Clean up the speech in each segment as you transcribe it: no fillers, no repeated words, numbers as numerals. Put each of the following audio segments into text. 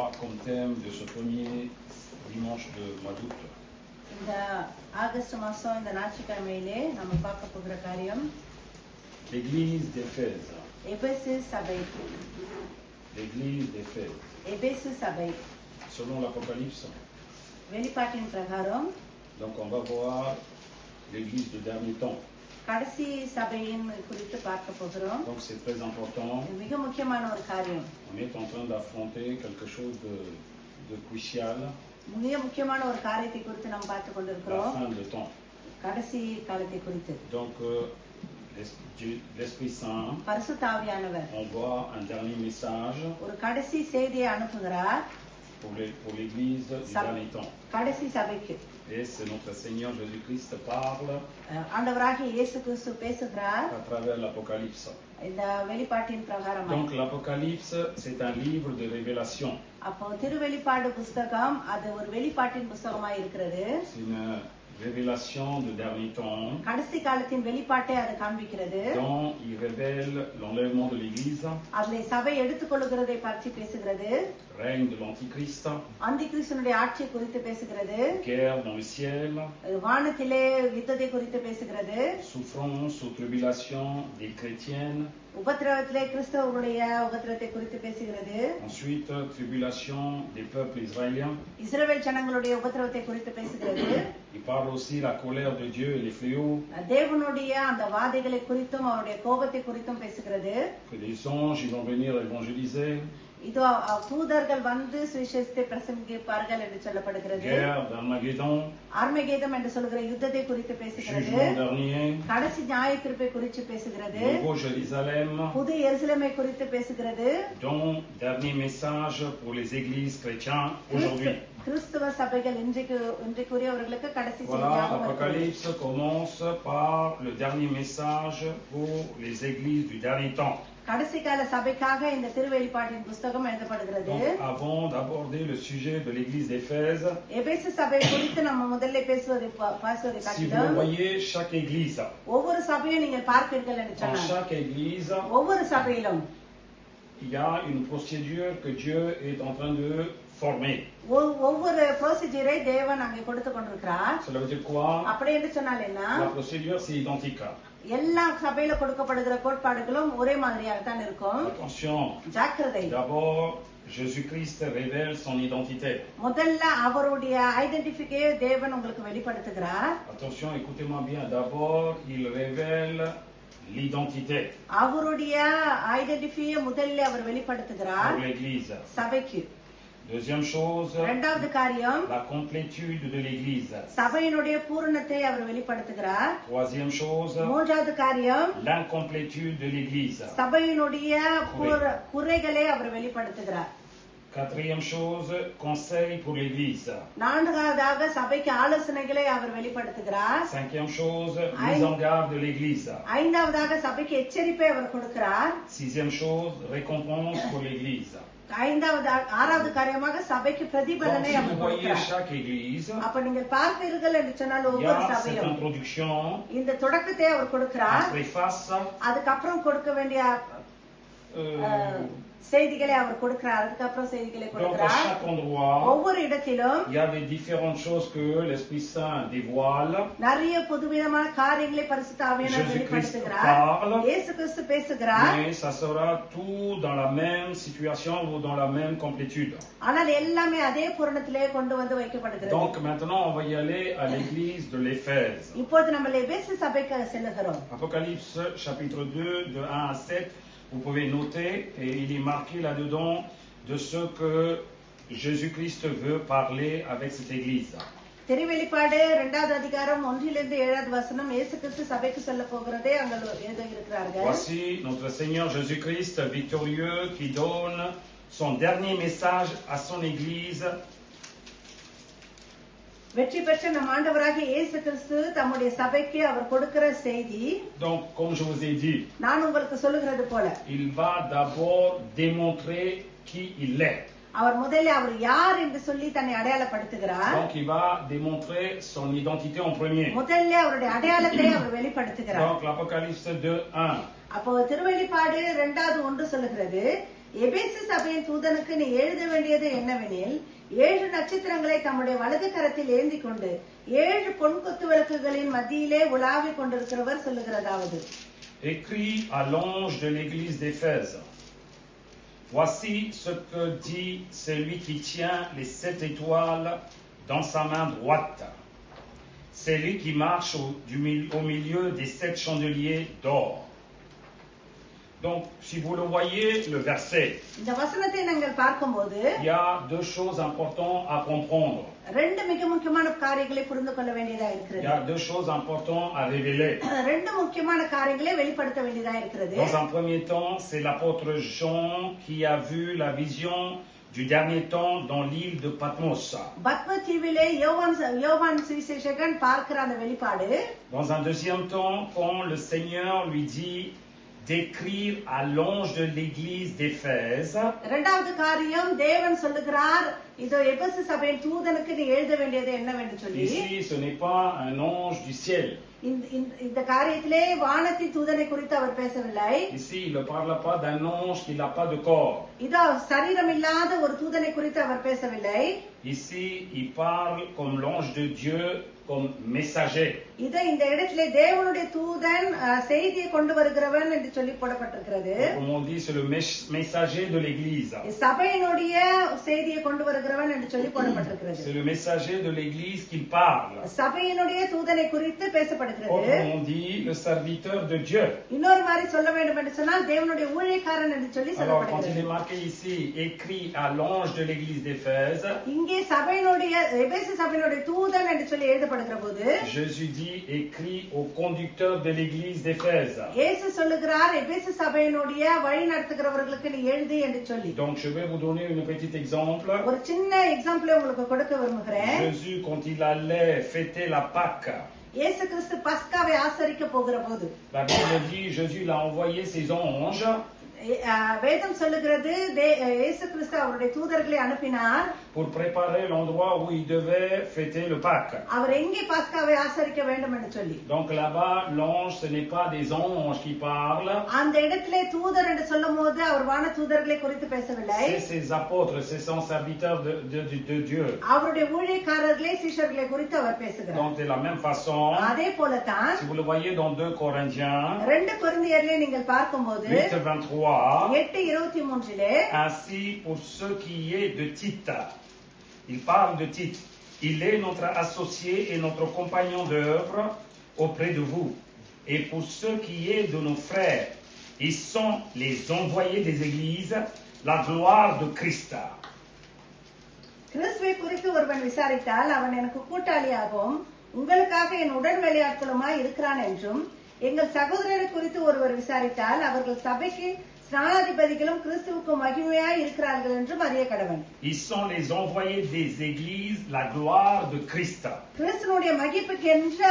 voir comme thème de ce premier dimanche de mois d'août? இந்த ஆகஸ்ட் மாசம் இந்த ஞாயிற்றுக்கிழமையிலே நம்ம பார்க்க போகிற காரியம் L'église d'Éphèse. எபேசு சபை. L'église d'Éphèse. எபேசு சபை. Selon l'Apocalypse. வெளிப்பாட்டின் பிரகாரம். Donc on va voir l'église de dernier temps. கடைசி சபையின் குறித்து பார்க்க போகிறோம். Donc c'est très important. மிக முக்கியமான ஒரு காரியம். On est en train d'affronter quelque chose de crucial. மிக முக்கியமான ஒரு காரியத்தை குறித்து நாம் பார்த்து கொண்டிருக்கிறோம். La fin de temps. கடைசி காலத்தை குறித்து. Donc l'Esprit Saint பரிசுத்த ஆவியானவர் envoie un dernier message ஒரு கடைசி செய்தியை அனுப்புகிறார் pour l'église du dernier temps. கடைசி சபைக்கு. Et c'est notre Seigneur Jésus-Christ parle ஆண்டவராகிய இயேசு கிறிஸ்து பேசுகிறார் à travers l'Apocalypse. இந்த வெளிப்பாட்டின் பிரகாரம். Donc l'Apocalypse, c'est un livre de révélation. அப்போ திருவெளிப்பாடு புத்தகம் அது ஒரு வெளிப்பாட்டின் புத்தகமாய் இருக்கிறது. C'est une révélation de dernier temps. கடைசி காலத்தின் வெளிப்பாட்டை அது காண்பிக்கிறது. Dont il révèle l'enlèvement de l'église. அதிலே சபை எடுத்துக்கொள்கிறதை பற்றி பேசுகிறது. Règne de l'Antichrist. அந்திகிறிஸ்துவினுடைய ஆட்சியை குறித்து பேசுகிறது. Guerre dans le ciel. வானத்திலே யுத்தத்தை குறித்து பேசுகிறது. Souffrance ou tribulation des chrétiennes. உபத்திரவத்திலே கிறிஸ்தவர்களுடைய உபத்திரவத்தை குறித்து பேசுகிறது. Ensuite, tribulation des peuples israéliens. இஸ்ரவேல் ஜனங்களுடைய உபத்திரவத்தை குறித்து பேசுகிறது. Il parle aussi la colère de Dieu et les fléaux. தேவனுடைய அந்த வாதைகளை குறித்தும் அவருடைய கோபத்தை குறித்தும் பேசுகிறது. Que les anges ils vont venir évangéliser. இதோ தூதர்கள் வந்து சுவிசேஷத்தை பிரசங்கிப்பார்கள் என்று சொல்லப்படுகிறது. Guerre d'Armageddon. ஆர்மகேதம் என்று சொல்கிற யுத்தத்தை குறித்து பேசுகிறது. Jugement dernier. கடைசி நியாய தீர்ப்பை குறித்து பேசுகிறது. Nouveau Jérusalem. புது எருசலேமை குறித்து பேசுகிறது. Dont dernier message pour les églises chrétiennes aujourd'hui. கிறிஸ்தவ சபைகள் இன்றைக்குரியவர்களுக்கு கடைசி Voilà, செய்தியாக l'Apocalypse commence par le dernier message pour les églises du dernier temps. கடைசி கால சபைக்காக இந்த திருவெளிப்பாட்டின் புத்தகம் எழுதப்படுகிறது. Donc, avant d'aborder le sujet de l'église d'Éphèse, எபேசு சபை குறித்து நம்ம முதல்ல பேசுவதை si vous காட்டிலும் voyez chaque église, ஒவ்வொரு சபையும் நீங்கள் பார்ப்பீர்கள் என்று dans சொன்னார். chaque église, ஒவ்வொரு சபையிலும் il y a une procédure que Dieu est en train de former. ஒவ்வொரு ப்ரொசீஜரை தேவன் அங்கே கொடுத்து கொண்டிருக்கிறார். Cela veut dire quoi? அப்படி என்று சொன்னால் என்ன? La procédure, c'est identique. எல்லா சபையில கொடுக்கப்படுகிற கோட்பாடுகளும் ஒரே மாதிரியாக தான் இருக்கும். Attention, ஜாக்கிரதை. d'abord, Jésus-Christ révèle son identité. முதல்ல அவருடைய ஐடென்டிஃபிகேஷனை தேவன் உங்களுக்கு வெளிப்படுத்துகிறார். Attention, écoutez-moi bien. D'abord, il révèle l'identité அவருடைய ஐடென்டிஃபிகேஷனை முதல்ல அவர் வெளிப்படுத்துகிறார் pour l'église. சபைக்கு. Deuxième chose, இரண்டாவது காரியம் la complétude de l'église. சபையினுடைய பூரணத்தை அவர் வெளிப்படுத்துகிறார். Troisième chose, மூன்றாவது காரியம் l'incomplétude de l'église. சபையினுடைய குறைகளை அவர் வெளிப்படுத்துகிறார். Quatrième chose, conseil pour l'église. நான்காவதாக சபைக்கு ஆலோசனைகளை அவர் வெளிப்படுத்துகிறார். Cinquième chose, mise en garde de l'église. ஐந்தாவதாக சபைக்கு எச்சரிப்பை அவர் கொடுக்கிறார். Sixième chose, récompense pour l'église. ஆறாவது காரியமாக சபைக்கு Donc, பிரதிபலனை si அவர் vous voyez கொடுக்கிறார். chaque église, அப்ப நீங்கள் பார்ப்பீர்கள் என்று சொன்னால் il y ஒவ்வொரு a cette சபையும் introduction, இந்த தொடக்கத்தை அவர் கொடுக்கிறார். un préface, அதுக்கப்புறம் கொடுக்க வேண்டிய செய்திகளை அவர் கொடுக்கிறார். அதுக்கப்புறம் செய்திகளை donc à கொடுக்கிறார். chaque endroit, ஒவ்வொரு இடத்திலும் il y a des différentes choses que l'Esprit Saint dévoile. நிறைய புதுவிதமான காரியங்களை பரிசுத்த ஆவியானவர் Jésus-Christ வெளிப்படுத்துகிறார். parle, இயேசு கிறிஸ்து பேசுகிறார். mais ça sera tout dans la même situation ou dans la même complétude. ஆனால் எல்லாமே அதே பூரணத்திலே கொண்டு வந்து வைக்கப்படுகிறது. Donc maintenant, on va y aller à l'église de l'Éphèse. இப்போது நம்ம எபேசு சபைக்கு செல்லுகிறோம். Apocalypse chapitre 2, de 1 à 7, vous pouvez noter, et il est marqué là-dedans de ce que Jésus-Christ veut parler avec cette église. திருவெளிப்பாடு 2வது அதிகாரம் 1 - 7 வசனம் இயேசு கிறிஸ்து சபைக்கு சொல்ல போகிறதே அங்க எழுதி இருக்கிறார்கள். Voici notre Seigneur Jésus-Christ victorieux qui donne son dernier message à son église. வெற்றி பெற்ற நம் ஆண்டவராகிய இயேசு கிறிஸ்து தம்முடைய சபைக்கு அவர் கொடுக்கிற செய்தி. Donc, comme je vous ai dit, நான் உங்களுக்கு சொல்லுகிறது போல il va d'abord démontrer qui il est. அவர் முதல்ல அவர் யார் என்று சொல்லி தன்னை அடையாளப்படுத்துகிறார். Donc il va démontrer son identité en premier. முதல்ல அவருடைய அடையாளத்தை அவர் வெளிப்படுத்துகிறார். Donc l'Apocalypse 2:1. அப்போ திருவெளிப்பாடு 2:1 சொல்லுகிறது எபேசு சபையின் தூதனுக்கு நீ எழுத வேண்டியது என்னவெனில் 7 நட்சத்திரங்களை தம்முடைய வலது கரத்தில் ஏந்தி கொண்டு 7 பொன் கொத்து விளக்குகளின் மத்தியிலே உலாவிக் கொண்டிருக்கிறவர் சொல்லுகிறதாவது. Écrit à l'ange de l'église d'Éphèse. Voici ce que dit celui qui tient les 7 étoiles dans sa main droite. C'est lui qui marche au milieu des 7 chandeliers d'or. Donc, si vous le voyez, le verset, இந்த வசனத்தை நீங்கள் பார்க்கும்போது il y a 2 choses importantes à comprendre. ரெண்டு மிக முக்கியமான காரியங்களை புரிந்து கொள்ள வேண்டியதா Il y இருக்கிறது. a 2 choses importantes à révéler. ரெண்டு முக்கியமான காரியங்களை வெளிப்படுத்த வேண்டியதா இருக்கிறது. Dans un premier temps, c'est l'apôtre Jean qui a vu la vision du dernier temps dans l'île de Patmos. Padma தீவிலே யோவான் சுவிசேஷகன் பார்க்கிற அந்த வெளிப்பாடு. Dans un deuxième temps, quand le Seigneur lui dit d'écrire à l'ange de l'église d'Éphèse, இரண்டாவது காரியம் தேவன் சொல்லுகிறார் இதோ எபேசு சபையின் தூதனுக்கு நீ எழுத வேண்டியது என்னவென்று சொல்லி. ici ce n'est pas un ange du ciel. இந்த காரியத்திலே வானத்தின் தூதனை குறித்து அவர் பேசவில்லை. Ici il ne parle pas d'un ange qui n'a pas de corps. இதோ சரீரம் இல்லாத ஒரு தூதனை குறித்து அவர் பேசவில்லை. Ici il parle comme l'ange de Dieu, comme messager. இதோ இந்த இடத்திலே தேவனுடைய தூதன் செய்தியை கொண்டு வருகிறவன் என்று சொல்லி போடப்பட்டிருக்கிறது. Comme on dit, c'est le messager de l'église. சபையினுடைய செய்தியை கொண்டு வருகிறவன் என்று சொல்லி போடப்பட்டிருக்கிறது. C'est le messager de l'église qui parle. சபையினுடைய தூதனை குறித்து பேசப்படுகிறது. Autrement on dit, le serviteur de Dieu. இன்னொரு மாதிரி சொல்ல வேண்டும் என்று சொன்னால் தேவனுடைய ஊழியக்காரன் என்று சொல்லி Alors quand il சொல்லப்படுகிறது. est marqué ici, écrit à l'ange de l'église d'Éphèse, இங்கே சபையினுடைய எபேசு சபையினுடைய தூதன் என்று சொல்லி எழுதப்படுகிற போது Jésus dit, écrit au conducteur de l'église d'Éphèse. இயேசு சொல்லுகிறார் எபேசு சபையினுடைய வழி நடத்துகிறவர்களுக்கு நீ எழுது என்று சொல்லி. Donc je vais vous donner un petit exemple. ஒரு சின்ன எக்ஸாம்பிள் உங்களுக்கு கொடுக்க விரும்புகிறேன். Jésus, quand il allait fêter la Pâque, இயேசு கிறிஸ்து பஸ்காவை ஆசரிக்க போகிற போது la Bible dit, Jésus il a envoyé ses anges வேதம் சொல்லுகிறது இயேசு கிறிஸ்து அவருடைய தூதர்களை அனுப்பினார் pour préparer l'endroit où il devait fêter le Pâque. அவர் எங்கே பஸ்காவை ஆசரிக்க வேண்டும் என்று சொல்லி. Donc là-bas, l'ange, ce n'est pas des anges qui parlent. அந்த இடத்திலே தூதர் என்று சொல்லும்போது அவர் வான தூதர்களை குறித்து பேசவில்லை. C'est ses apôtres, c'est son serviteur de Dieu. அவருடைய ஊழியக்காரர்களை சீஷர்களை குறித்து அவர் பேசுகிறார். Donc de la même façon, அதே போலதான் si vous le voyez dans 2 Corinthiens 2 கொரிந்தியரிலே நீங்கள் பார்க்கும்போது 8:23, 8:23 ainsi pour ce qui est de Tite, il parle de Tite, il est notre associé et notre compagnon d'œuvre auprès de vous. Et pour ce qui est de nos frères, ils sont les envoyés des églises, la gloire de Christ. கிறிஸ்துவை குறித்து ஒருவன் விசாரித்தால் அவன் எனக்கு கூட்டாளியாகவும் உங்களுக்காக என் உடன் வேலையாட்களுமாய் இருக்கிறான் என்றும், எங்கள் சகோதரரை குறித்து ஒருவர் விசாரித்தால் அவர்கள் சபைக்கு ஸ்நானாதிபதிகளும் கிறிஸ்துவுக்கு மகிமையாய் இருக்கிறார்கள் என்றும் அறிய கடவன். Ils sont les envoyés des églises, la gloire de Christ. கிறிஸ்துனுடைய மகிமைக்கு என்று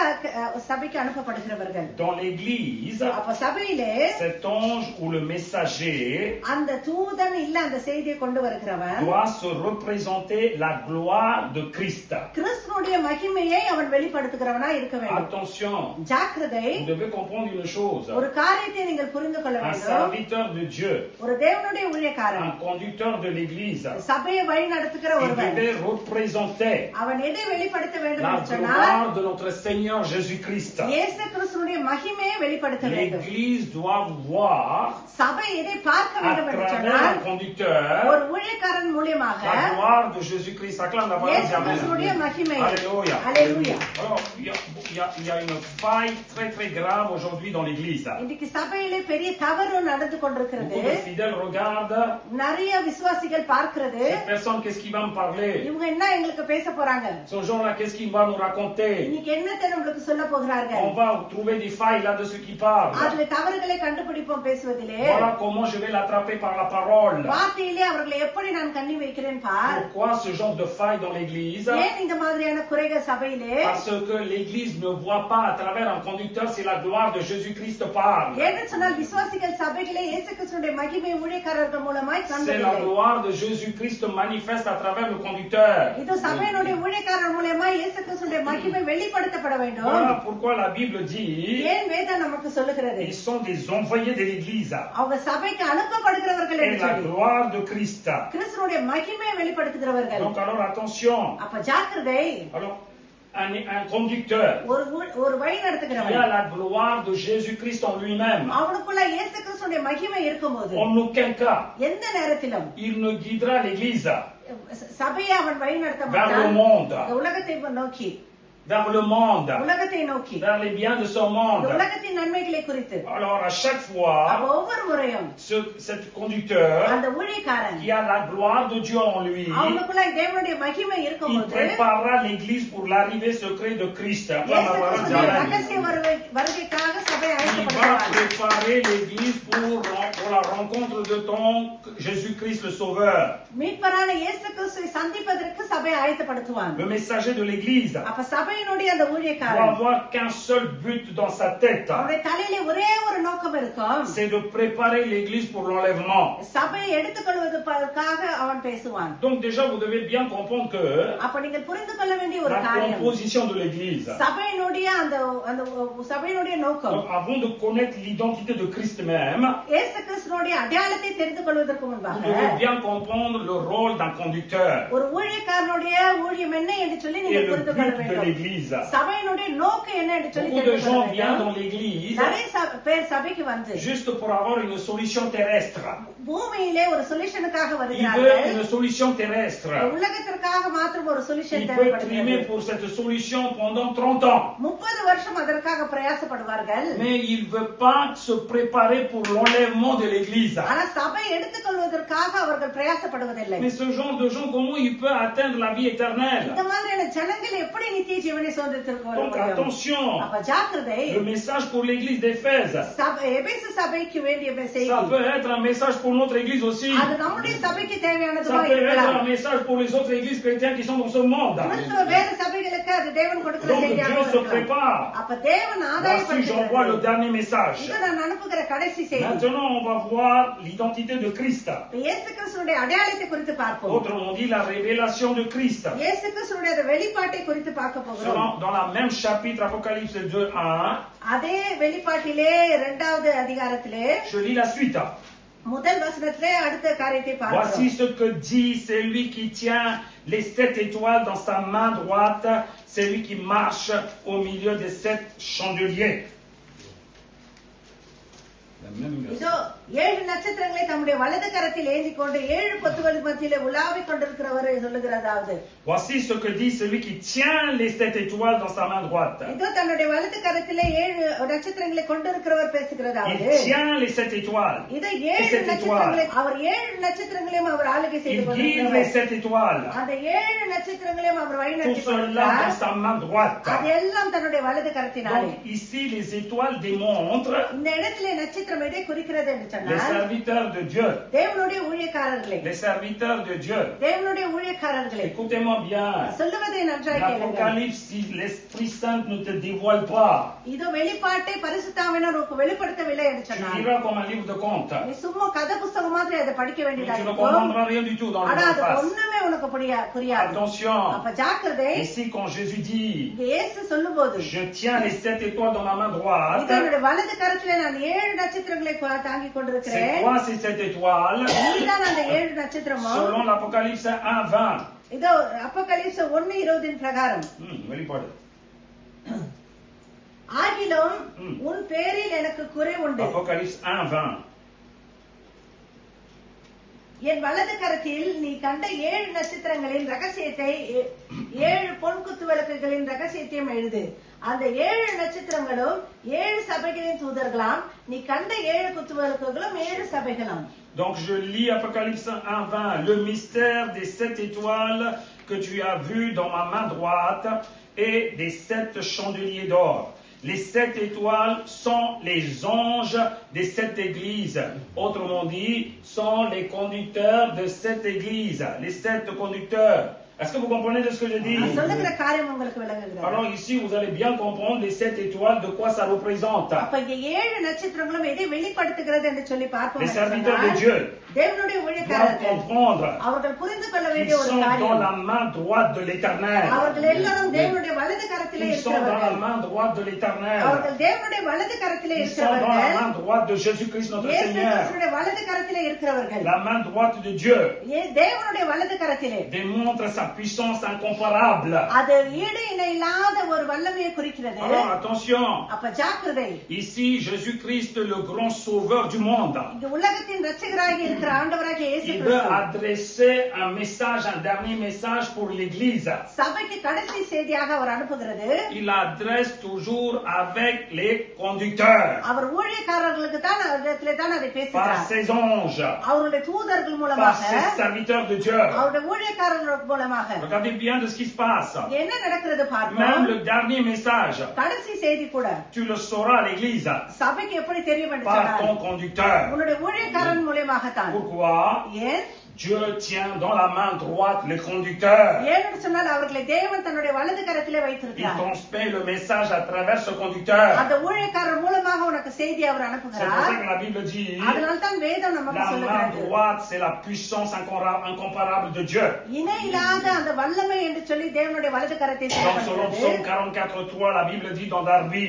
சபைக்கு அனுப்பப்படுகிறவர்கள். Dans l'église, அப்ப சபையிலே cet ange ou le messager அந்த தூதன் இல்ல அந்த செய்தியை கொண்டு வருகிறவன் doit se représenter la gloire de Christ. கிறிஸ்துனுடைய மகிமையை அவன் வெளிப்படுத்துகிறவனா இருக்க வேண்டும். Attention, ஜாக்கிரதை. vous devez comprendre une chose. ஒரு காரியத்தை நீங்கள் புரிந்து கொள்ள Un வேண்டும். serviteur de Dieu, ஒரு தேவனுடைய ஊழியக்காரன், un conducteur de l'église, சபையை வழி நடத்துகிற il ஒருவன், devait représenter அவன் எதை வெளிப்படுத்த வேண்டும் la என்று சொன்னால் gloire de notre Seigneur Jésus-Christ. இயேசு கிறிஸ்துவினுடைய மகிமையை வெளிப்படுத்த வேண்டும். L'église doit voir சபை எதை பார்க்க à வேண்டும் என்று travers சொன்னால் un conducteur ஒரு ஊழியக்காரன் மூலமாக la gloire de Jésus-Christ. Acclame la parole இயேசு d'Amen. கிறிஸ்துவினுடைய மகிமை. Alléluia. Alléluia. Alors, il y a une faille très très grave aujourd'hui dans l'église. இன்னைக்கு சபையிலே பெரிய தவறு நடந்து கொண்டிருக்கிறது. Beaucoup de fidèles regardent. நிறைய விசுவாசிகள் பார்க்கிறது. Cette personne, qu'est-ce qu'il va me parler? இவங்க என்ன எங்களுக்கு பேச போறாங்க? Ce genre-là, qu'est-ce qu'il va nous raconter? இன்னைக்கு என்னத்தை நம்மளுக்கு சொல்ல போகிறார்கள்? On va trouver des failles là de ce qui parle. அதுல தவறுகளை கண்டுபிடிப்போம் பேசுவதிலே. Voilà comment je vais l'attraper par la parole. வார்த்தையிலே அவர்களை எப்படி நான் கண்ணி வைக்கிறேன் பார். Pourquoi ce genre de faille dans l'église? ஏன் இந்த மாதிரியான குறைகள் சபையிலே? Parce que l'église ne voit pas à travers un conducteur si la gloire de Jésus-Christ parle. ஏன்னு சொன்னால் விசுவாசிகள் சபையிலே இயேசு கிறிஸ்துவினுடைய மகிமை ஊழியக்காரர்கள் மூலமாய் C'est la காண்பதில்லை. gloire de Jésus-Christ manifeste à travers le conducteur. இது சபையினுடைய ஊழியக்காரர் மூலமாய் இயேசு கிறிஸ்துவினுடைய மகிமை வெளிப்படுத்தப்பட வேண்டும். Voilà pourquoi la Bible dit ஏன் வேதம் நமக்கு சொல்லுகிறது? ils sont des envoyés de l'Église. அவங்க சபைக்கு அனுப்பப்படுகிறவர்கள் Et என்று la சொல்லி gloire de Christ. கிறிஸ்துவினுடைய மகிமையை வெளிப்படுத்துகிறவர்கள். Donc alors attention. அப்ப ஜாக்கிரதை. Alors un conducteur ஒரு வழி qui நடத்துகிறவன் a la gloire de Jésus-Christ en lui-même, அவனுக்குள்ள இயேசு கிறிஸ்துவினுடைய மகிமை இருக்கும்போது en aucun cas, எந்த நேரத்திலும் il ne guidera l'Église சபையை அவன் வழி நடத்த vers le மாட்டான். monde, இந்த உலகத்தை நோக்கி vers le monde, உலகத்தை நோக்கி vers les biens de ce இந்த monde. உலகத்தின் நன்மைகளை குறித்து Alors à chaque fois, ஒவ்வொரு முறையும் cet conducteur அந்த ஊழியக்காரன் qui a la gloire de Dieu en lui, அவனுக்குள்ள தேவனுடைய மகிமை il இருக்கும்போது préparera l'Église pour l'arrivée secrète de Christ. இயேசு கிறிஸ்துவின் ரகசிய வருகைக்காக சபை Il va அழைக்கப்படுகிறான். préparer l'Église pour la rencontre de ton Jésus-Christ le Sauveur. மீட்பரான இயேசு கிறிஸ்துவை சந்திப்பதற்கு சபை ஆயத்தப்படுத்துவான். Le messager de l'Église அப்ப சபையினுடைய அந்த doit ஊழியக்காரன் avoir qu'un seul but dans sa tête, அவருடைய தலையில ஒரே ஒரு நோக்கம் இருக்கும். c'est de préparer l'Église pour l'enlèvement. சபையை எடுத்துக்கொள்வதற்காக அவன் பேசுவான். Donc déjà, vous devez bien comprendre que அப்ப நீங்கள் புரிந்து கொள்ள வேண்டிய ஒரு la காரியம் composition de l'Église. சபையினுடைய அந்த அந்த சபையினுடைய நோக்கம் Donc, avant de connaître l'identité de Christ même, இயேசு கிறிஸ்துவினுடைய அடையாளத்தை தெரிந்து கொள்வதற்கு vous முன்பாக devez bien comprendre le rôle d'un conducteur ஒரு ஊழியக்காரனுடைய ஊழியம் என்ன என்று சொல்லி et நீங்கள் le புரிந்து கொள்ள but de வேண்டும். l'Église. சபையினுடைய நோக்கம் என்ன என்று சொல்லி Beaucoup de தெரிந்து gens கொள்ள viennent வேண்டும். dans l'Église நிறைய பேர் சபைக்கு வந்து juste pour avoir une solution terrestre. பூமியிலே ஒரு சொல்யூஷனுக்காக Il veut வருகிறார்கள். une solution terrestre. உலகத்திற்காக மாத்திரம் ஒரு சொல்யூஷன் Il peut trimer தேவைப்படுகிறது. pour cette solution pendant 30 ans. 30 வருஷம் அதற்காக பிரயாசப்படுவார்கள். Mais il ne veut pas se préparer pour l'enlèvement de l'Église. ஆனா சபை எடுத்துக்கொள்வதற்காக அவர்கள் பிரயாசப்படுவதில்லை. Mais ce genre de gens, comment il peut atteindre la vie éternelle? இந்த மாதிரியான ஜனங்கள் எப்படி நித்திய ஜீவனை சுதந்திரத்திற்கு வர Donc முடியும்? attention, அப்ப ஜாக்கிரதை. le message pour l'Église d'Éphèse, எபேசு சபைக்கு வேண்டிய செய்தி ça peut être un message pour notre Église aussi. அது நம்முடைய சபைக்கு தேவையானதுமா Ça peut être இருக்கலாம். un message pour les autres églises chrétiennes qui sont dans ce monde. கிறிஸ்துவ வேத சபைகளுக்கு அது தேவன் கொடுக்கிற Donc செய்தியாக Dieu se இருக்கலாம். prépare. அப்ப தேவன் Voici, ஆதாயப்படுத்துகிறார். j'envoie le dernier message. இது நான் அனுப்புகிற கடைசி செய்தி. Maintenant, on va voir l'identité de Christ. இப்ப இயேசு கிறிஸ்துவினுடைய அடையாளத்தை குறித்து பார்ப்போம். Autrement dit, la révélation de Christ. இயேசு கிறிஸ்துவினுடைய அந்த வெளிப்பாட்டை குறித்து பார்க்க போகிறோம். Dans la même chapitre, Apocalypse 2:1, அதே வெளிப்பாட்டிலே 2வது அதிகாரத்திலே je lis la suite. முதல் வசனத்திலே அடுத்த காரியத்தை Voici பார்க்கிறோம். ce que dit celui qui tient les 7 étoiles dans sa main droite, celui qui marche au milieu des 7 chandeliers. La même version. இதோ 7 நட்சத்திரங்களை தம்முடைய வலது கரத்தில் ஏந்தி கொண்டு 7 பொத்துகள் மத்தியிலே உலாவிக் கொண்டிருக்கிறவர் சொல்லுகிறதாவது. Voici ce que dit celui qui tient les 7 étoiles dans sa main droite. இதோ தன்னுடைய வலது கரத்திலே 7 நட்சத்திரங்களை கொண்டிருக்கிறவர் பேசுகிறதாவது. Il tient les 7 étoiles. இதோ 7 நட்சத்திரங்களை அவர் 7 நட்சத்திரங்களையும் அவர் ஆளுகை செய்து Il guide les கொண்டிருக்கிறார். 7 étoiles. அந்த 7 நட்சத்திரங்களையும் அவர் Tout வழிநடத்தி cela dans கொண்டிருக்கிறார். sa main droite. அதெல்லாம் தன்னுடைய வலது கரத்தினாலே. Donc ici, les étoiles démontrent இந்த இடத்திலே நட்சத்திரம் எதை குறிக்கிறது என்று les சொன்னால் serviteurs de Dieu. தேவனுடைய ஊழியக்காரர்களை. Les serviteurs de Dieu. தேவனுடைய ஊழியக்காரர்களை. Écoutez-moi bien. சொல்லுவதை நன்றாக கேளுங்கள். L'Apocalypse, si l'Esprit Saint ne te dévoile pas, இதோ வெளிப்பாட்டை பரிசுத்தாவினர் உனக்கு வெளிப்படுத்தவில்லை என்று tu சொன்னார். liras comme un livre de contes. நீ சும்மா கதை புஸ்தகம் மாதிரி அதை படிக்க Mais வேண்டியதா tu ne இருக்கும். comprendras rien du tout dans ஆனா le அது face. ஒண்ணுமே உனக்கு புரியாது. Attention. அப்ப ஜாக்கிரதை. Ici, quand Jésus dit, இங்க இயேசு சொல்லும்போது je tiens les 7 étoiles dans ma main droite, இதனுடைய வலது கரத்திலே நான் 7 நட்சத்திரங்களை தாங்கி c'est கொண்டிருக்கிறேன். quoi ces 7 étoiles? இதுதான் அந்த 7 நட்சத்திரமும். Selon l'Apocalypse 1:20. இதோ அப்போகலிப்ஸ் 1:20 பிரகாரம். வெளிப்பாடு. ஆகிலும் உன் பேரில் எனக்கு குறை உண்டு. Apocalypse 1:20. என் வலது கரத்தில் நீ கண்ட 7 நட்சத்திரங்களின் ரகசியத்தை 7 பொன் குத்து விளக்குகளின் ரகசியத்தையும் எழுது. அந்த 7 நட்சத்திரங்களும் 7 சபைகளின் தூதர்களாம். நீ கண்ட 7 குத்து விளக்குகளும் 7 சபைகளாம். Donc je lis Apocalypse 1:20. Le mystère des 7 étoiles que tu as vu dans ma main droite et des 7 chandeliers d'or. Les 7 étoiles sont les anges des 7 églises. Autrement dit, sont les conducteurs de 7 églises. Les 7 conducteurs. Est-ce que vous comprenez de ce que je dis? நான் சொல்லுகிற காரியம் உங்களுக்கு விளங்குகிறது. Alors ici, vous allez bien comprendre les 7 étoiles, de quoi ça représente. அப்ப இங்க 7 நட்சத்திரங்களும் எதை வெளிப்படுத்துகிறது என்று சொல்லி பார்ப்போம். Les serviteurs de Dieu தேவனுடைய doivent ஊழியக்காரர்கள் comprendre அவர்கள் புரிந்து கொள்ள qu'ils வேண்டிய ஒரு sont dans காரியம். la main droite de l'Éternel. அவர்கள் எல்லாரும் தேவனுடைய வலது கரத்திலே Ils sont dans la இருக்கிறவர்கள். main droite de l'Éternel. அவர்கள் தேவனுடைய வலது கரத்திலே Ils sont dans la இருக்கிறவர்கள். main droite de Jésus-Christ notre இயேசு Seigneur. கிறிஸ்துவினுடைய வலது கரத்திலே இருக்கிறவர்கள். La main droite de Dieu தேவனுடைய வலது கரத்திலே démontre sa puissance incomparable. அது ஈடு இணை இல்லாத ஒரு வல்லமையை குறிக்கிறது. Alors attention, அப்ப ஜாக்கிரதை. ici Jésus-Christ, le grand sauveur du monde, இந்த உலகத்தின் இரட்சகராகி இருக்கிற ஆண்டவராகிய இயேசு il veut கிறிஸ்து adresser un message, un dernier message pour l'Église. சபைக்கு கடைசி செய்தியாக அவர் அனுப்புகிறது. Il adresse toujours avec les conducteurs, அவர் ஊழியக்காரர்களுக்கு தான் இடத்திலே தான் அதை par பேசுகிறார். ses anges, அவருடைய தூதர்கள் par மூலமாக ses serviteurs de Dieu. அவருடைய ஊழியக்காரர்கள் மூலமாக Regardez bien de ce qui se passe. என்ன நடக்கிறது Même பார்ப்போம். le dernier message, கடைசி செய்தி கூட tu le sauras à l'Église சபைக்கு எப்படி தெரியும் என்று par சொன்னார். ton conducteur. உன்னுடைய ஊழியக்காரன் மூலமாகத்தான். Pourquoi? ஏன் Dieu tient dans la main droite les conducteurs. ஏன்னு சொன்னால் அவர்களை தேவன் தன்னுடைய வலது கரத்திலே Il வைத்திருக்கிறார். transmet le message à travers ce conducteur. அந்த ஊழியக்காரர் மூலமாக உனக்கு செய்தி அவர் C'est pour அனுப்புகிறார். ça que la Bible dit அதனால தான் வேதம் நமக்கு la main சொல்லுகிறது. droite, c'est la puissance incomparable de Dieu. இணை இல்லாத அந்த வல்லமை என்று சொல்லி தேவனுடைய வலது கரத்தை Dans Psaume சொல்லப்படுகிறது. 44:3, la Bible dit dans Darby,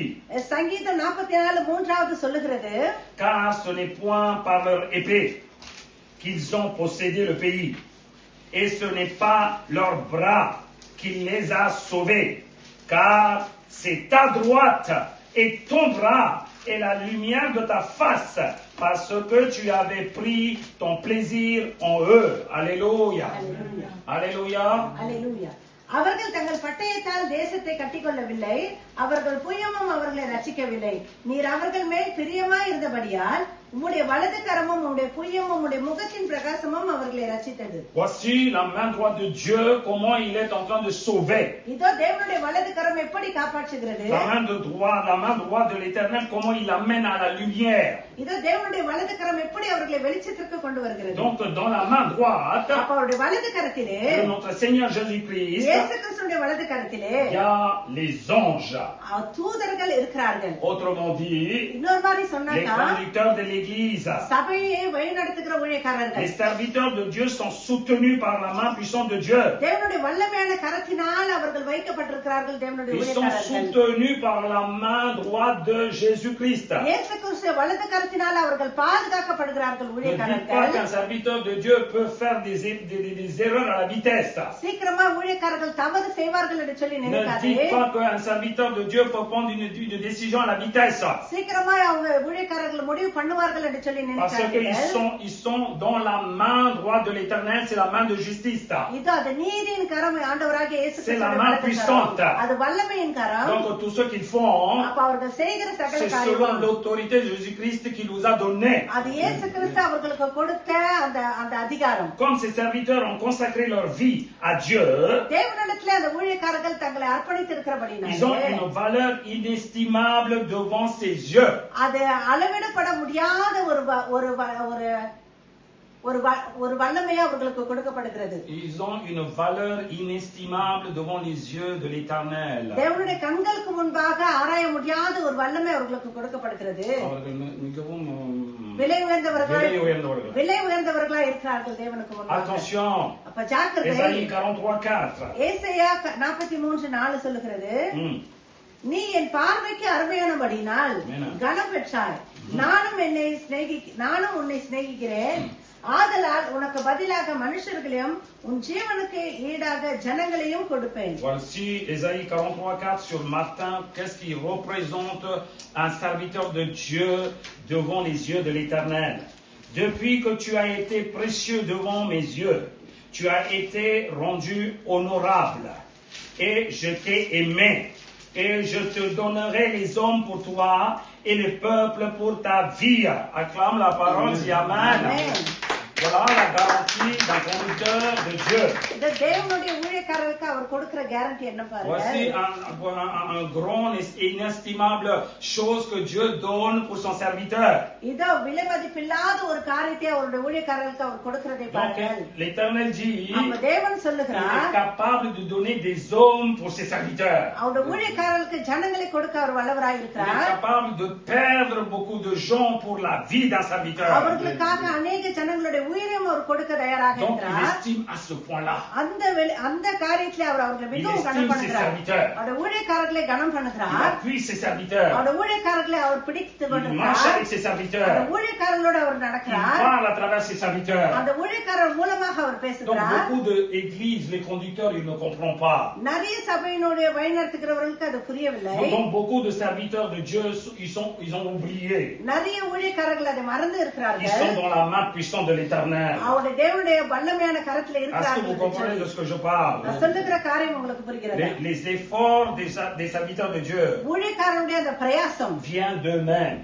சங்கீதம் 44:3 சொல்லுகிறது, car ce n'est point par leur épée qu'ils ont possédé le pays, et ce n'est pas leur bras qui les a sauvés, car c'est ta droite et ton bras et la lumière de ta face, parce que tu avais pris ton plaisir en eux. Alléluia. Alléluia. அல்லேலூயா. அவர்கள் தங்கள் பட்டயத்தால் தேசத்தை கட்டிக்கொள்ளவில்லை, அவர்கள் புயமும் அவர்களை ரட்சிக்கவில்லை. நீர் அவர்கள் மேல் பிரியமாய் இருந்தபடியால் உம்முடைய வலது கரமும் உம்முடைய புயமும் உம்முடைய முகத்தின் பிரகாசமும் அவர்களை ரட்சித்தது. Voici la main droite de Dieu, comment il est en train de sauver. இதோ தேவனுடைய வலது கரம் எப்படி காப்பாற்றுகிறது. La main droite de l'Éternel, comment il amène à la lumière. இதோ தேவனுடைய வலது கரம் எப்படி அவர்களை வெளிச்சத்திற்கு கொண்டு வருகிறது. Donc dans la main droite அப்ப அவருடைய வலது கரத்திலே de notre Seigneur Jésus-Christ, இயேசு கிறிஸ்துவினுடைய வலது கரத்திலே il y a les anges. தூதர்கள் இருக்கிறார்கள். Autrement dit, இன்னொரு மாதிரி les சொன்னாக்கா conducteurs de l'Église. சபையை வழிநடத்துகிற ஊழியக்காரர்கள். Les serviteurs de Dieu sont soutenus par la main puissante de Dieu. தேவனுடைய வல்லமையான கரத்தினால் அவர்கள் வைக்கப்பட்டிருக்கிறார்கள். தேவனுடைய Ils sont ஊழியக்காரர்கள் soutenus par la main droite de Jésus-Christ. இயேசு கிறிஸ்து வலது கரத்தினால் அவர்கள் பாதுகாக்கப்படுகிறார்கள். Ne dites pas ஊழியக்காரர்கள் qu'un serviteur de Dieu peut faire des erreurs à la vitesse. சீக்கிரமா ஊழியக்காரர்கள் தவறு செய்வார்கள் என்று சொல்லி Ne நினைக்காதே. dites pas qu'un serviteur de Dieu peut prendre une décision à la vitesse. சீக்கிரமா அவங்க ஊழியக்காரர்கள் முடிவு பண்ணுவார்கள் என்று சொல்லி Parce qu'ils நினைக்காதீர்கள். ils sont dans la main droite de l'Éternel, c'est la main de justice. இது அது நீதியின் கரம். ஆண்டவராகிய இயேசு C'est la கிறிஸ்துவின் main வலது puissante. கரம். அது வல்லமையின் கரம். Donc tout ce qu'ils font, அப்ப அவர்கள் செய்கிற சகல c'est selon காரியமும் l'autorité de Jésus-Christ qui nous a donné. அது இயேசு கிறிஸ்து அவர்களுக்கு கொடுத்த அந்த அதிகாரம். Comme ces serviteurs ont consacré leur vie à Dieu, தேவனிடத்திலே அந்த ஊழியக்காரர்கள் தங்களை ils ont அர்ப்பணித்திருக்கிறபடினாலே une valeur inestimable devant ses yeux. அது அளவிடப்பட முடியாத ஒரு வல்லமையா அவர்களுக்கு கொடுக்கப்படுகிறது. Ils ont une valeur inestimable devant les yeux de l'Éternel. தேவனுடைய கண்களுக்கு முன்பாக ஆராய முடியாத ஒரு வல்லமை அவர்களுக்கு கொடுக்கப்படுகிறது. அவர்கள் மிகவும் விலை உயர்ந்தவர்கள் விலை உயர்ந்தவர்கள். விலை உயர்ந்தவர்களா இருக்கிறார்கள் தேவனுக்கு முன்பாக. Attention, அப்ப ஜாக்கிரதை. Ésaïe 43:4. ஏசாயா 43:4 சொல்லுகிறது, நீ என் பார்வைக்கு அருமையானபடினால் கனம் பெற்றாய். நானும் உன்னை சிநேகிக்கிறேன். ஆதலால் உனக்கு பதிலாக மனுஷர்களையும் உன் ஜீவனுக்கு ஈடாக ஜனங்களையும் கொடுப்பேன். Voici Ésaïe 43:4 sur Martin. Qu'est-ce qui représente un serviteur de Dieu devant les yeux de l'Éternel? Depuis que tu as été précieux devant mes yeux, tu as été rendu honorable, et je t'ai aimé, et je te donnerai les hommes pour toi et le peuple pour ta vie. Acclame la parole, dis Amen. Amen. Voilà la garantie d'un conducteur de Dieu. இந்த தேவனுடைய ஊழியக்காரருக்கு அவர் கொடுக்கிற கேரண்டி என்ன Voici பாருங்க. un grand et inestimable chose que Dieu donne pour son serviteur. இதோ விலைமதிப்பில்லாத ஒரு காரியத்தை அவருடைய ஊழியக்காரருக்கு அவர் கொடுக்கிறதை Donc பாருங்க. l'Éternel dit, அப்ப தேவன் il சொல்லுகிறார், est capable de donner des hommes pour ses serviteurs. அவருடைய ஊழியக்காரருக்கு ஜனங்களை கொடுக்க அவர் வல்லவராய் Il est இருக்கிறார். capable de perdre beaucoup de gens pour la vie d'un serviteur. அவர்களுக்காக அநேக ஜனங்களுடைய உயிரையும் அவர் கொடுக்க தயாராக Donc il இருக்கிறார். estime à ce point-là. அந்த காரியத்திலே அவர் அவர்களை Il மிகவும் கனம் estime ses பண்ணுகிறார். serviteurs. அவருடைய ஊழியக்காரர்களை கனம் Il பண்ணுகிறார். appuie ses serviteurs. அவருடைய ஊழியக்காரர்களை அவர் பிடித்து Il marche கொண்டிருக்கிறார். avec ses serviteurs. அந்த ஊழியக்காரர்களோட அவர் Il நடக்கிறார். parle à travers ses serviteurs. அந்த ஊழியக்காரர் மூலமாக அவர் Donc பேசுகிறார். beaucoup d'églises, les conducteurs, ils ne comprennent pas. நிறைய சபையினுடைய வழிநடத்துகிறவர்களுக்கு அது புரியவில்லை. Donc beaucoup de serviteurs de Dieu, ils ont oublié. நிறைய ஊழியக்காரர்கள் அதை மறந்து Ils இருக்கிறார்கள். sont dans la main puissante de l'Éternel. அவருடைய தேவனுடைய வல்லமையான கரத்துல Est-ce que vous comprenez de இருக்கிறார்கள். ce que je parle? நான் சொல்லுகிற காரியம் உங்களுக்கு புரிகிறது. Les efforts des serviteurs de Dieu ஊழியக்காரனுடைய அந்த பிரயாசம் viennent d'eux-mêmes.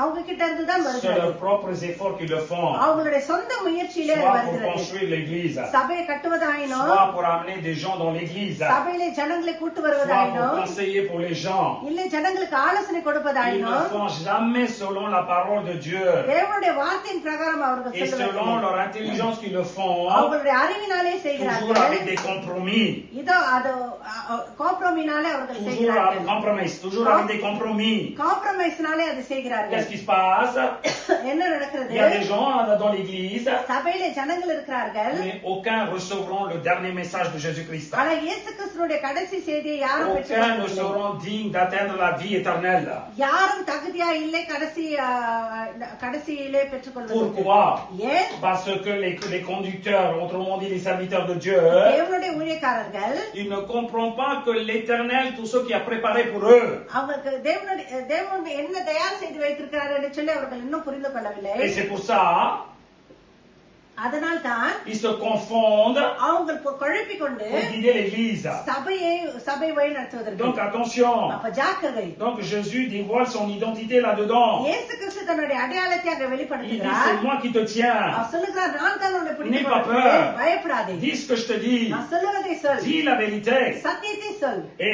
அவங்க கிட்ட இருந்து தான் C'est வருகிறது. leurs propres efforts qu'ils le font. அவங்களுடைய சொந்த முயற்சியிலே அது Soit pour வருகிறது. construire l'église, சபையை கட்டுவதாயினும், soit pour amener des gens dans l'église, சபையிலே ஜனங்களை கூட்டு soit pour வருவதாயினும், conseiller pour les gens. இல்லை ஜனங்களுக்கு ஆலோசனை Ils ne கொடுப்பதாயினும், font jamais selon la parole de Dieu. தேவனுடைய வார்த்தையின் பிரகாரம் அவர்கள் Et selon சொல்லுவார்கள். leur intelligence qu'ils le font, அவங்களுடைய அறிவினாலே toujours செய்கிறார்கள். avec des compromis. இதோ அது காம்ப்ரமைனாலே அவர்கள் Toujours avec செய்கிறார்கள். compromis, toujours avec des compromis. காம்ப்ரமைஸ்னாலே அது செய்கிறார்கள். Qu'est-ce qui se passe? என்ன Il y a நடக்கிறது? des gens dans l'église, சபையிலே ஜனங்கள் இருக்கிறார்கள். mais aucun recevront le dernier message de Jésus-Christ. ஆனா இயேசு கிறிஸ்துவுடைய கடைசி செய்தியை யாரும் Aucun ne பெற்றுக்கொள்ளவில்லை. seront dignes d'atteindre la vie éternelle. யாரும் தகுதியா இல்லை கடைசியிலே பெற்றுக்கொள்வதற்கு. Pourquoi? ஏன்? Parce que les conducteurs, autrement dit les serviteurs de Dieu, தேவனுடைய ஊழியக்காரர்கள் ils ne comprennent pas que l'Éternel, tout ce qui a préparé pour eux, அவங்களுக்கு தேவன் என்ன தயார் செய்து வைத்திருக்கிறார் என்று சொல்லி அவர்கள் இன்னும் புரிந்து கொள்ளவில்லை. et c'est pour ça, அதனால் தான் ils se confondent அவங்க குழப்பிக் கொண்டு pour guider l'église. சபை வழி நடத்துவதற்கு. Donc attention. அப்ப ஜாக்கிரதை. Donc Jésus dévoile son identité là-dedans. இயேசு கிறிஸ்து தன்னுடைய அடையாளத்தை அங்க Il dit, வெளிப்படுத்துகிறார். c'est moi qui te tiens. அவர் சொல்லுகிறார், நான் தான் உன்னை N'aie பிடித்துக் pas கொள்கிறேன். peur. பயப்படாதே. Dis ce que je te dis. நான் சொல்லுவதை சொல். Dis la vérité. சத்தியத்தை சொல். Et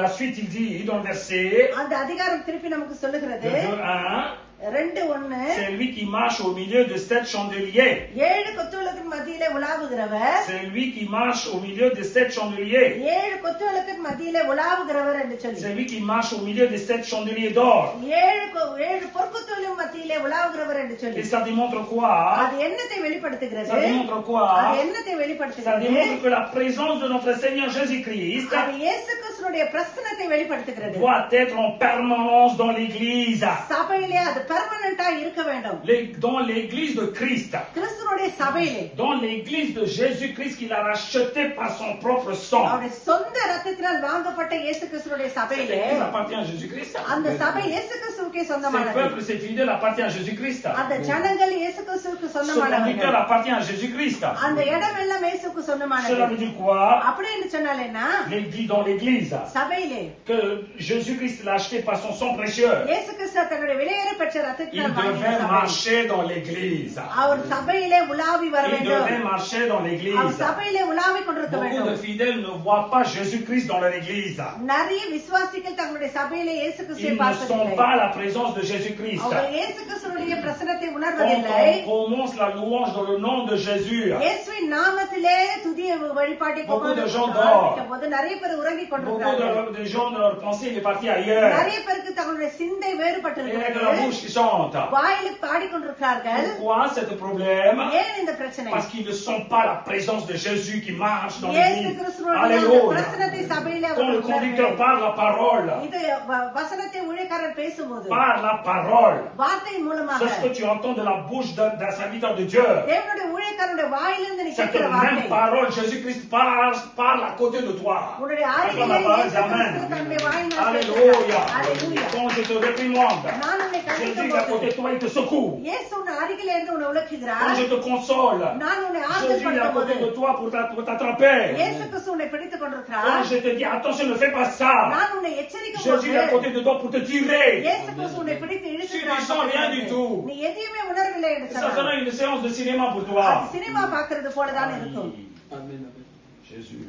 la suite, il dit dans le verset அந்த அதிகாரம் திருப்பி நமக்கு சொல்லுகிறது. 2:1, 2:1 c'est lui qui marche au milieu de 7 chandeliers. 7 கொத்துவிளக்கின் மத்தியிலே உலாவுகிறவர். C'est lui qui marche au milieu de 7 chandeliers. 7 கொத்துவிளக்கின் மத்தியிலே உலாவுகிறவர் என்று சொல்லி. C'est lui qui marche au milieu des 7 chandeliers d'or. 7 பொற்கொத்துவிளக்கின் மத்தியிலே உலாவுகிறவர் என்று சொல்லி. Et ça démontre quoi? அது என்னத்தை வெளிப்படுத்துகிறது? Ça démontre quoi? அது என்னத்தை Ça வெளிப்படுத்துகிறது? démontre que la présence de notre Seigneur Jésus-Christ அது இயேசு கிறிஸ்துவினுடைய பிரசன்னத்தை வெளிப்படுத்துகிறது. doit être en permanence dans l'église. சபையிலே அது பெர்மனண்டா இருக்க வேண்டும். Dans l'église de Christ. கிறிஸ்துவினுடைய சபையிலே. Dans l'église de Jésus-Christ qu'il a racheté par son propre sang. அவருடைய சொந்த இரத்தத்தினால் வாங்கப்பட்ட இயேசு கிறிஸ்துவினுடைய சபையிலே. L'église appartient à Jésus-Christ. அந்த சபை இயேசு கிறிஸ்துவுக்கே Ces சொந்தமானது. peuples, ces fidèles appartient à Jésus-Christ. அந்த ஜனங்கள் இயேசு கிறிஸ்துவுக்கு Ce conducteur சொந்தமானவர்கள். appartient à Jésus-Christ. அந்த இடம் எல்லாம் இயேசுவுக்கு Cela சொந்தமானது. veut dire quoi? அப்படின்னு சொன்னால் என்ன? Dans l'église. சபையிலே Que Jésus-Christ l'a acheté par son sang précieux. இயேசு கிறிஸ்து தன்னுடைய விலையேற பெற்ற Il இரத்தத்தினால் வாங்கின devait சபை. marcher dans l'église. அவர் சபையிலே உலாவி வர Il வேண்டும். devait marcher dans அவர் l'église. சபையிலே உலாவி கொண்டிருக்க Beaucoup de வேண்டும். fidèles ne voient pas Jésus-Christ dans leur église. நிறைய விசுவாசிகள் தங்களுடைய சபையிலே இயேசு Ils கிறிஸ்துவை ne sont பார்ப்பதில்லை. pas la présence de Jésus-Christ. அவர்கள் இயேசு கிறிஸ்துவினுடைய பிரசன்னத்தை Quand உணர்வதில்லை. on commence la louange dans le nom de Jésus, இயேசுவின் நாமத்திலே துதிய வழிபாட்டை Beaucoup de gens ஆரம்பிக்கும் போது நிறைய பேர் உறங்கிக் beaucoup கொண்டிருக்கிறார்கள். de gens, leur pensée il est parti ailleurs. நிறைய பேருக்கு தங்களுடைய சிந்தை Et avec la வேறுபட்டிருக்கிறது. bouche qui chante. வாயில பாடிக்கொண்டிருக்கிறார்கள். Pourquoi ce problème? ஏன் இந்த பிரச்சனை? Parce qu'ils ne sont pas la présence de Jésus qui marche dans இயேசு l'église. கிறிஸ்துவினுடைய அந்த Alléluia. பிரசன்னத்தை சபையிலே Quand le அவர்கள் conducteur உணரவில்லை. parle la parole, இது வசனத்தை ஊழியக்காரர் பேசும்போது par la parole, வார்த்தையின் மூலமாக c'est ce que tu entends de la bouche d'un serviteur de Dieu. தேவனுடைய ஊழியக்காரருடைய வாயிலிருந்து நீ Cette கேட்கிற même வார்த்தை parole, Jésus-Christ parle à côté de toi. உன்னுடைய Par ஆளுகையிலே la parole, இயேசு Amen. கிறிஸ்து தன்னுடைய வாயினால் Alléluia. பேசுகிறார். Alléluia. Quand je te réprimande, நான் உன்னை Jésus கண்டிக்கும் est à côté போது de toi, il te secoue. இயேசு உன் அருகிலே இருந்து உன்னை Quand உலக்குகிறார். je te console. நான் உன்னை Jésus est à ஆறுதல் côté de பண்ணும்போது toi pour t'attraper. இயேசு கிறிஸ்து உன்னை பிடித்துக் Quand கொண்டிருக்கிறார். je te dis, attention, ne fais pas ça. நான் உன்னை எச்சரிக்கும் Jésus est à போது côté de toi pour te tirer. இயேசு கிறிஸ்து உன்னை பிடித்து இழுக்கிறார். Tu ne sens rien du tout. நீ எதையுமே உணரவில்லை என்று Ça சொன்னார். sera une séance de cinéma pour toi. அது சினிமா பார்க்கிறது போலதான் இருக்கும். Amen. Jésus.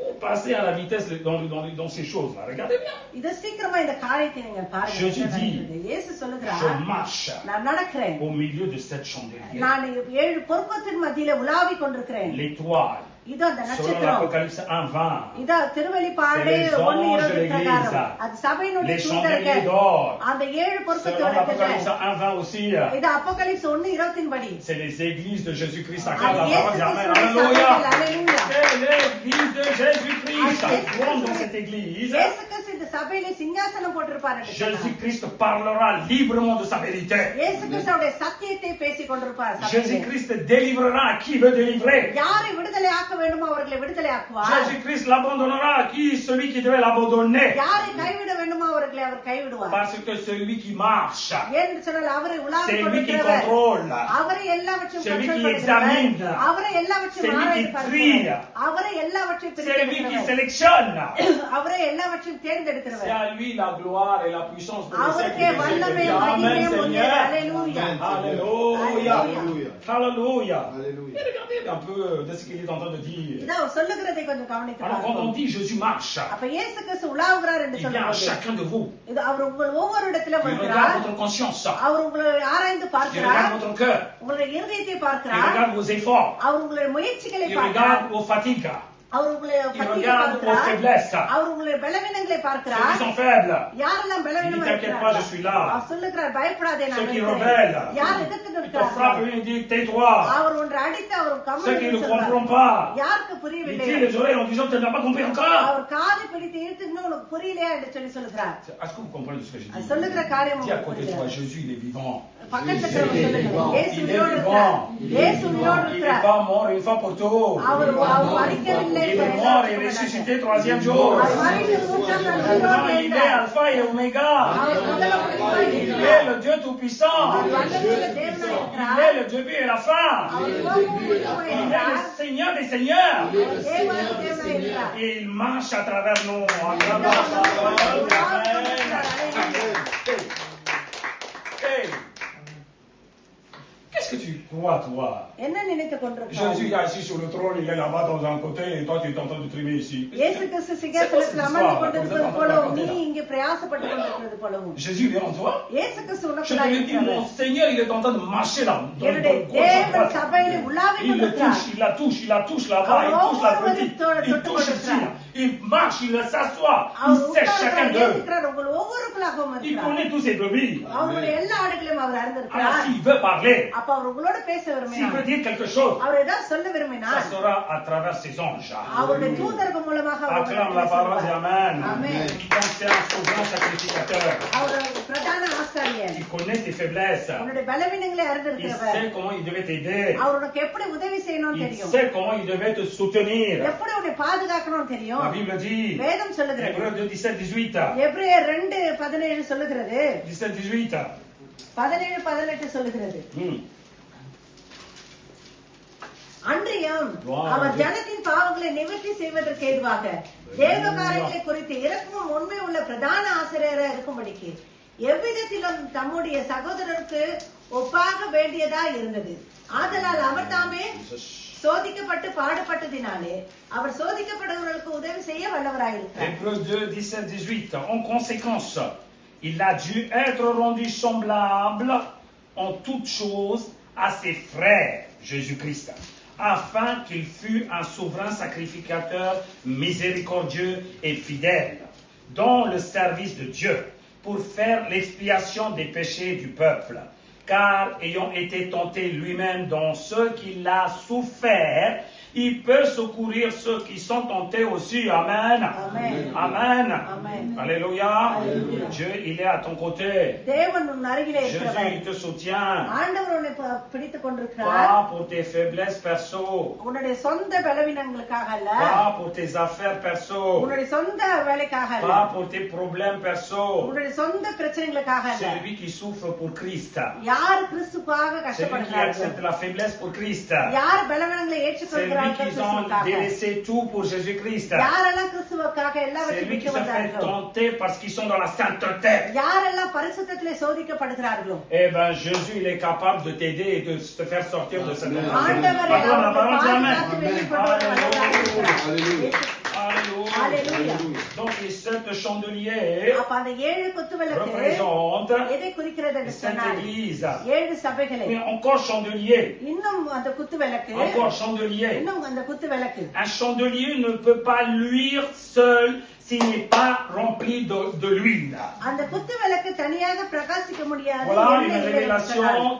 On passait à la vitesse dans ces choses-là. Regardez bien. இது சீக்கிரமா இந்த காரியத்தை நீங்க பாருங்க. Jésus dit, இயேசு சொல்லுகிறார், Je marche நான் நடக்கிறேன். au milieu de cette chandelière. நான் 7 பொற்கொத்தின் மத்தியில உலாவிக் கொண்டிருக்கிறேன். L'étoile, இது அந்த selon நட்சத்திரம். l'Apocalypse 1:20. இதா திருவெளிப்பாடு C'est les 1:20 anges de பிரகாரம். l'Église. அது சபையினுடைய Les தூதர்கள். chandeliers d'or. அந்த 7 Selon பொற்கொத்தின் l'Apocalypse 1:20 aussi. இது அப்போகலிப்ஸ் 1:20 படி. C'est les églises de Jésus-Christ. அது Acclame la இயேசு parole. Amen. கிறிஸ்துவின் Alléluia. சபைகள். அல்லேலூயா. C'est l'église de Jésus-Christ. Ah, Rentre dans cette église. இயேசு கிறிஸ்து இந்த சபையில சிங்காசனம் போட்டிருப்பார் என்று சொன்னார். Jésus-Christ parlera librement de sa vérité. இயேசு கிறிஸ்துவுடைய சத்தியத்தை பேசிக் கொண்டிருப்பார் சபையிலே. Jésus-Christ délivrera à qui veut délivrer. யாரை விடுதலை ஆக்க வேண்டுமோ அவர்களை விடுதலை ஆக்குவார். Jésus-Christ l'abandonnera à qui celui qui devait l'abandonner. யாரை கைவிட வேண்டுமோ அவர்களை அவர் கைவிடுவார். Parce que celui qui marche, என்று சொன்னால் அவரை c'est உலாவிக் lui qui கொண்டிருக்கிறவர். contrôle. அவரை எல்லாவற்றையும் C'est lui qui control examine. பண்ணுகிறவர். அவரை எல்லாவற்றையும் C'est lui qui ஆராய்ந்து trie. பார்க்கிறவர். அவரை எல்லாவற்றையும் C'est lui qui பிரித்தெடுக்கிறவர். sélectionne. அவரை எல்லாவற்றையும் C'est தேர்ந்தெடுக்கிறவர். à lui la gloire et la puissance pour les அவருக்கே siècles des வல்லமை siècles. Amen, மகிமையும் உண்டு. Seigneur. அல்லேலூயா. Alléluia. Alléluia. Alléluia. Alléluia. Et regardez un peu de ce qu'il est en train de dire. இதான் அவர் சொல்லுகிறதை கொஞ்சம் கவனித்து Alors quand on பார்ப்போம். dit Jésus marche, அப்ப இயேசு கிறிஸ்து உலாவுகிறார் என்று il vient à சொல்லும்போது chacun de vous. இது அவர் உங்கள் ஒவ்வொரு இடத்திலும் Il வருகிறார். regarde votre conscience. அவர் உங்களை ஆராய்ந்து Il பார்க்கிறார். regarde votre cœur. உங்களுடைய இருதயத்தை Il பார்க்கிறார். regarde vos efforts. அவர் உங்களுடைய முயற்சிகளை Il பார்க்கிறார். regarde vos fatigues. அவர் உங்களுடைய Il பக்தியை regarde vos பார்க்கிறார். faiblesses. அவர் உங்களுடைய பலவீனங்களை Ceux qui பார்க்கிறார். sont faibles. யாரெல்லாம் பலவீனமா Il dit, t'inquiète pas, je suis là. அவர் சொல்லுகிறார், பயப்படாதே Ceux நான் qui இருக்கிறேன். rebellent. யார் எதிர்த்து Il te நிற்கிறார்கள்? frappe et il dit tais-toi. அவர் ஒன்று அடித்து அவர் Ceux qui கம்மல் ne comprennent pas. யாருக்கு Il புரியவில்லை? tire les oreilles en disant tu n'as pas compris encore. அவர் காதை பிடித்து இழுத்து இன்னும் உனக்கு புரியலையா என்று சொல்லி சொல்லுகிறார். Est-ce que vous comprenez ce que je அது dis? சொல்லுகிற காரியம் Dis à உங்களுக்கு côté de toi, புரியுதா? Jésus il est vivant. பக்கத்துல இருக்கிறவங்க சொல்லுங்க, இயேசு Il est உயிரோடு இருக்கிறார். vivant. இயேசு உயிரோடு Il n'est இருக்கிறார். pas mort une fois pour tout. அவர் மறிக்கவில்லை. Il est mort et ressuscité troisième jour. அவர் மறித்து மூன்றாம் நாள் உயிரோடு Maintenant, il est எழுந்தார். Alpha et Oméga. அவர் முதலாம் முடிவாய் Il இருக்கிறார். est le Dieu Tout-Puissant. அவர் வல்லமையுள்ள தேவனாய் Il இருக்கிறார். est le début et la fin. அவர் துவக்கமும் முடிவுமாய் Il est இருக்கிறார். le Seigneur des Seigneurs. அவர் தேவனாய் தேவனாய் இருக்கிறார். Et il marche à travers nous. Acclame la parole. Amen. Hey. Qu'est-ce que tu crois, toi? என்ன நினைத்துக் கொண்டிருக்கிறார்? Jésus est assis sur le trône, il est là-bas dans un côté, et toi tu es en train de trimer ici. இயேசு கிறிஸ்து சிங்காசனத்தில் அமர்ந்து கொண்டிருப்பது போலவும் நீ இங்கே பிரயாசப்பட்டு கொண்டிருக்கிறது போலவும் Jésus il est en toi. இயேசு கிறிஸ்து Je te உனக்குள்ளாய் l'ai dit, mon இருக்கிறவர். Seigneur, il est en train de marcher là. என்னுடைய தேவன் சபையிலே உலாவிக் Il le கொண்டிருக்கிறார். touche, il la touche là-bas, il touche la petite, il touche ici, il marche, il s'assoit, il அவர் sait chacun உட்கார்ந்து d'eux. இருக்கிறார். உங்கள் ஒவ்வொருவருக்குள்ளாகவும் Il இருக்கிறார். connaît tous ses brebis. அவருடைய எல்லா ஆடுகளையும் அவர் Alors அறிந்திருக்கிறார். s'il veut parler, அப்ப அவர் உங்களோட பேச s'il விரும்பினார், veut dire quelque chose, அவர் ஏதாவது சொல்ல ça விரும்பினார், sera à travers ses anges. அவருடைய தூதர்கள் மூலமாக அவர் Acclame la parole, dis Amen. Amen. Donc c'est un souverain sacrificateur. அவர் ஒரு பிரதான ஆசாரியர். Il connaît tes faiblesses. உன்னுடைய பலவீனங்களை Il அறிந்திருக்கிறவர். sait comment il devait t'aider. அவர் உனக்கு எப்படி உதவி செய்யணும்னு Il தெரியும். sait comment il devait te soutenir. எப்படி உன்னை பாதுகாக்கணும்னு La தெரியும். Bible dit, வேதம் சொல்லுகிறது. Hébreux 2, 17, 18. எபிரேயர் 2:17 சொல்லுகிறது. 17, 18. 17-18 சொல்லுகிறது. அன்றியும் Wow. அவர் ஜனத்தின் பாவங்களை நிவர்த்தி செய்வதற்கு ஏதுவாக தேவ காரியங்களை குறித்து இரக்கமும் உண்மை உள்ள பிரதான ஆசிரியராக இருக்கும்படிக்கு எவ்விதத்திலும் தம்முடைய சகோதரருக்கு ஒப்பாக வேண்டியதா இருந்தது. ஆதலால் அவர் தாமே சோதிக்கப்பட்டு பாடுபட்டதினாலே அவர் சோதிக்கப்படுவர்களுக்கு உதவி செய்ய வல்லவராயிருக்கிறார். Hébreux 2, 17, 18. En conséquence, il a dû être rendu semblable en toutes choses à ses frères, Jésus-Christ, afin qu'il fût un souverain sacrificateur miséricordieux et fidèle dans le service de Dieu pour faire l'expiation des péchés du peuple. Car ayant été tenté lui-même dans ce qu'il a souffert, il peut secourir ceux qui sont tentés aussi. Amen. Amen. Amen. Amen. Alléluia. Alléluia. Dieu, il est à ton côté. தேவன் உன் அருகிலே Jésus, இருக்கிறவர். il te soutient. ஆண்டவர் உன்னை பிடித்துக் கொண்டிருக்கிறார். Pas pour tes faiblesses perso. உன்னுடைய சொந்த பலவீனங்களுக்காக அல்ல. Pas pour tes affaires perso. உன்னுடைய சொந்த வேலைக்காக அல்ல. Pas pour tes problèmes perso. உன்னுடைய சொந்த பிரச்சனைகளுக்காக அல்ல. Celui qui souffre pour Christ. யார் கிறிஸ்துவுக்காக Celui qui கஷ்டப்படுகிறார்கள், accepte la faiblesse pour Christ. யார் பலவீனங்களை Celui ஏற்றுக்கொள்கிறார்கள் qui ont கிறிஸ்துவுக்காக, délaissé tout pour Jésus-Christ. யாரெல்லாம் கிறிஸ்துவுக்காக எல்லாவற்றையும் Celui qui விட்டு se fait வந்தார்களோ, tenter parce qu'ils sont dans la sainteté. யாரெல்லாம் பரிசுத்தத்திலே சோதிக்கப்படுகிறார்களோ, Eh ben, Jésus, il est capable de t'aider et de te faire sortir de cette ஆண்டவரே Pardon, la அவர்களை parole, jamais. பாதுகாத்து வெளிக்கொண்டு வர வல்லவராக இருக்கிறார். Alléluia. Alléluia. Donc, les 7 chandeliers அப்ப அந்த 7 குத்துவிளக்கு représentent எதை குறிக்கிறது என்று cette சொன்னால், église. 7 சபைகளை. Mais encore chandelier. இன்னும் அந்த குத்துவிளக்கு, Encore chandelier. இன்னும் அந்த குத்துவிளக்கு. Un chandelier ne peut pas luire seul s'il n'est pas rempli de l'huile. அந்த குத்துவிளக்கு தனியாக பிரகாசிக்க முடியாது. Voilà une எண்ணெய் இல்லை என்று சொன்னால். révélation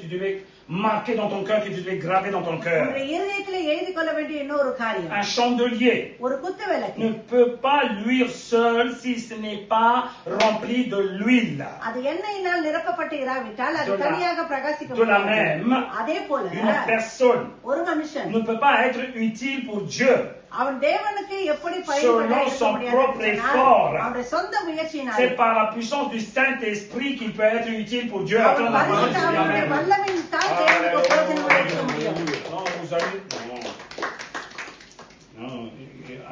tu devais marquer dans ton cœur, que tu devais graver dans ton cœur. உன்னுடைய இருதயத்திலே எழுதி கொள்ள வேண்டிய இன்னொரு காரியம், Un chandelier ஒரு குத்துவிளக்கு ne peut pas luire seul si ce n'est pas rempli de l'huile. அது எண்ணெயினால் நிரப்பப்பட்டு இராவிட்டால் அது De la- தனியாக பிரகாசிக்க De la முடியாது. même, அதே போல une personne ஒரு மனுஷன் ne peut pas être utile pour Dieu அவன் தேவனுக்கு எப்படி பயன்பட selon இருக்க son முடியாது propre என்று சொன்னால், effort. அவனுடைய சொந்த முயற்சியினால் C'est par la puissance du Saint-Esprit qu'il peut être utile pour Dieu. அவன் Attends, la parole, பரிசுத்த je dis ஆவியினுடைய Amen. வல்லமையின் தான் தேவனுக்கு பிரயோஜனமாக இருக்க முடியும். Non, vous allez. Non,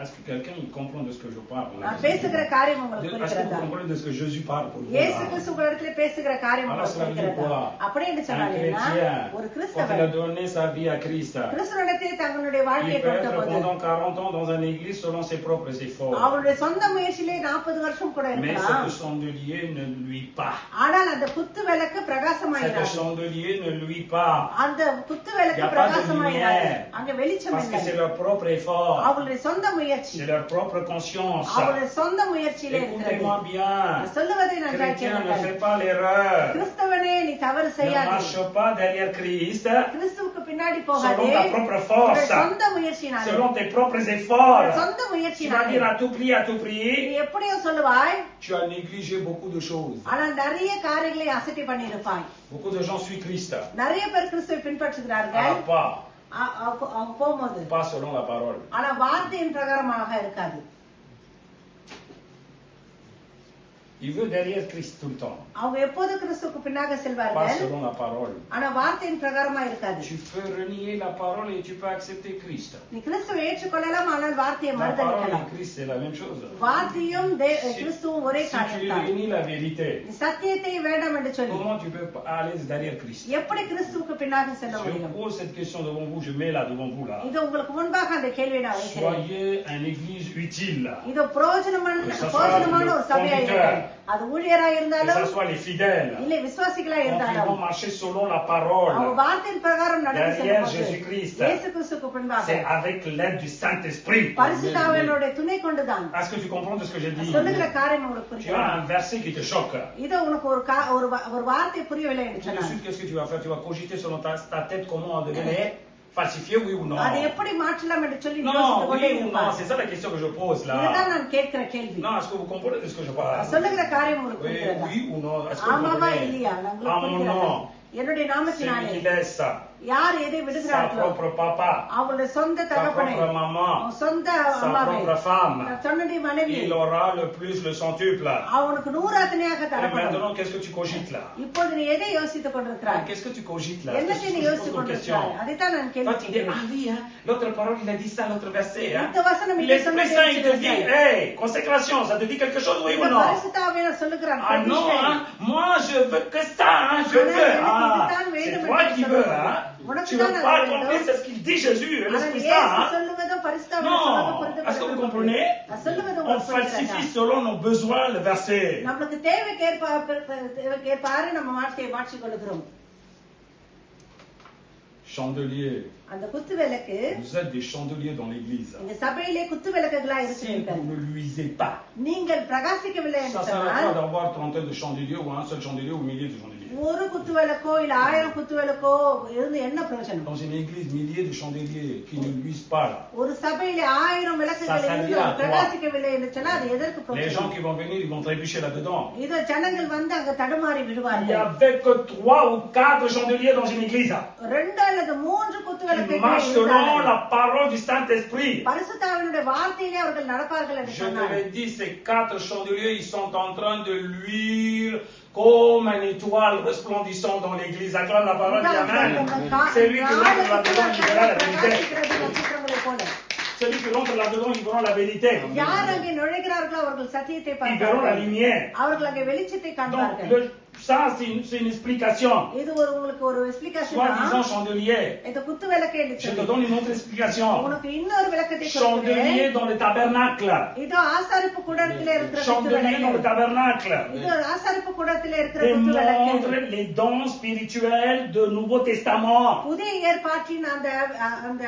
est-ce que quelqu'un il comprend de ce que je parle? நான் பேசுகிற காரியம் உங்களுக்கு Est-ce que vous புரிகிறதா? comprenez de ce que Jésus parle pour vous? இயேசு là? கிறிஸ்து உங்களிடத்திலே பேசுகிற காரியம் Alors, உங்களுக்கு cela veut dire புரிகிறதா? quoi? அப்படி என்று Un சொன்னாலே chrétien, ஒரு quand il a கிறிஸ்தவன் donné sa vie à Christ, கிறிஸ்துவனிடத்தை தங்களுடைய il வாழ்க்கையை peut கொடுத்த être போது pendant 40 ans dans une église selon ses propres efforts. அவருடைய சொந்த முயற்சியிலே 40 வருஷம் கூட Mais இருக்கலாம். ce chandelier ne luit pas. ஆனால் அந்த குத்து விளக்கு Ce பிரகாசமாயிராது. chandelier ne luit pas. அந்த குத்து விளக்கு Y a pas de பிரகாசமாயிராது. lumière. அங்க வெளிச்சம் Parce que c'est இல்லை. leur propre effort. அவருடைய சொந்த முயற்சி, C'est leur propre conscience. அவருடைய சொந்த முயற்சியிலே இருக்கிறது. Écoutez-moi bien. நான் சொல்லுவதை நன்றாய் Chrétien, ne கேளுங்கள். fais pas l'erreur. கிறிஸ்தவனே நீ தவறு Ne செய்யாதே. marche pas derrière Christ கிறிஸ்துவுக்கு பின்னாடி போகாதே. selon ta propre உன்னுடைய force, சொந்த முயற்சியினாலே, selon tes propres உன்னுடைய efforts. சொந்த Tu vas முயற்சியினாலே dire à tout prix, நீ எப்படியோ சொல்லுவாய், tu as négligé beaucoup de choses. ஆனால் நிறைய காரியங்களை அசட்டை பண்ணியிருப்பாய். Beaucoup de gens suivent Christ. நிறைய பேர் கிறிஸ்துவை பின்பற்றுகிறார்கள். Pas, அவங்க போகும்போது pas selon la parole. ஆனா வார்த்தையின் பிரகாரமாக இருக்காது. Il veut derrière Christ tout le temps. அவங்க எப்போது கிறிஸ்துவுக்கு பின்னாக Pas செல்வார்கள், selon la parole. ஆனா வார்த்தையின் பிரகாரமா இருக்காது. Tu peux renier la parole et tu peux accepter Christ. நீ கிறிஸ்துவை ஏற்றுக்கொள்ளலாம், ஆனால் வார்த்தையை La parole மறுதலிக்கலாம். et Christ, c'est la même chose. வார்த்தையும் கிறிஸ்துவும் ஒரே Si tu காரியம் தான். renies la vérité, நீ சத்தியத்தை வேண்டாம் என்று சொல்லி comment tu peux aller derrière Christ? எப்படி கிறிஸ்துவுக்கு பின்னாக செல்ல Je முடியும்? pose cette question devant vous, je mets là devant vous là. இது உங்களுக்கு முன்பாக அந்த கேள்வியை நான் வைக்கிறேன். Soyez une église utile. இது பிரயோஜனமான Que ça soit பிரயோஜனமான ஒரு le சபையா conducteur. இருந்தாலும், அது ஊழியரா Que ce இருந்தாலும் soit les fidèles. இல்லை விசுவாசிகளா Donc ils இருந்தாலும், vont marcher selon la அவங்க parole. வார்த்தையின் பிரகாரம் நடந்து Derrière செல்லும்போது Jésus-Christ. இயேசு கிறிஸ்துவுக்கு பின்பாக C'est avec l'aide du Saint-Esprit. பரிசுத்த ஆவியானவருடைய துணை கொண்டுதான். Est-ce que tu comprends de ce que j'ai dit? சொல்லுகிற காரியம் உங்களுக்கு Tu as புரியும். un verset qui te choque. இது உனக்கு ஒரு வார்த்தை புரியவில்லை என்று Tout de சொன்னார். suite, qu'est-ce que tu vas faire? Tu vas cogiter selon ta tête comment on devait falsifier, oui ou non? அதை எப்படி மாற்றலாம் என்று சொல்லி Non, யோசித்துக் கொண்டே oui ou non? இருப்பார். C'est ça la question que je pose இதுதான் là. நான் கேட்கிற கேள்வி. Non, est-ce que vous comprenez de ce que je parle? சொல்லுகிற காரியம் உங்களுக்கு Oui, புரிகிறதா? oui ou non? Est-ce que vous ஆமாவா comprenez? இல்லையா? À உங்களுக்கு mon புரிகிறதா? nom, என்னுடைய celui நாமத்தினாலே qui laisse யார் எதை sa விடுகிறார்களோ propre papa, அவளுடைய சொந்த sa தகப்பனை, propre maman, அவன் சொந்த sa அம்மாவை, propre femme, தன்னுடைய மனைவி, il aura le plus le centuple. அவனுக்கு 100 அத்தனையாக Et தரப்படும். maintenant, qu'est-ce que tu cogites là? இப்போது நீ எதை யோசித்துக் கொண்டிருக்கிறாய்? Qu'est-ce que tu cogites là? என்னத்தை நீ Je te யோசித்துக் pose une question. கொண்டிருக்கிறாய்? அதைத்தான் நான் கேள்வி Toi, tu dis, கேட்கிறேன். ah oui, hein, l'autre parole, il a dit ça, l'autre verset. Hein. இந்த வசனம் இதை L'Esprit சொன்னதை Saint, il te dit, வச்சிருக்கிறாய். hey, consécration, ça te dit quelque chose, oui ou இந்த non? பரிசுத்த ஆவியானவர் சொல்லுகிறார், Ah non, பிரதிஷ்டை. hein, moi je veux que ça, hein, je ஆனால் veux. எனக்கு Ah, இதுதான் c'est வேண்டும் toi என்று qui veux, சொல்லுகிறார். hein. உனக்கு Tu தான் veux அது pas வேண்டும். accomplir c'est ce qu'il dit Jésus, ஆனால் l'Esprit இயேசு Saint. Hein. சொல்லுவதும் பரிசுத்த Non, ஆவியானவர் சொல்லுவதும் est-ce que vous புரிந்து comprenez? நான் சொல்லுவது On உங்களுக்கு புரிகிறதா? falsifie selon nos besoins le verset. நம்மளுக்கு தேவைக்கேற்பாரு நம்ம வார்த்தையை மாற்றிக் கொள்கிறோம். Chandelier, அந்த குத்து விளக்கு, vous êtes des chandeliers dans l'église. இந்த சபையிலே குத்து விளக்குகளா Si இருக்கிறீர்கள். vous ne luisez pas, நீங்கள் பிரகாசிக்கவில்லை என்று ça sert à சொன்னால் quoi d'avoir 30 de chandeliers ou un seul chandelier au milieu de chandeliers? ஒரு குத்து விளக்கோ இல்ல 1000 குத்து விளக்கோ இருந்து என்ன பிரயோஜனம்? Dans une église, milliers de chandeliers qui ne luisent pas là. ஒரு சபையில 1000 விளக்குகள் இருந்து பிரகாசிக்கவில்லை என்று சொன்னா அது எதற்கு Les பிரயோஜனம்? gens qui vont venir, ils vont trébucher là-dedans. இது ஜனங்கள் வந்து அங்க தடுமாறி Il n'y விடுவார்கள். avait que 3 ou 4 chandeliers dans une église. 2 அல்லது 3 குத்து Ils விளக்குகள் marchent selon இருந்தார்கள். la parole du Saint-Esprit. பரிசுத்தாவினுடைய வார்த்தையிலே அவர்கள் நடப்பார்கள் என்று Je te சொன்னார்கள். l'ai dit, ces 4 chandeliers, ils sont en train de luire comme une étoile resplendissante dans l'église. Acclame la parole, dit Amen. Celui qui rentre là-dedans, il verra la vérité. நட்சத்திரங்களைப் போல Celui qui rentre là-dedans, ils verront la vérité. யார் அங்கே நுழைகிறார்களோ அவர்கள் சத்தியத்தை Ils verront la பார்ப்பார்கள். lumière. அவர்கள் அங்கே வெளிச்சத்தை Donc, காண்பார்கள். ça, c'est une explication. இது உங்களுக்கு ஒரு எக்ஸ்பிளிகேஷன் Soi-disant chandelier. இந்த குத்து விளக்கு என்று Je te சொல்லி donne une autre explication. உனக்கு இன்னொரு விளக்கத்தை சொல்கிறேன். Chandelier dans le tabernacle. இதோ ஆசாரிப்பு கூடத்திலே இருக்கிற குத்து Chandelier dans le விளக்கு. tabernacle. இது ஆசாரிப்பு கூடத்திலே இருக்கிற குத்து Démontre விளக்கு. les dons spirituels du Nouveau Testament. புதிய ஏற்பாட்டின் அந்த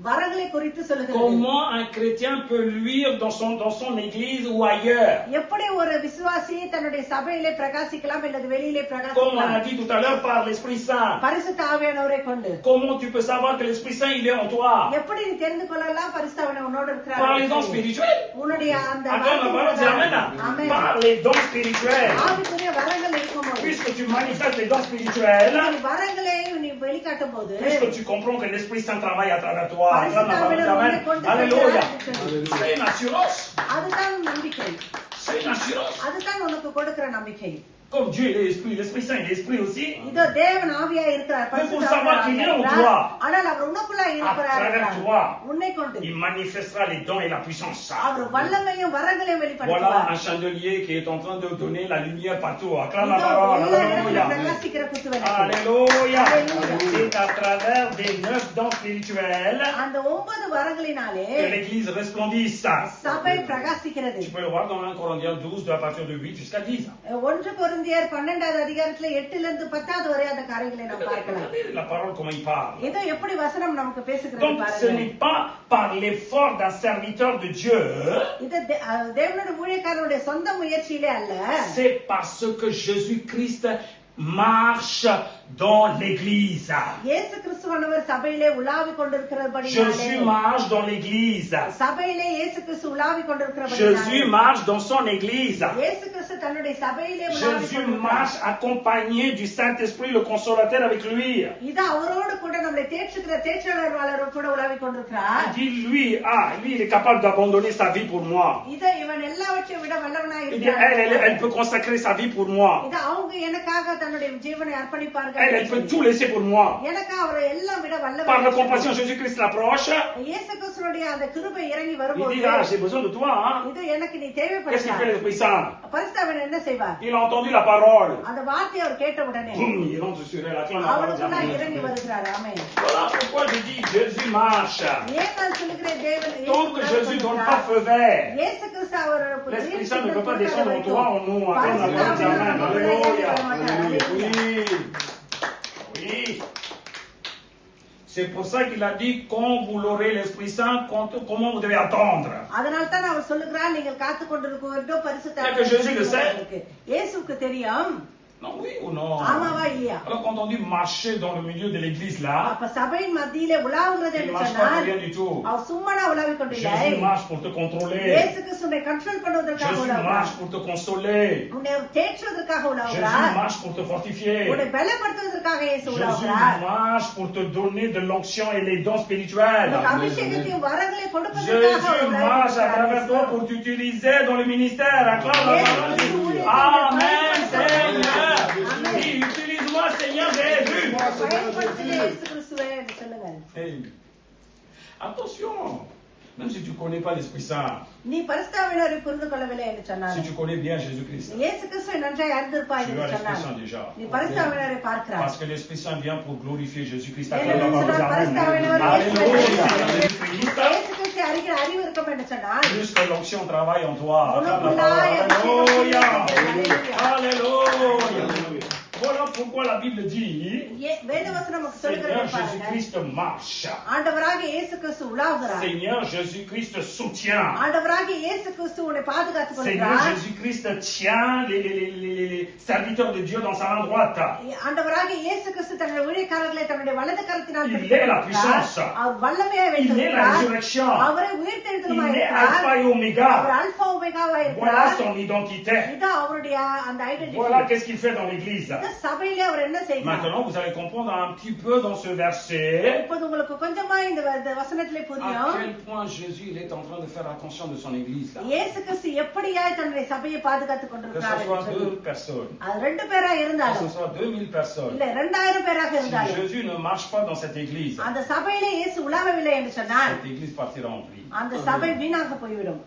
வரங்களை குறித்து சொல்லுகிறது. Comment un chrétien peut luire dans son église ou ailleurs. எப்படி ஒரு விசுவாசி தன்னுடைய சபையிலே பிரகாசிக்கலாம் அல்லது வெளியிலே Comme on a பிரகாசிக்கலாம்? dit tout à l'heure par l'Esprit Saint. பரிசுத்த ஆவியானவரை கொண்டு Comment tu peux savoir que l'Esprit Saint il est en toi? எப்படி நீ தெரிந்து கொள்ளலாம் பரிசுத்த ஆவியானவர் உன்னோடு Par les dons இருக்கிறார்? spirituels. உன்னுடைய அந்த Acclame la parole, dis Amen. ஆமென். Par les dons spirituels. ஆவிக்குரிய வரங்கள் இருக்கும்போது Puisque tu manifestes les dons spirituels, நீ வரங்களை நீ வெளிக்காட்டும் போது puisque tu comprends que l'Esprit Saint travaille à travers toi. Acclame பரிசுத்த la parole, dis ஆவியானவர் உன்னை Amen. கொண்டு Alléluia. செல்கிறார். C'est une assurance. அதுதான் நம்பிக்கை. C'est une assurance. அதுதான் உனக்கு கொடுக்கிற நம்பிக்கை. Comme Dieu est l'Esprit, l'Esprit Saint est l'Esprit aussi. இதோ தேவன் ஆவியா இருக்கிறார், பரிசுத்த savoir qu'il est en ஆவியா toi. இருக்கிறார். ஆனால் அவர் உனக்குள்ள இருக்கிறார் travers என்றார். toi. உன்னை கொண்டு Il manifestera les dons et la puissance. அவர் வல்லமையும் வரங்களையும் Voilà வெளிப்படுத்துவார். un chandelier qui est en train de donner la lumière partout. Acclame la இதோ parole. எல்லா இடத்திலும் Alléluia. பிரகாசிக்கிற குத்து விளக்கு. Alléluia. Alléluia. C'est à travers des 9 dons spirituels அந்த 9 வரங்களினாலே que l'Église resplendisse. சபை பிரகாசிக்கிறது. Tu peux le voir dans 1 Corinthiens 12, à partir de 8 jusqu'à 10. 1 கொரிந்தியர் 12வது அதிகாரத்துல 8ல இருந்து 10வது வரை அந்த காரியங்களை நாம் பார்க்கலாம். Regardez la parole comment il parle. இதோ எப்படி வசனம் நமக்கு பேசுகிறது Donc ce பாருங்க. n'est pas par l'effort d'un serviteur de Dieu, இது தேவனுடைய ஊழியக்காரனுடைய சொந்த முயற்சியிலே அல்ல. c'est parce que Jésus-Christ marche dans l'église. இயேசு கிறிஸ்துவானவர் சபையிலே உலாவிக் கொண்டிருக்கிறபடியாலே Jésus marche dans l'église. சபையிலே இயேசு கிறிஸ்து உலாவிக் Jésus கொண்டிருக்கிறபடியாலே marche dans son église. இயேசு கிறிஸ்து தன்னுடைய சபையிலே உலாவிக் Jésus கொண்டிருக்கிறார். marche accompagné du Saint-Esprit, le consolateur avec lui. இது அவரோடு கூட நம்மை தேற்றுகிற தேற்றவாளரோடு கூட உலாவிக் கொண்டிருக்கிறார். Il dit, lui, il est capable d'abandonner sa vie pour moi. இது இவன் எல்லாவற்றையும் விட வல்லவனாய் Il dit, இருக்கிறார். elle peut consacrer sa vie pour moi. இது அவங்க எனக்காக தன்னுடைய ஜீவனை அர்ப்பணிப்பார்கள். Elle peut tout laisser pour moi. எனக்கு அவரை எல்லாம் விட Par la வல்லவர். compassion, Jésus-Christ l'approche. இயேசு கிறிஸ்துடைய அந்த கிருபை இறங்கி Il வரும்போது dit, j'ai besoin de toi. Hein? இது எனக்கு நீ Qu'est-ce qu'il fait தேவைப்படுகிறார். l'Esprit Saint? பரிசுத்தவர் என்ன செய்வார்? Il a entendu la parole. அந்த வார்த்தையை அவர் கேட்ட உடனே Boum, il rentre sur elle. Acclame la parole. அவருக்குள்ள Amen. இறங்கி வருகிறார். ஆமென். Voilà pourquoi je dis Jésus marche. ஏன் நான் சொல்லுகிறேன் தேவன் Tant que Jésus ne donne pas feu vert, இயேசு கிறிஸ்து அவர் l'Esprit Saint ne peut pas descendre en toi, en nous. Acclame la parole. Amen. Alléluia. Oui. Oui. C'est pour ça qu'il a dit, quand vous l'aurez l'Esprit Saint, comment vous devez attendre. அதனால தான் அவர் சொல்லுகிறார் நீங்கள் காத்து கொண்டிருக்க வேண்டும் பரிசுத்த Est-ce que Jésus le sait? இயேசுவுக்கு தெரியும். Non, oui ou non? ஆமாவா இல்லையா? Alors quand on dit marcher dans le milieu de l'église là, அப்ப சபையின் மத்தியிலே உலாவுகிறது il ne என்று marche pas pour சொன்னால் rien du tout. அவர் சும்மானா உலாவிக் கொண்டில்லை. Jésus marche pour te contrôler. இயேசு கிறிஸ்துவை கண்ட்ரோல் பண்ணுவதற்காக Jésus உலாவுகிறார். marche pour te consoler. உன்னை தேற்றுவதற்காக Jésus உலாவுகிறார். marche pour te fortifier. உன்னை பலப்படுத்துவதற்காக இயேசு Jésus உலாவுகிறார். marche pour te donner de l'onction et les dons spirituels. உனக்கு அபிஷேகத்தையும் வரங்களை கொடுப்பதற்காக Jésus அவர் marche à travers toi உலாவுகிறார். pour t'utiliser dans le ministère. Acclame la parole. Amen, Seigneur. Dis, utilise-moi, Seigneur Jésus. பயன்படுத்துகிற இயேசு கிறிஸ்துவே என்று சொல்லுங்கள். Hey, attention. Même si tu ne connais pas l'Esprit Saint, நீ பரிசுத்தாவினரை புரிந்து கொள்ளவில்லை என்று si சொன்னார். tu connais bien Jésus-Christ, இயேசு கிறிஸ்துவை நன்றாய் அறிந்திருப்பாய் tu என்று as l'Esprit சொன்னார். Saint déjà. நீ பரிசுத்தாவினரை பார்க்கிறாய். Parce que l'Esprit Saint vient pour glorifier Jésus-Christ. Et Acclame la le parole. Seigneur Amen. Pasteur, Alléluia. Jésus-Christ, இயேசு கிறிஸ்துவை அறிகிற அறிவு இருக்கும் என்று சொன்னார். plus que l'onction travaille en toi. Acclame la உனக்குள்ளாய் parole. Alléluia. அபிஷேகம் செய்கிறது. Alléluia. Voilà pourquoi la Bible dit வேதவசனம் நமக்கு Seigneur சொல்லுகிறது பாருங்க. Jésus-Christ marche. ஆண்டவராகிய இயேசு கிறிஸ்து உலாவுகிறார். Seigneur Jésus-Christ soutient. ஆண்டவராகிய இயேசு கிறிஸ்து உன்னை பாதுகாத்துக் Seigneur கொள்கிறார். Jésus-Christ tient les serviteurs de Dieu dans sa main droite. ஆண்டவராகிய இயேசு கிறிஸ்து தன்னுடைய ஊழியக்காரர்களை தன்னுடைய வலது கரத்தினால் Il est la puissance. அவர் வல்லமையாய் Il est la வைத்திருக்கிறார். résurrection. அவரை Il உயிர்த்தெழுதலுமாய் est இருக்கிறார். Alpha et அவர் Oméga. அல்பா ஒமேகாவாய் Voilà இருக்கிறார். son identité. இதான் அவருடைய அந்த identity. Voilà qu'est-ce qu'il fait dans l'église. இந்த சபையிலே அவர் என்ன செய்கிறார்? Maintenant, vous allez comprendre un petit peu dans ce verset இப்போது உங்களுக்கு கொஞ்சமா இந்த வசனத்திலே à புரியும். quel point Jésus il est en train de faire attention de son église là. இயேசு கிறிஸ்து எப்படியாய் தன்னுடைய சபையை பாதுகாத்துக் Que ce கொண்டிருக்கிறார் soit என்று சொல்லி. 2 personnes, அது 2 பேரா que ce இருந்தாலும் soit 2000 personnes. இல்ல 2000 பேராக Si இருந்தாலும் Jésus ne marche pas dans cette église, அந்த சபையிலே இயேசு உலாவவில்லை என்று சொன்னால் cette église partira en vrille. அந்த சபை வீணாக போய்விடும்.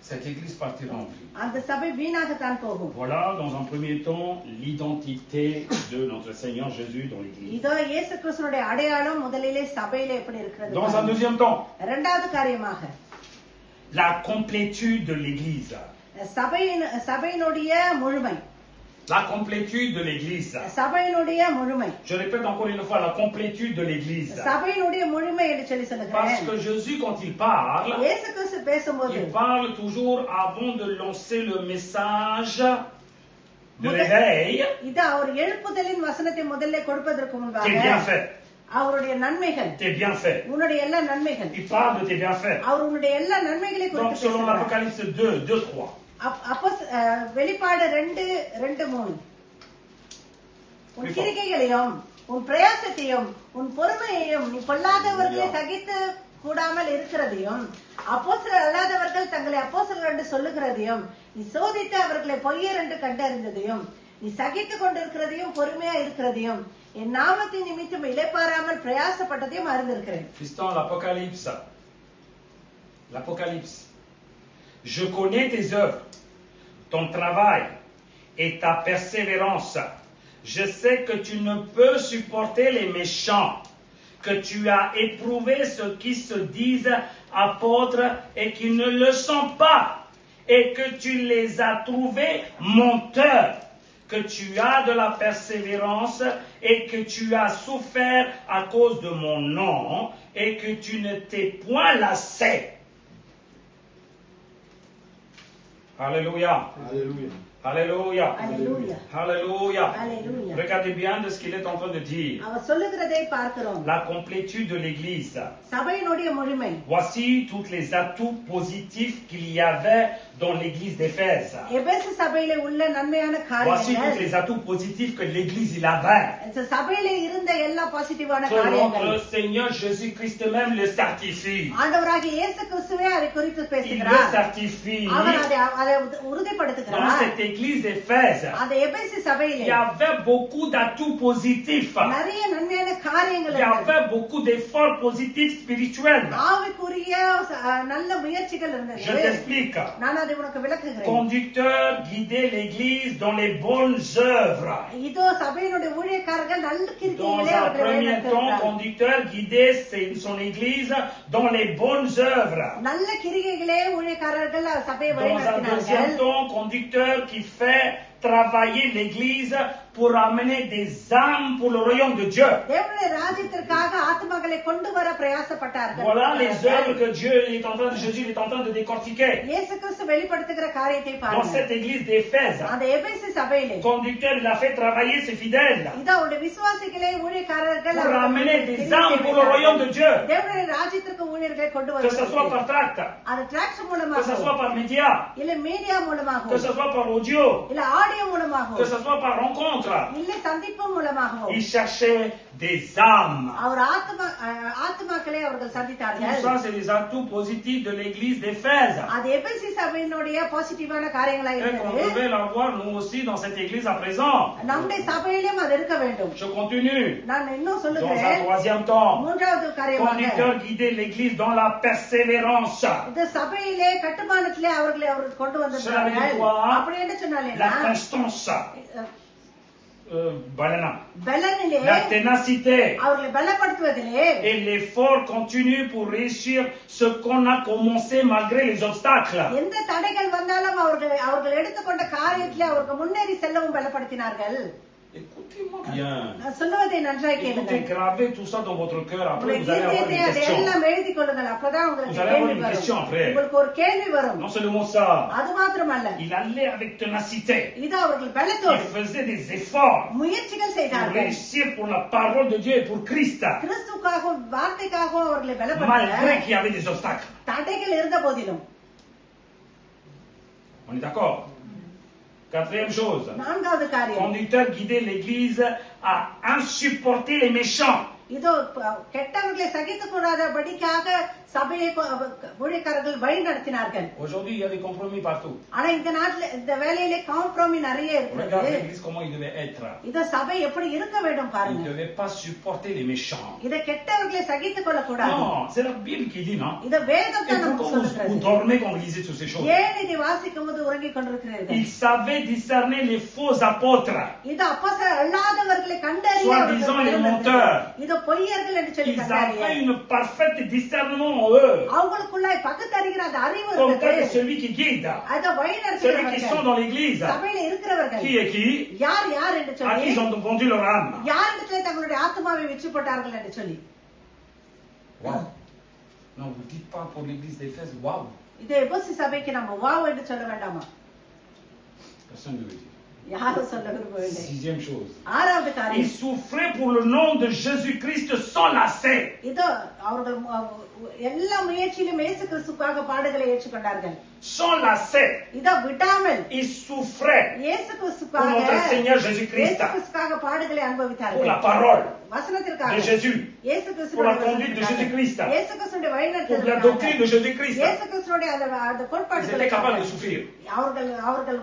Cette église partira en vrille. அந்த சபை வீணாகத்தான் போகும். Voilà, dans un premier temps, l'identité de notre Seigneur Jésus dans l'église. இதோ இயேசு கிறிஸ்துவினுடைய அடையாளம் முதலிலே சபையிலே எப்படி இருக்கிறது? Dans un deuxième temps, இரண்டாவது காரியமாக la complétude de l'église. சபையினுடைய முழுமை. La complétude de l'église. சபையினுடைய முழுமை. Je répète encore une fois, la complétude de l'église. சபையினுடைய முழுமை என்று சொல்லி Parce சொல்லுகிறேன். que Jésus, quand il parle, இயேசு கிறிஸ்து பேசும்போது il parle toujours avant de lancer le message de l'éveil. இது அவர் எழுப்புதலின் வசனத்தை முதல்ல கொடுப்பதற்கு T'es முன்பாக bien fait. அவருடைய நன்மைகள், T'es bien fait. உன்னுடைய எல்லா நன்மைகள், Il parle de tes bienfaits. அவர் உன்னுடைய எல்லா நன்மைகளை Donc, குறித்து selon பேசுகிறார். l'Apocalypse 2, 2, 3. அப்போ வெளிப்பாடு 2:2-3 உன் கிரிகைகளையும் உன் பிரயாசத்தையும் உன் பொறுமையையும் நீ பொல்லாதவர்களை சகித்து கூடாமல் இருக்கிறதையும் அப்போஸ்தலர் அல்லாதவர்கள் தங்களை அப்போஸ்தலர் என்று சொல்லுகிறதையும் நீ சோதித்து அவர்களை பொய்யர் என்று கண்டறிந்ததையும் நீ சகித்துக் கொண்டிருக்கிறதையும் பொறுமையா இருக்கிறதையும் என் நாமத்தின் நிமித்தம் இளைப்பாறாமல் பிரயாசப்பட்டதையும் அறிந்திருக்கிறேன். Fiston, l'Apocalypse. L'Apocalypse. Je connais tes œuvres, ton travail et ta persévérance. Je sais que tu ne peux supporter les méchants, que tu as éprouvé ceux qui se disent apôtres et qui ne le sont pas, et que tu les as trouvés menteurs, que tu as de la persévérance et que tu as souffert à cause de mon nom et que tu ne t'es point lassé. Alléluia. Alléluia. Alléluia. Alléluia. Alléluia. Alléluia. Regardez bien de ce qu'il est en train de dire. அவர் சொல்லுகிறதை பார்க்கிறோம். La complétude de l'église. சபையினுடைய முழுமை. Voici tous les atouts positifs qu'il y avait dans l'église d'Éphèse. எபேசு சபையிலே உள்ள நன்மையான Voici tous காரியங்கள், les atouts positifs que l'église il avait. சபையிலே இருந்த எல்லா பாசிட்டிவான Que காரியங்கள் notre Seigneur Jésus-Christ même le certifie. ஆண்டவராகிய இயேசு கிறிஸ்துவே அதை குறித்து Il le பேசுகிறார். certifie. அவர் அதை Dans உறுதிப்படுத்துகிறார். cette église d'Éphèse, அந்த எபேசு il சபையிலே y avait beaucoup d'atouts positifs. நிறைய நன்மையான காரியங்கள் Il y இருந்தது. avait beaucoup d'efforts positifs spirituels. ஆவிக்குரிய நல்ல முயற்சிகள் Je இருந்தது. t'explique. நான் அதை உனக்கு விளக்குகிறேன். Conducteur, guider l'église dans les bonnes œuvres. இதோ சபையினுடைய ஊழியக்காரர்கள் நல்ல Dans கிரிக்கையிலே un அவர்களை premier temps, வழிநடத்துகிறார்கள். conducteur, guider son église dans les bonnes œuvres. நல்ல கிரிகைகளே ஊழியக்காரர்கள் சபையை Dans un deuxième வழிநடத்தினார்கள். temps, conducteur qui fait travailler l'église pour amener des âmes pour le royaume de Dieu. தேவனுடைய ராஜ்யத்திற்காக ஆத்மாக்களை கொண்டு வர பிரயாசப்பட்டார்கள். Voilà les œuvres que Dieu est en train de, Jésus est en train de décortiquer. இயேசு கிறிஸ்து வெளிப்படுத்துகிற காரியத்தை Dans பாருங்க. cette église d'Éphèse, அந்த எபேசு சபையிலே conducteur, il a fait travailler ses fidèles இதோ அவருடைய விசுவாசிகளே ஊழியக்காரர்கள் pour amener des âmes pour le royaume de Dieu. தேவனுடைய ராஜ்யத்திற்கு ஊழியர்களை கொண்டு Que ce soit par வருவார்கள். tract, அது டிராக்ஸ் que ce மூலமாக soit par média, இல்ல மீடியா que மூலமாக ce soit par audio, இல்ல ஆடியோ que மூலமாக ce soit par rencontre. இல்ல சந்திப்பு மூலமாக Il cherchait des âmes. அவர் ஆத்மாக்களை அவர்கள் Tout சந்தித்தார்கள். ça, c'est les atouts positifs de l'église d'Éphèse. அது எபேசு சபையினுடைய பாசிட்டிவான காரியங்களா Et qu'on இருந்தது. devait l'avoir nous aussi dans cette église à présent. நம்முடைய சபையிலும் அது இருக்க வேண்டும். Je continue. நான் இன்னும் Dans un சொல்லுகிறேன். troisième temps, மூன்றாவது காரியமாக conducteur guider l'église dans la persévérance. இந்த சபையிலே கட்டுமானத்திலே அவர்களை கொண்டு வந்திருக்கிறார்கள். Cela veut dire quoi? அப்படி என்று சொன்னாலே La constance. Balana. பலனிலே La ténacité அவர்களை பலப்படுத்துவதிலே et l'effort continu pour réussir ce qu'on a commencé malgré les obstacles. எந்த தடைகள் வந்தாலும் அவர்கள் எடுத்துக்கொண்ட காரியத்திலே அவர்கள் முன்னேறி செல்லவும் பலப்படுத்தினார்கள். Écoutez-moi bien. நான் சொல்லுவதை நன்றாய் கேளுங்கள். Écoutez, gravez tout ça dans votre cœur. Après, உங்கள் vous allez avoir des இதயத்தை questions. அதையெல்லாம் எழுதிக் கொள்ளுங்கள். அப்பதான் Vous உங்களுக்கு allez avoir கேள்வி une question வரும். après. உங்களுக்கு ஒரு கேள்வி வரும். Non seulement ça, அது மாத்திரமல்ல, il allait avec ténacité. இது அவர்கள் Il பலத்தோடு faisait des efforts முயற்சிகள் pour செய்தார்கள். réussir pour la parole de Dieu et pour Christ. கிறிஸ்துக்காகவும் வார்த்தைக்காகவும் அவர்களை Malgré பலப்படுத்த qu'il y avait des obstacles. தடைகள் இருந்த போதிலும். On est d'accord? Quatrième chose. நான்காவது காரியம், Conducteur guidait l'église à insupporter les méchants. இதோ கெட்டவர்களை சகித்துக் கூடாதபடிக்காக சபையை ஊழியக்காரர்கள் வழி நடத்தினார்கள். Aujourd'hui, il y a des compromis partout. ஆனா இந்த நாட்டுல இந்த வேலையிலே காம்ப்ரோமி நிறைய Regarde இருக்கிறது. l'église comment il devait être. இத சபை எப்படி இருக்க வேண்டும் Il பாருங்க. ne devait pas supporter les méchants. இத கெட்டவர்களை சகித்துக் கொள்ள கூடாது. Non, c'est la Bible qui dit, non? இத வேதம் Et தான் நமக்கு pourquoi vous சொல்லுகிறது. dormez quand vous lisez toutes ces choses? ஏன் இதை வாசிக்கும் போது உறங்கிக் கொண்டிருக்கிறீர்கள்? Il savait discerner les faux apôtres. இது அப்போஸ்தலர் அல்லாதவர்களை கண்டறிய Soi-disant les menteurs. இது பொய்யர்கள் என்று சொல்லி Ils கண்டறிய avaient une parfaite discernement en eux. அவங்களுக்குள்ள பகுத்தறிகிற அந்த அறிவு Comme இருந்தது. tel celui qui guide. அத வழி Celui qui sont நடத்துகிறவர்கள், dans l'église. சபையில இருக்கிறவர்கள் Qui est qui? யார் யார் என்று À qui சொல்லி, ils ont vendu leur âme. யார் இடத்துல தங்களுடைய ஆத்மாவை விற்று போட்டார்கள் என்று சொல்லி. Waouh. Non, vous ne dites pas pour l'église d'Éphèse, waouh. இதை எபேசு சபைக்கு நம்ம வாவ் என்று சொல்ல வேண்டாமா? Personne ne veut dire. யாரும் சொல்ல விரும்பவில்லை. Sixième chose. ஆறாவது Ils காரியம், souffraient pour le nom de Jésus-Christ sans lasser. இதோ அவர்கள் எல்லா முயற்சியிலும் இயேசு கிறிஸ்துக்காக பாடுகளை ஏற்றுக்கொண்டார்கள். Sans lasser. இதோ விடாமல் Ils souffraient இயேசு pour கிறிஸ்துக்காக notre Seigneur Jésus-Christ. இயேசு கிறிஸ்துக்காக பாடுகளை Pour la அனுபவித்தார்கள். parole வசனத்திற்காக de Jésus. இயேசு Pour la conduite de Jésus-Christ. இயேசு கிறிஸ்துடைய Pour la வழிநடத்தலுக்காக, doctrine de Jésus-Christ. இயேசு கிறிஸ்துடைய அந்த Ils étaient கோட்பாடுகளுக்காக capables de souffrir. அவர்கள்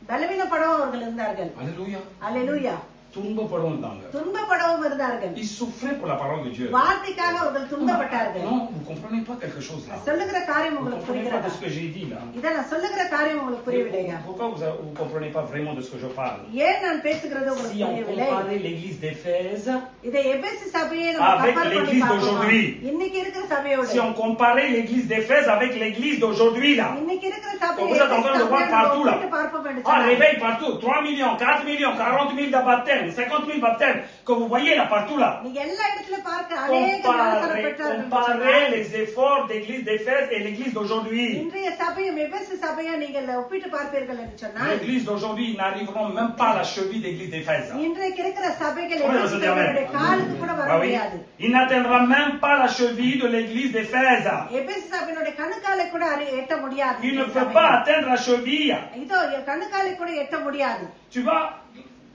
பலவீனப்படவும் அவர்கள் இருந்தார்கள். Alléluia. அல்லேலூயா. துன்பப்படுவாங்க. துன்பப்படவும் இருந்தார்கள். Ils souffraient pour la parole de Dieu. வார்த்தைக்காக அவர்கள் துன்பப்பட்டார்கள். Non, vous comprenez pas quelque chose là. சொல்லுகிற காரியம் Vous உங்களுக்கு comprenez pas de புரிகிறதா? ce que j'ai dit là. இத நான் சொல்லுகிற காரியம் உங்களுக்கு புரியவில்லையா? Pourquoi vous comprenez pas vraiment de ce que je parle? ஏன் நான் பேசுகிறது உங்களுக்கு Si on புரியவில்லை? comparait l'église d'Éphèse, இதை எபேசு சபையை நம்ம Avec கம்பேர் பண்ணி l'église பார்க்கணும். d'aujourd'hui. இன்னைக்கு இருக்கிற சபையோட si on comparait l'église d'Éphèse avec l'église d'aujourd'hui là, இன்னைக்கு இருக்கிற Donc சபையை vous êtes en train de voir partout là. பார்ப்போம் என்று Ah, சொன்னார். réveil partout, 3 millions, 4 millions, 40 000 de baptêmes, 50 000 baptêmes, que vous voyez là partout là. நீங்க எல்லா இடத்துல பார்க்க அநேக ஞானஸ்நானம் பெற்றார்கள் என்று Comparez சொன்னார். les efforts d'église d'Éphèse et l'église d'aujourd'hui. இன்றைய சபையும் எபேசு சபையும் நீங்கள் ஒப்பிட்டு பார்ப்பீர்கள் என்று சொன்னால், L'église d'aujourd'hui, ils n'arriveront même pas à la cheville d'église d'Éphèse. இன்றைக்கு இருக்கிற சபைகள் Oui, எபேசு je dis amen. சபையுடைய காலுக்கு கூட வர Ah oui. முடியாது. Il n'atteindra même pas la cheville de l'église d'Éphèse. எபேசு சபையினுடைய கணுக்காலை கூட எட்ட முடியாது. Il ne இந்த peut சபைகள். pas atteindre la cheville. இதோ கணுக்காலை கூட எட்ட முடியாது. Tu vas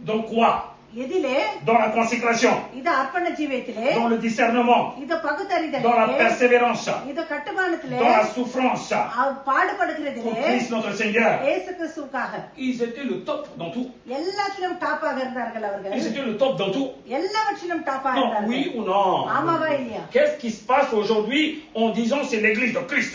dans quoi? எதிலே? Dans la consécration, இது அர்ப்பண ஜீவியத்திலே, dans le discernement, இது பகுத்தறிதலே, dans la persévérance, இது கட்டுமானத்திலே, dans la souffrance pour பாடுபடுகிறதிலே, Christ notre Seigneur. இயேசு கிறிஸ்துவுக்காக Ils étaient le top dans tout. எல்லாத்திலும் டாப்பாக இருந்தார்கள் Ils அவர்கள். étaient le top dans tout. எல்லாவற்றிலும் டாப்பாக Non, இருந்தார்கள். oui ou non? ஆமாவா இல்லையா? Qu'est-ce qui se passe aujourd'hui en disant c'est l'église de Christ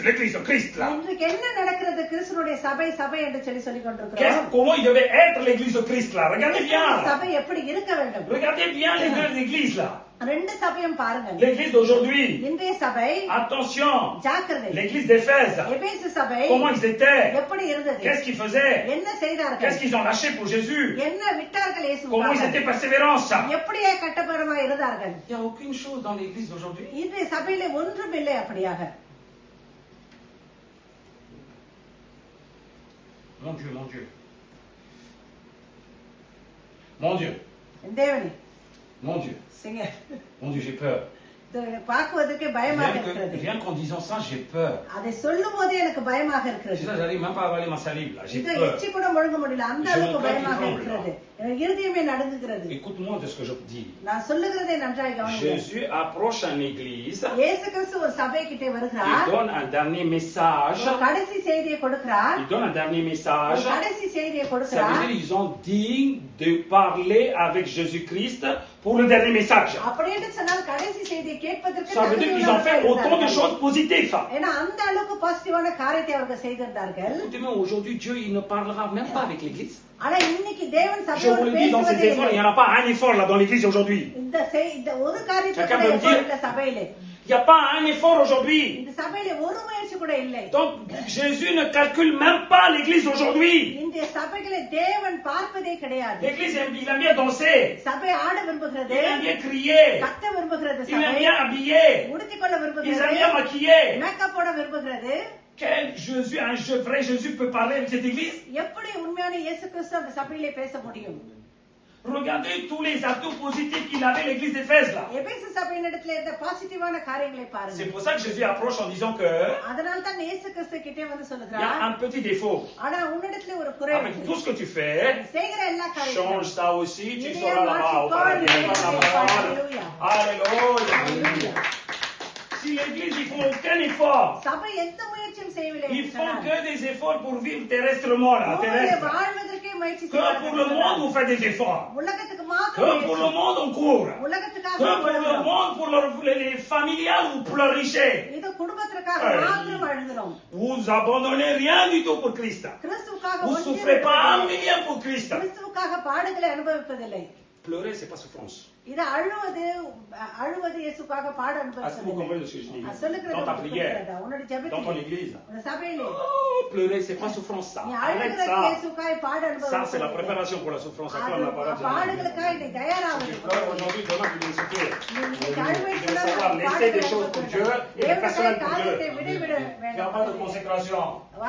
là? இன்றைக்கு என்ன நடக்கிறது? கிறிஸ்துனுடைய சபை சபை என்று சொல்லிக் கொண்டிருக்கிறோம். Comment il devait être l'église de Christ là? Regardez bien. சபை எப்படி இருக்க வேண்டும்? Regardez bien les deux églises là. ரெண்டு சபையும் பாருங்கள். L'église d'aujourd'hui. இன்றைய சபை, Attention. ஜாக்கிரதை. L'église d'Éphèse. எபேசு சபை Comment ils étaient? எப்படி இருந்தது? Qu'est-ce qu'ils faisaient? என்ன செய்தார்கள்? Qu'est-ce qu'ils ont lâché pour Jésus? என்ன விட்டார்கள் Comment ils இயேசுவுக்காக? étaient persévérants? எப்படியே கட்டபரமா இருந்தார்கள்? Il n'y a aucune chose dans l'église d'aujourd'hui. இன்றைய சபையிலே ஒன்றும் இல்லை அப்படியாக. Mon Dieu, mon Dieu. Mon Dieu, தேவனே, mon Dieu, சிங்க mon Dieu, j'ai peur. பார்க்குவதற்கே பயமாக இருக்கிறது. Rien qu'en disant ça, j'ai peur. அதை சொல்லும் போதே எனக்கு பயமாக இருக்கிறது. C'est ça, j'arrive même pas à avaler ma salive là, j'ai இதை peur. எச்சி கூட முழுங்க முடியல, அந்த Je அளவுக்கு me craque பயமாக les இருக்கிறது. எனக்கு இருதயமே நடுங்குகிறது. Écoute-moi de ce que je dis. நான் சொல்லுகிறதை நன்றாய் கவனிங்க. Jésus approche une église, இயேசு கிறிஸ்து ஒரு சபை கிட்டே il வருகிறார். donne un dernier message. ஒரு கடைசி செய்தியை கொடுக்கிறார். Il donne un dernier ஒரு message. கடைசி செய்தியை Ça veut கொடுக்கிறார். dire qu'ils ont digne de parler avec Jésus-Christ pour le dernier message. அப்படி என்று சொன்னால் கடைசி செய்தியை கேட்பதற்கு Ça veut dire qu'ils ont fait autant de choses positives. ஏன்னா அந்த அளவுக்கு பாசிட்டிவான காரியத்தை அவர்கள் செய்திருந்தார்கள். Écoutez-moi, aujourd'hui, Dieu, il ne parlera même pas avec l'église. ஆனா இன்னைக்கு தேவன் Je vous சபையோடு le dis, dans ces பேசுவதே efforts, il இல்லை. n'y en a pas un effort là dans l'église aujourd'hui. இந்த ஒரு காரியத்தை Chacun கூட peut me dire. இந்த சபையிலே Il n'y a pas un effort aujourd'hui. இந்த சபையிலே ஒரு முயற்சி கூட இல்லை. Donc, Jésus ne calcule même pas l'église aujourd'hui. இந்த சபைகளை தேவன் பார்ப்பதே கிடையாது. L'église, il aime bien danser. சபை ஆட விரும்புகிறது, Il aime bien crier. கத்த விரும்புகிறது, Il aime சபை bien habiller. உடுத்திக்கொள்ள Il aime விரும்புகிறது, bien maquiller. மேக்கப் போட விரும்புகிறது. Quel Jésus, vrai Jésus peut parler avec cette église? எப்படி உண்மையான இயேசு கிறிஸ்து அந்த சபையிலே பேச முடியும்? Regardez tous les atouts positifs qu'il avait l'église d'Éphèse là. எபேசு சபையினிடத்தில் இருந்த பாசிட்டிவான காரியங்களை C'est பாருங்க. pour ça que Jésus approche en disant que அதனால தான் இயேசு கிறிஸ்து கிட்டே வந்து il y a சொல்லுகிறார், un petit défaut. ஆனா உன்னிடத்துல ஒரு குறை Avec இருக்கு. tout ce que tu fais, நீ செய்கிற எல்லா காரியங்களும் change ça aussi, tu Il seras est là-bas au marché paradis. Alléluia. Alléluia. Si l'église, ils font aucun effort. சபை எந்த முயற்சியும் செய்யவில்லை Ils என்று font சொன்னார். que des efforts pour vivre terrestrement là, பூமியிலே terrestre. வாழ்வதற்கே முயற்சி Que pour le monde, vous faites des efforts. உலகத்துக்கு Que மாத்திரம் pour le முயற்சி. monde, on court. உலகத்துக்காக Que pour le வாழ்கிறோம். monde, pour les familiales, vous pleurichez. இது குடும்பத்திற்காக Hey. மாத்திரம் அழுகிறோம். Vous abandonnez rien du tout pour Christ. கிறிஸ்துவுக்காக Vous ஒன்றும் souffrez pas un இல்லை. million pour Christ. கிறிஸ்துவுக்காக பாடுகளை அனுபவிப்பதில்லை. Pleurer, c'est pas souffrance. இது அழுவது இயேசுக்காக பாட Est-ce que vous அனுபவிப்பதில்லை. comprenez ce que je dis? சொல்லுகிறது Dans ta உனக்கு prière, புரிகிறதா? உன்னுடைய dans ton ஜெபத்திலே, église. உன்னுடைய சபையிலே Oh, pleurer, c'est pas souffrance ça. நீ Arrête அழுகிறது ça. இயேசுக்காக பாட Ça, c'est la அனுபவிப்பதில்லை. préparation pour la souffrance. Acclame la parole de Dieu. பாடுகளுக்காக நீ Tu தயாராவது. pleures aujourd'hui, demain tu dois souffrir. நீ அழுவை Tu dois savoir laisser des choses pour Dieu et des personnels pour Dieu. காரியத்தை விடைவிட Il n'y a pas de வேண்டும். consécration.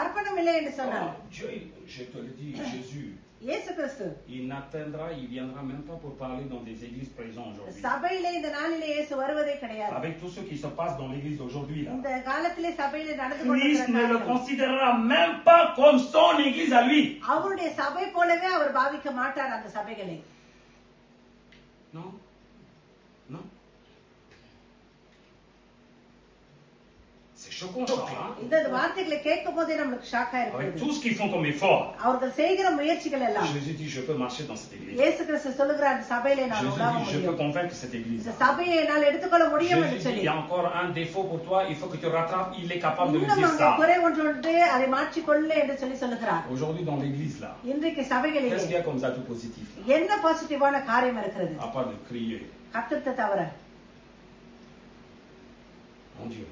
அர்ப்பணம் இல்லை என்று சொன்னார். Dieu, je te le dis, Jésus, இயேசு கிறிஸ்து il n'atteindra, il viendra même pas pour parler dans des églises présentes aujourd'hui. சபையிலே இந்த நாளிலே இயேசு வருவதே கிடையாது. Avec tout ce qui se passe dans l'église d'aujourd'hui là. இந்த காலத்திலே சபையிலே நடந்து Christ ne le கொண்டிருக்கிற considérera même pas comme son église à lui. அவருடைய சபை போலவே அவர் பாவிக்க மாட்டார் அந்த சபைகளை. Non. Non. C'est choquant ça. Hein? இந்த வார்த்தைகளை கேட்கும் போதே நமக்கு ஷாக்கா Avec இருக்கு. tout ce qu'ils font comme effort. அவர்கள் செய்கிற முயற்சிகள் எல்லாம் Jésus dit, je peux marcher dans cette église. இயேசு கிறிஸ்து சொல்லுகிறார், இந்த சபையிலே நான் Jésus உலாவ dit, je peux முடியும். convaincre cette église. இந்த சபையை என்னால் எடுத்துக்கொள்ள முடியும் என்று Jésus dit, சொல்லி il y a encore un défaut pour toi, il faut que tu rattrapes, il est capable de le இன்னும் dire அங்கே ça. குறை ஒன்று உண்டு, அதை மாற்றிக்கொள்ள என்று சொல்லி சொல்லுகிறார். Aujourd'hui dans l'église là, இன்றைக்கு qu'est-ce qu'il சபைகளிலே y a comme atout positif là? என்ன பாசிட்டிவான காரியம் இருக்கிறது? À part de crier, கர்த்தத்தை தவிர mon Dieu,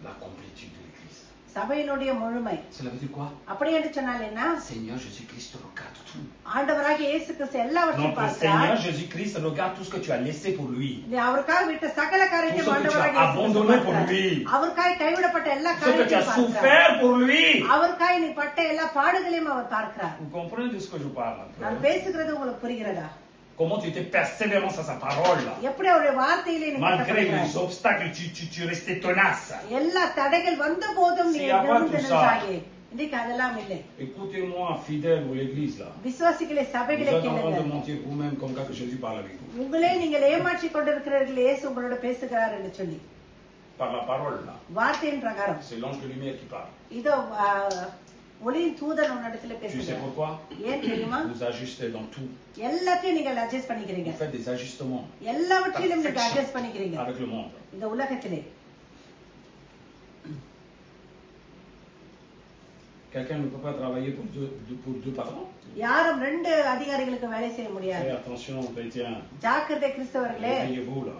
la complétude de l'église. சபையினுடைய முழுமை. Cela veut dire quoi? அப்படி என்று சொன்னால் என்ன? Seigneur Jésus-Christ regarde tout. ஆண்டவராகிய இயேசு கிறிஸ்து எல்லாவற்றையும் Donc le பார்க்கிறார். Seigneur Jésus-Christ regarde tout ce que tu as laissé pour lui. நீ அவருக்காக விட்ட சகல காரியத்தையும் Tout ce que tu as ஆண்டவராகிய இயேசு கிறிஸ்து abandonné pour பார்க்கிறார். lui. அவருக்காக கைவிடப்பட்ட எல்லா Ce que tu as காரியத்தையும் பார்க்கிறார். souffert pour lui. அவருக்காக நீ பட்ட எல்லா பாடுகளையும் அவர் பார்க்கிறார். Vous comprenez de ce que je parle un நான் peu? பேசுகிறது உங்களுக்கு புரிகிறதா? Comment tu étais persévérant à sa parole là. எப்படி அவருடைய வார்த்தையிலே நீ Malgré கட்டப்படுகிறாய். les obstacles, tu restais tenace. எல்லா தடைகள் வந்த போதும் நீ C'est à quoi நிமிர்ந்து tout ça? நின்றாயே. இன்னைக்கு அதெல்லாம் இல்லை. Écoutez-moi, fidèles ou l'église là. விசுவாசிகளை Vous சபைகளை êtes en train de கேளுங்கள். mentir vous-même comme quand Jésus parle avec vous. உங்களே நீங்கள் ஏமாற்றிக் கொண்டிருக்கிறீர்கள், இயேசு உங்களோட பேசுகிறார் என்று சொல்லி. Par la parole là. வார்த்தையின் பிரகாரம் C'est l'ange de lumière qui parle. இதோ ஒளியின் தூதன் உன்னிடத்துல Tu sais பேசுகிறார். pourquoi? ஏன் தெரியுமா? Vous ajustez dans tout. எல்லாத்தையும் நீங்கள் அட்ஜஸ்ட் பண்ணிக்கிறீங்க. Vous faites des ajustements எல்லாவற்றிலும் நீங்க அட்ஜஸ்ட் பண்ணிக்கிறீங்க avec le monde. இந்த உலகத்திலே. Quelqu'un ne peut pas travailler pour deux patrons. யாரும் ரெண்டு அதிகாரிகளுக்கு வேலை செய்ய முடியாது. Faites attention, chrétiens. ஜாக்கிரதை கிறிஸ்தவர்களே, Réveillez-vous là.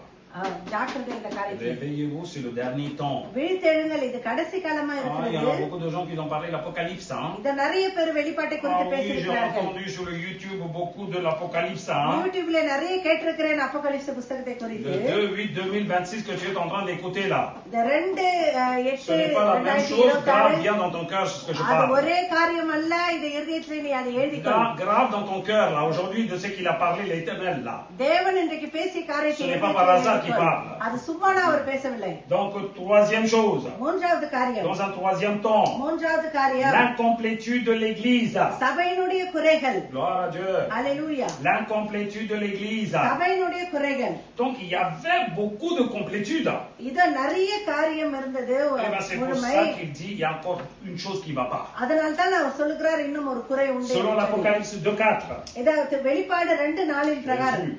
ஜாக்கிரதை இந்த காரியத்தில். Réveillez-vous, c'est le dernier temps. விழித்தெழுங்கள், இது கடைசி காலமா Ah, il y en a இருக்கிறது. beaucoup de gens qui ont parlé de l'Apocalypse. Hein? இத நிறைய பேர் வெளிப்பாட்டை Ah குறித்து oui, j'ai பேசியிருக்கிறார்கள். entendu sur le YouTube beaucoup de l'Apocalypse. Hein? யூடியூப்ல நிறைய கேட்டிருக்கிறேன் அப்போகலிப்ஸ் புத்தகத்தை குறித்து. Le 2/8/2026 que tu es en train d'écouter là. இந்த 2/8 Ce n'est pas la même chose, grave bien dans ton cœur, c'est ce que je அது parle. ஒரே காரியம் அல்ல, இது இருதயத்திலே நீ அதை எழுதிக்கொள். Grave dans ton cœur là, aujourd'hui, de ce qu'il a parlé l'éternel là. தேவன் இன்றைக்கு பேசிய காரியத்தை Ce n'est pas par hasard qui parle. அது சும்மானா அவர் பேசவில்லை. Donc, troisième chose, மூன்றாவது காரியம், dans un troisième temps, மூன்றாவது காரியம், l'incomplétude de l'église. சபையினுடைய குறைகள். Gloire à Dieu. அல்லேலூயா. L'incomplétude de l'église. சபையினுடைய குறைகள். Donc, il y avait beaucoup de complétude. இத நிறைய காரியம் இருந்தது. Eh ben, c'est pour முழுமை. ça qu'il dit, il y a encore une chose qui ne va pas. அதனால தான் அவர் சொல்லுகிறார் இன்னும் ஒரு குறை உண்டு. Selon l'Apocalypse 2:4. இதாவது வெளிப்பாடு 2:4 பிரகாரம்,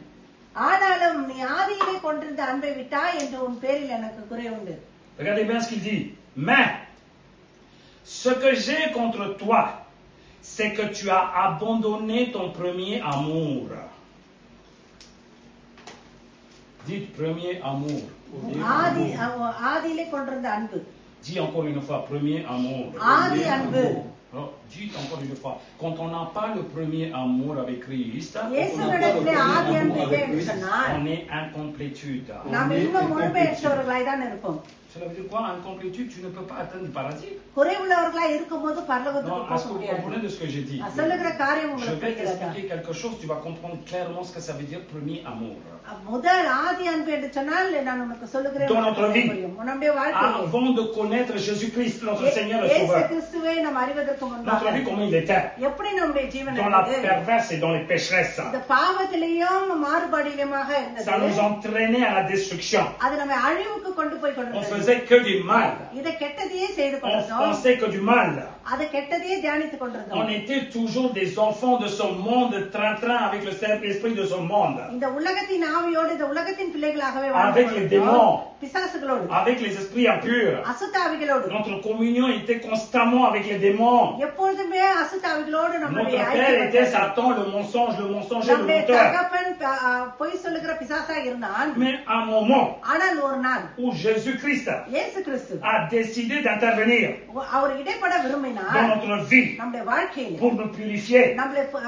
ஆனாலும் நீ ஆதியிலே கொண்டிருந்த அன்பை விட்டாய் என்று உன் பேரில் எனக்கு குறை உண்டு. Regardez bien ce qu'il dit. Mais, ce que j'ai contre toi, c'est que tu as abandonné ton premier amour. Dites premier amour. ஆதியிலே கொண்டிருந்த அன்பு. Dis encore une fois, premier amour. ஆதி அன்பு. Alors, dites encore une fois, quand on n'a pas le premier amour avec Christ, இயேசுவிடத்திலே ஆதி அன்பு இல்லை என்று சொன்னால் on est incomplétude. நாம் இன்னும் முழுமையற்றவர்களாய் தான் இருப்போம். Cela veut dire quoi? Incomplétude, tu ne peux pas atteindre le paradis. குறைவுள்ளவர்களாய் இருக்கும்போது பரலோகத்துக்கு Non, போக est-ce que vous முடியாது. comprenez de ce que j'ai dit? சொல்லுகிற காரியம் Je உங்களுக்கு vais புரிகிறதா? t'expliquer quelque chose, tu vas comprendre clairement ce que ça veut dire premier amour. முதல் ஆதி அன்பு என்று சொன்னால் நான் உனக்கு சொல்லுகிறேன். Dans notre vie, நம்முடைய வாழ்க்கையிலே avant de connaître Jésus-Christ, notre Seigneur et இயேசு Sauveur, கிறிஸ்துவை நாம் அறிவதற்கு notre முன்பாக vie, comment il était? எப்படி நம்முடைய ஜீவன் Dans la இருந்தது? perverse et dans les pécheresses. இந்த பாவத்திலேயும் மாறுபாடிலுமாக Ça nous இருந்தது. entraînait à la destruction. அது நம்மை அழிவுக்கு கொண்டு போய் On கொண்டிருந்தது. faisait que du mal. இதை கெட்டதையே செய்து On கொண்டிருந்தோம். pensait que du mal. அதை கெட்டதையே தியானித்துக் On கொண்டிருந்தோம். était toujours des enfants de ce monde, train-train avec le Saint-Esprit de ce monde. இந்த உலகத்தின் ஆவியோடு இந்த உலகத்தின் பிள்ளைகளாகவே Avec les démons. பிசாசுகளோடு Avec les esprits impurs. அசுத்தாவிகளோடு Notre communion était constamment avec les démons. எப்பொழுதுமே அசுத்தாவிகளோடு நம்முடைய Notre père était Satan, le mensonge et le நம்முடைய menteur. தகப்பன் பொய் சொல்லுகிற பிசாசா இருந்தான். Mais à un moment ஆனால் ஒரு நாள் où Jésus-Christ இயேசு கிறிஸ்து a décidé d'intervenir அவர் இடைப்பட விரும்பினார் dans notre vie நம்முடைய வாழ்க்கையில pour nous purifier நம்மளை et pour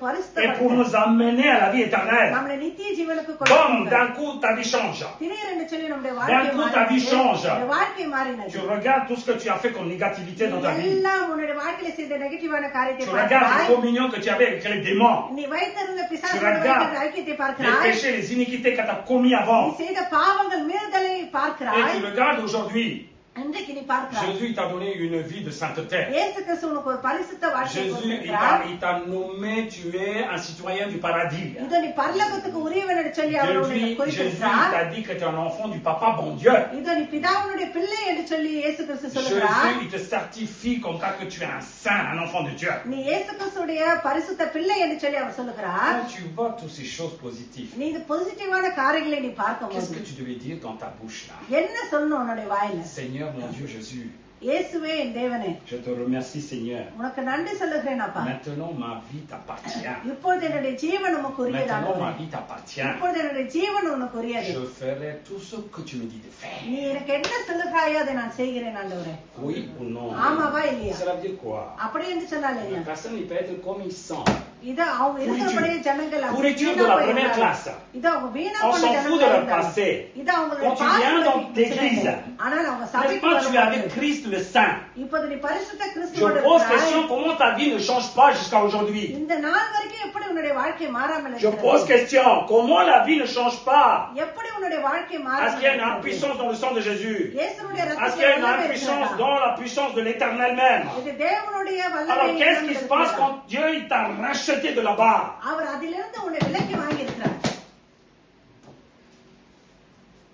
பரிசுத்தப்படுத்த nous amener à la vie éternelle. நம்மளை நித்திய ஜீவனுக்கு Comme கொண்டு d'un coup ta vie change. திடீரென்று சொல்லி நம்முடைய D'un வாழ்க்கை coup ta vie change. நம்முடைய வாழ்க்கை மாறினது. Tu regardes tout ce que tu as fait comme négativité dans ta vie. எல்லாம் உன்னுடைய வாழ்க்கையில செய்த நெகட்டிவான காரியத்தை Tu regardes les பார்க்கிறாய். communions que tu avais avec les démons. நீ வைத்திருந்த Tu பிசாசோடு regardes வைத்திருந்த ஐக்கியத்தை les பார்க்கிறாய். péchés, les iniquités que tu as commis நீ avant. செய்த பாவங்கள் மீறுதலை Et பார்க்கிறாய். tu regardes aujourd'hui. இன்றைக்கு நீ பார்க்கிறாய். Jésus t'a donné une vie de sainteté. இயேசு கிறிஸ்து உனக்கு ஒரு பரிசுத்த வாழ்க்கையை Jésus, கொடுத்திருக்கிறார். il t'a nommé, tu es un citoyen du paradis. இதோ நீ பரலோகத்துக்கு உரியவன் என்று சொல்லி அவர் உன்னை Jésus குறிப்பிட்டார். t'a dit que tu es un enfant du papa bon Dieu. இதோ நீ பிதாவுடைய பிள்ளை என்று சொல்லி இயேசு கிறிஸ்து சொல்லுகிறார். Jésus, il te certifie comme ça que tu es un saint, un enfant de Dieu. நீ இயேசு கிறிஸ்துடைய பரிசுத்த பிள்ளை என்று சொல்லி அவர் சொல்லுகிறார். Quand tu vois toutes ces choses positives, நீ இது பாசிட்டிவான காரியங்களை நீ qu'est-ce பார்க்கும்போது que tu devais dire dans ta bouche là? என்ன சொல்லணும் உன்னுடைய வாயில? Seigneur mon Dieu Jésus, இயேசுவே என் தேவனே, je te remercie Seigneur. உனக்கு நன்றி சொல்லுகிறேன் அப்பா. Maintenant ma vie t'appartient. இப்பொழுது என்னுடைய ஜீவன் உமக்கு Maintenant ma உரியதானது. vie t'appartient. இப்பொழுது என்னுடைய ஜீவன் உனக்கு உரியது. Je ferai tout ce que tu me dis de faire. நீ எனக்கு என்ன சொல்லுகிறாயோ அதை நான் செய்கிறேன் ஆண்டவரே. Oui ou non? ஆமாவா இல்லையா? Cela veut dire quoi? அப்படி என்று சொன்னால் La என்ன? personne il peut être comme il sent. இது அவங்க இருக்கிறபடியே ஜனங்கள் அப்படி Pourriture வீணா de la போய் première இருந்தாங்க. classe. இது அவங்க வீணா On போன s'en fout de ஜனங்களா leur இருந்தாங்க. passé. இது அவங்களுடைய Quand tu viens dans l'église, ஆனால் அவங்க N'est-ce சபைக்கு pas, tu es avec வரும்போது Christ le Saint. இப்போது நீ பரிசுத்த Je கிறிஸ்துவோடு pose இருக்கிறாய். question, comment ta vie ne change pas jusqu'à aujourd'hui? இந்த நாள் வரைக்கும் எப்படி உன்னுடைய வாழ்க்கை மாறாமல் Je pose இருக்கிறது? question, comment la vie ne change pas? எப்படி உன்னுடைய வாழ்க்கை Est-ce மாறாமல் qu'il y a une இருக்கிறது? impuissance dans le sang de Jésus? இயேசுவுடைய Est-ce qu'il y a une ரத்தத்தில் impuissance இருக்கிறதா? dans la puissance de l'éternel même? இது தேவனுடைய Alors வல்லமை qu'est-ce qui se passe quand Dieu il t'a racheté de là-bas? அவர் அதிலிருந்து உன்னை விலக்கி வாங்கி இருக்கிறார்.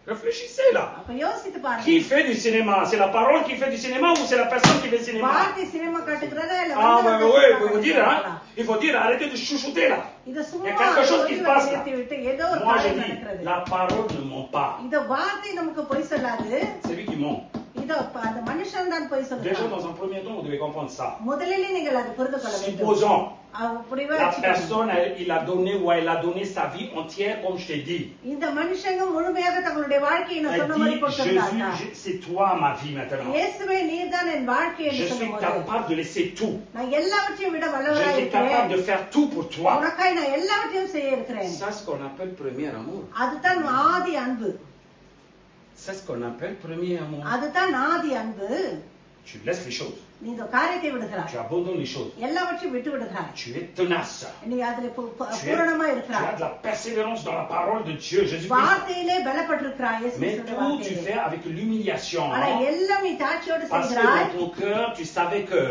Réfléchissez là. அப்ப யோசித்து பாருங்க. Qui fait du cinéma? C'est la parole qui fait du cinéma ou c'est la personne qui fait du cinéma? வார்த்தை சினிமா காட்டுகிறதா இல்ல Ah வந்து ouais, வந்து ouais, cinema il faut dire, காட்டுகிறதா? hein? Il faut dire, arrêtez de chouchouter là. இது சும்மா Il y a quelque chose qui se passe là. நிறுத்தி விட்டு ஏதோ ஒரு Moi je காரியம் dis, நடக்கிறது. la parole ne ment pas. இந்த வார்த்தை நமக்கு பொய் சொல்லாது. C'est lui qui ment. இதோ அந்த மனுஷன் தான் பொய் Déjà சொல்றான். dans un premier temps, vous devez comprendre ça. முதலிலே நீங்கள் அது புரிந்து கொள்ள வேண்டும். Supposons, அப்படியே la personne, il a donné ou elle a donné sa vie entière, comme je t'ai dit. இந்த மனுஷங்க முழுமையாக தங்களுடைய வாழ்க்கையை நான் Elle சொன்ன மாதிரி dit, கொடுத்திருந்தாங்க. Jésus, c'est toi ma vie maintenant. இயேசுவே நீர்தான் என் வாழ்க்கை என்று Je suis சொல்லும்போது capable de laisser tout. நான் எல்லாவற்றையும் விட Je வல்லவராய் suis capable இருக்கிறேன். de faire tout pour toi. உனக்காய் நான் எல்லாவற்றையும் செய்ய இருக்கிறேன். C'est ce qu'on appelle premier amour. அதுதான் ஆதி அன்பு. C'est ce qu'on appelle premier amour. அதுதான் ஆதி அன்பு. Tu laisses les choses. நீ இந்த காரியத்தை விடுகிறாய், tu abandonnes les choses, எல்லாவற்றையும் விட்டு விடுகிறாய், tu es tenace, நீ அதுல tu பூரணமா as இருக்கிறாய், de la persévérance dans la parole de Dieu, Jésus-Christ. வார்த்தையிலே பலப்பட்டிருக்கிறாய், இயேசு Mais கிறிஸ்துவின் tout tu வார்த்தையிலே. fais avec l'humiliation, ஆனா எல்லாம் நீ தாட்சியோடு parce que செய்கிறாய். dans ton cœur, tu savais que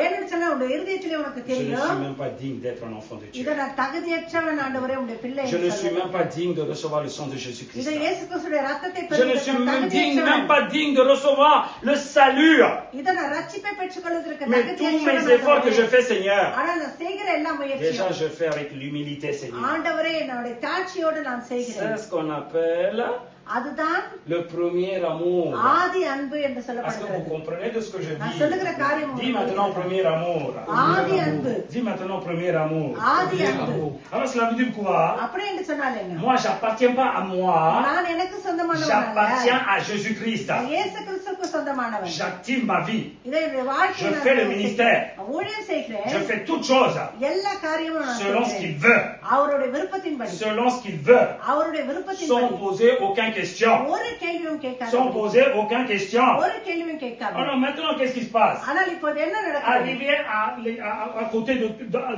ஏன்னு சொன்னா உன்னுடைய இருதயத்திலே உனக்கு je ne suis தெரியும், même pas digne d'être un enfant de Dieu. இதை நான் தகுதியற்றவன் ஆண்டவரே உடைய பிள்ளை Je என்று ne suis சொல்லுவேன். même pas digne de recevoir le sang de Jésus-Christ. இதை இயேசு கிறிஸ்துடைய ரத்தத்தை Je ne suis பெறுவதற்கு même தகுதியற்றவன். pas digne de recevoir le salut. இதை நான் ரட்சிப்பை பெற்றுக்கொள்வதற்கு Mais tous mes தகுதியற்றவன் efforts que je ஆண்டவரே. fais, Seigneur, ஆனா நான் செய்கிற எல்லா déjà முயற்சியும் je fais avec l'humilité, Seigneur. ஆண்டவரே என்னுடைய தாட்சியோடு நான் C'est செய்கிறேன். ce qu'on appelle அதுதான் le premier amour. ஆதி அன்பு என்று Est-ce que vous சொல்லப்படுகிறது. comprenez de ce que je நான் dis? சொல்லுகிற காரியம் Dis maintenant premier amour. ஆதி அன்பு, Dis maintenant premier amour. ஆதி அன்பு. Alors cela veut dire quoi? அப்படி என்று சொன்னால் என்ன? Moi, j'appartiens pas à moi. நான் எனக்கு சொந்தமானவன் J'appartiens அல்ல, à Jésus-Christ. இயேசு கிறிஸ்துவுக்கு சொந்தமானவன். J'active ma vie. இதை என்னுடைய வாழ்க்கையை Je நான் fais le செய்கிறேன். ministère. ஊழியம் செய்கிறேன். Je fais toutes choses எல்லா காரியமும் நான் selon ce செய்கிறேன். qu'il veut. அவருடைய விருப்பத்தின்படி, Selon ce qu'il veut. அவருடைய Sans விருப்பத்தின்படி poser aucune question. ஒரு கேள்வியும் கேட்காத, Sans poser aucune question. ஒரு கேள்வியும் கேட்காத. Alors maintenant, qu'est-ce qui se passe? ஆனால் இப்போது என்ன நடக்கிறது? Arrivé à côté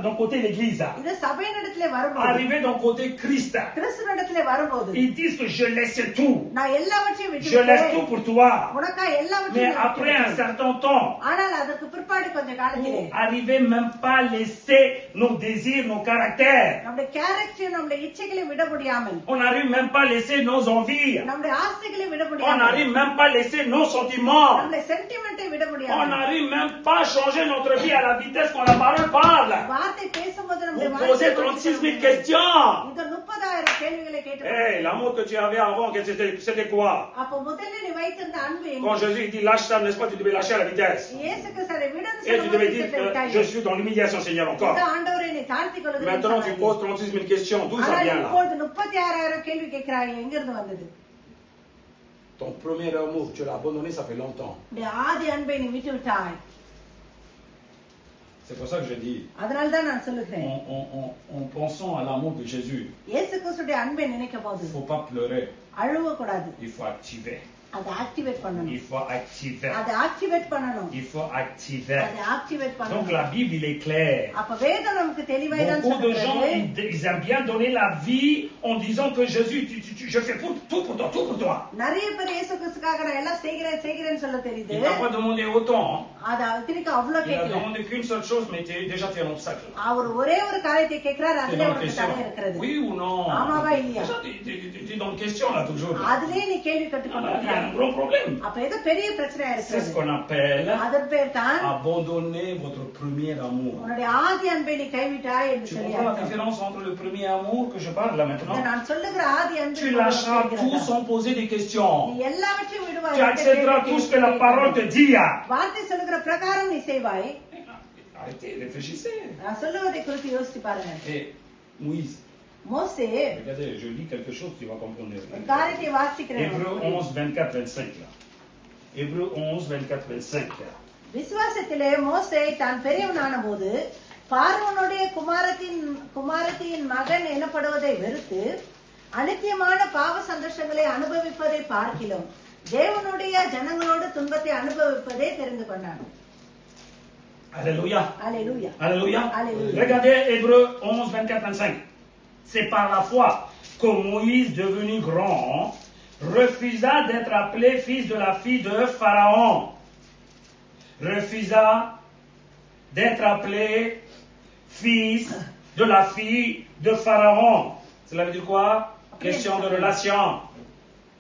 d'un côté l'église. இது சபையினிடத்திலே வரும்போது, Arrivé d'un côté Christ. கிறிஸ்துவினிடத்திலே வரும்போது, Ils disent que je laisse tout. நான் எல்லாவற்றையும் விட்டு Je laisse விட்டேன். tout pour toi. உனக்கா Mais எல்லாவற்றையும் விட்டு après un விட்டேன். certain temps, ஆனால் அதற்கு பிற்பாடு கொஞ்ச காலத்திலே vous n'arrivez même pas à laisser nos désirs, nos caractères. நம்முடைய கேரக்டர், நம்முடைய இச்சைகளை விட முடியாமல், On n'arrive même pas à laisser nos envies. நம்முடைய ஆசைகளை விட On முடியாமல், n'arrive même pas à laisser nos sentiments. நம்முடைய சென்டிமெண்ட்டை விட On முடியாமல், n'arrive même pas à changer notre vie à la vitesse qu'on la parole parle. வார்த்தை பேசும்போது நம்முடைய Vous posez 36 000 questions. இந்த 30,000 கேள்விகளை கேட்டு, Hey, l'amour que tu avais avant, c'était quoi? அப்போ முதல்ல நீ வைத்திருந்த அன்பு எங்கே? Quand Jésus dit lâche ça, n'est-ce pas, tu devais lâcher à la vitesse. இயேசு கிறிஸ்து அதை விடுன்னு Et tu devais சொல்லும்போது dire கேட்டு que விட்டாய். je suis dans l'humiliation, Seigneur, encore. இந்த ஆண்டவரை நீ தாழ்த்திக் கொள்ளுகிறேன் Maintenant, tu சொன்னாய். poses 36 000 questions. D'où ça ஆனால் vient là? இப்பொழுது 36,000 கேள்வி கேட்கிறாய், எங்க இருந்து வந்தது? Ton premier amour, tu l'as abandonné, ça fait longtemps. இந்த ஆதி அன்பை நீ விட்டு விட்டாய். C'est pour ça que je dis, அதனால தான் நான் சொல்லுகிறேன், en pensant à l'amour de Jésus, இயேசு கிறிஸ்துடைய அன்பை நினைக்கும் போது il ne faut pas pleurer, அழுவ கூடாது, il faut activer. அதை ஆக்டிவேட் பண்ணணும், Il faut activer. அதை ஆக்டிவேட் பண்ணணும், Il faut activer. அதை ஆக்டிவேட் Donc பண்ணணும். la Bible, il est clair. அப்ப வேதம் நமக்கு தெளிவாய் தான் Beaucoup de gens, சொல்லுகிறது. ils aiment bien donner la vie en disant que Jésus, je fais tout pour toi, tout pour toi. நிறைய பேர் இயேசு கிறிஸ்துக்காக நான் எல்லாம் செய்கிறேன்னு சொல்ல தெரியுது. Il n'a pas demandé autant. அது அவருக்கு அவ்வளவு Il a கேட்கல. demandé qu'une seule chose, mais déjà tu es en obstacle. அவர் ஒரே ஒரு காரியத்தை கேட்கிறார், Tu es அதுல dans la உனக்கு question. தடை இருக்கிறது. Oui ou non? ஆமாவா இல்லையா? Déjà, tu es dans la question là toujours. அதுலயே நீ கேள்வி Alors, il y a un கட்டுக்கொண்டிருக்கிறார். gros problème. அப்ப ஏதோ பெரிய பிரச்சனையா C'est ce இருக்கிறது. qu'on appelle அதன் பேர் தான் abandonner votre premier amour. உன்னுடைய ஆதி அன்பை நீ கைவிட்டாய் என்று Tu சொல்லி comprends la அர்த்தம். différence entre le premier amour que je parle là இதை maintenant? நான் சொல்லுகிற ஆதி அன்பு Tu lâcheras tout sans poser des questions. நீ எல்லாவற்றையும் விடுவாய். Tu accepteras tout ce que la parole te dit. வார்த்தை சொல்லுகிற பிரகாரம் நீ செய்வாய். Arrêtez, réfléchissez. நான் சொல்லுவதை குறித்து யோசித்து பாருங்க. Et Moïse, மோசே regardez, je lis quelque chose, tu vas comprendre. காரியத்தை வாசிக்கிறேன். Hébreu 11, 24, 25 là. Hébreu 11, 24, 25. விசுவாசத்திலே மோசே தான் பெரியவனான போது பார்வோனுடைய குமாரத்தின் மகன் எனப்படுவதை வெறுத்து அநித்தியமான பாவ சந்தோஷங்களை அனுபவிப்பதை பார்க்கிலும் தேவனுடைய ஜனங்களோடு துன்பத்தை அனுபவிப்பதை தெரிந்து கொண்டான். Alléluia. அல்லேலூயா. Alléluia. Alléluia. Regardez Hébreu 11, 24, 25. C'est par la foi que Moïse, devenu grand, refusa d'être appelé fils de la fille de Pharaon. Refusa d'être appelé fils de la fille de Pharaon. Cela veut dire quoi? Question de relation.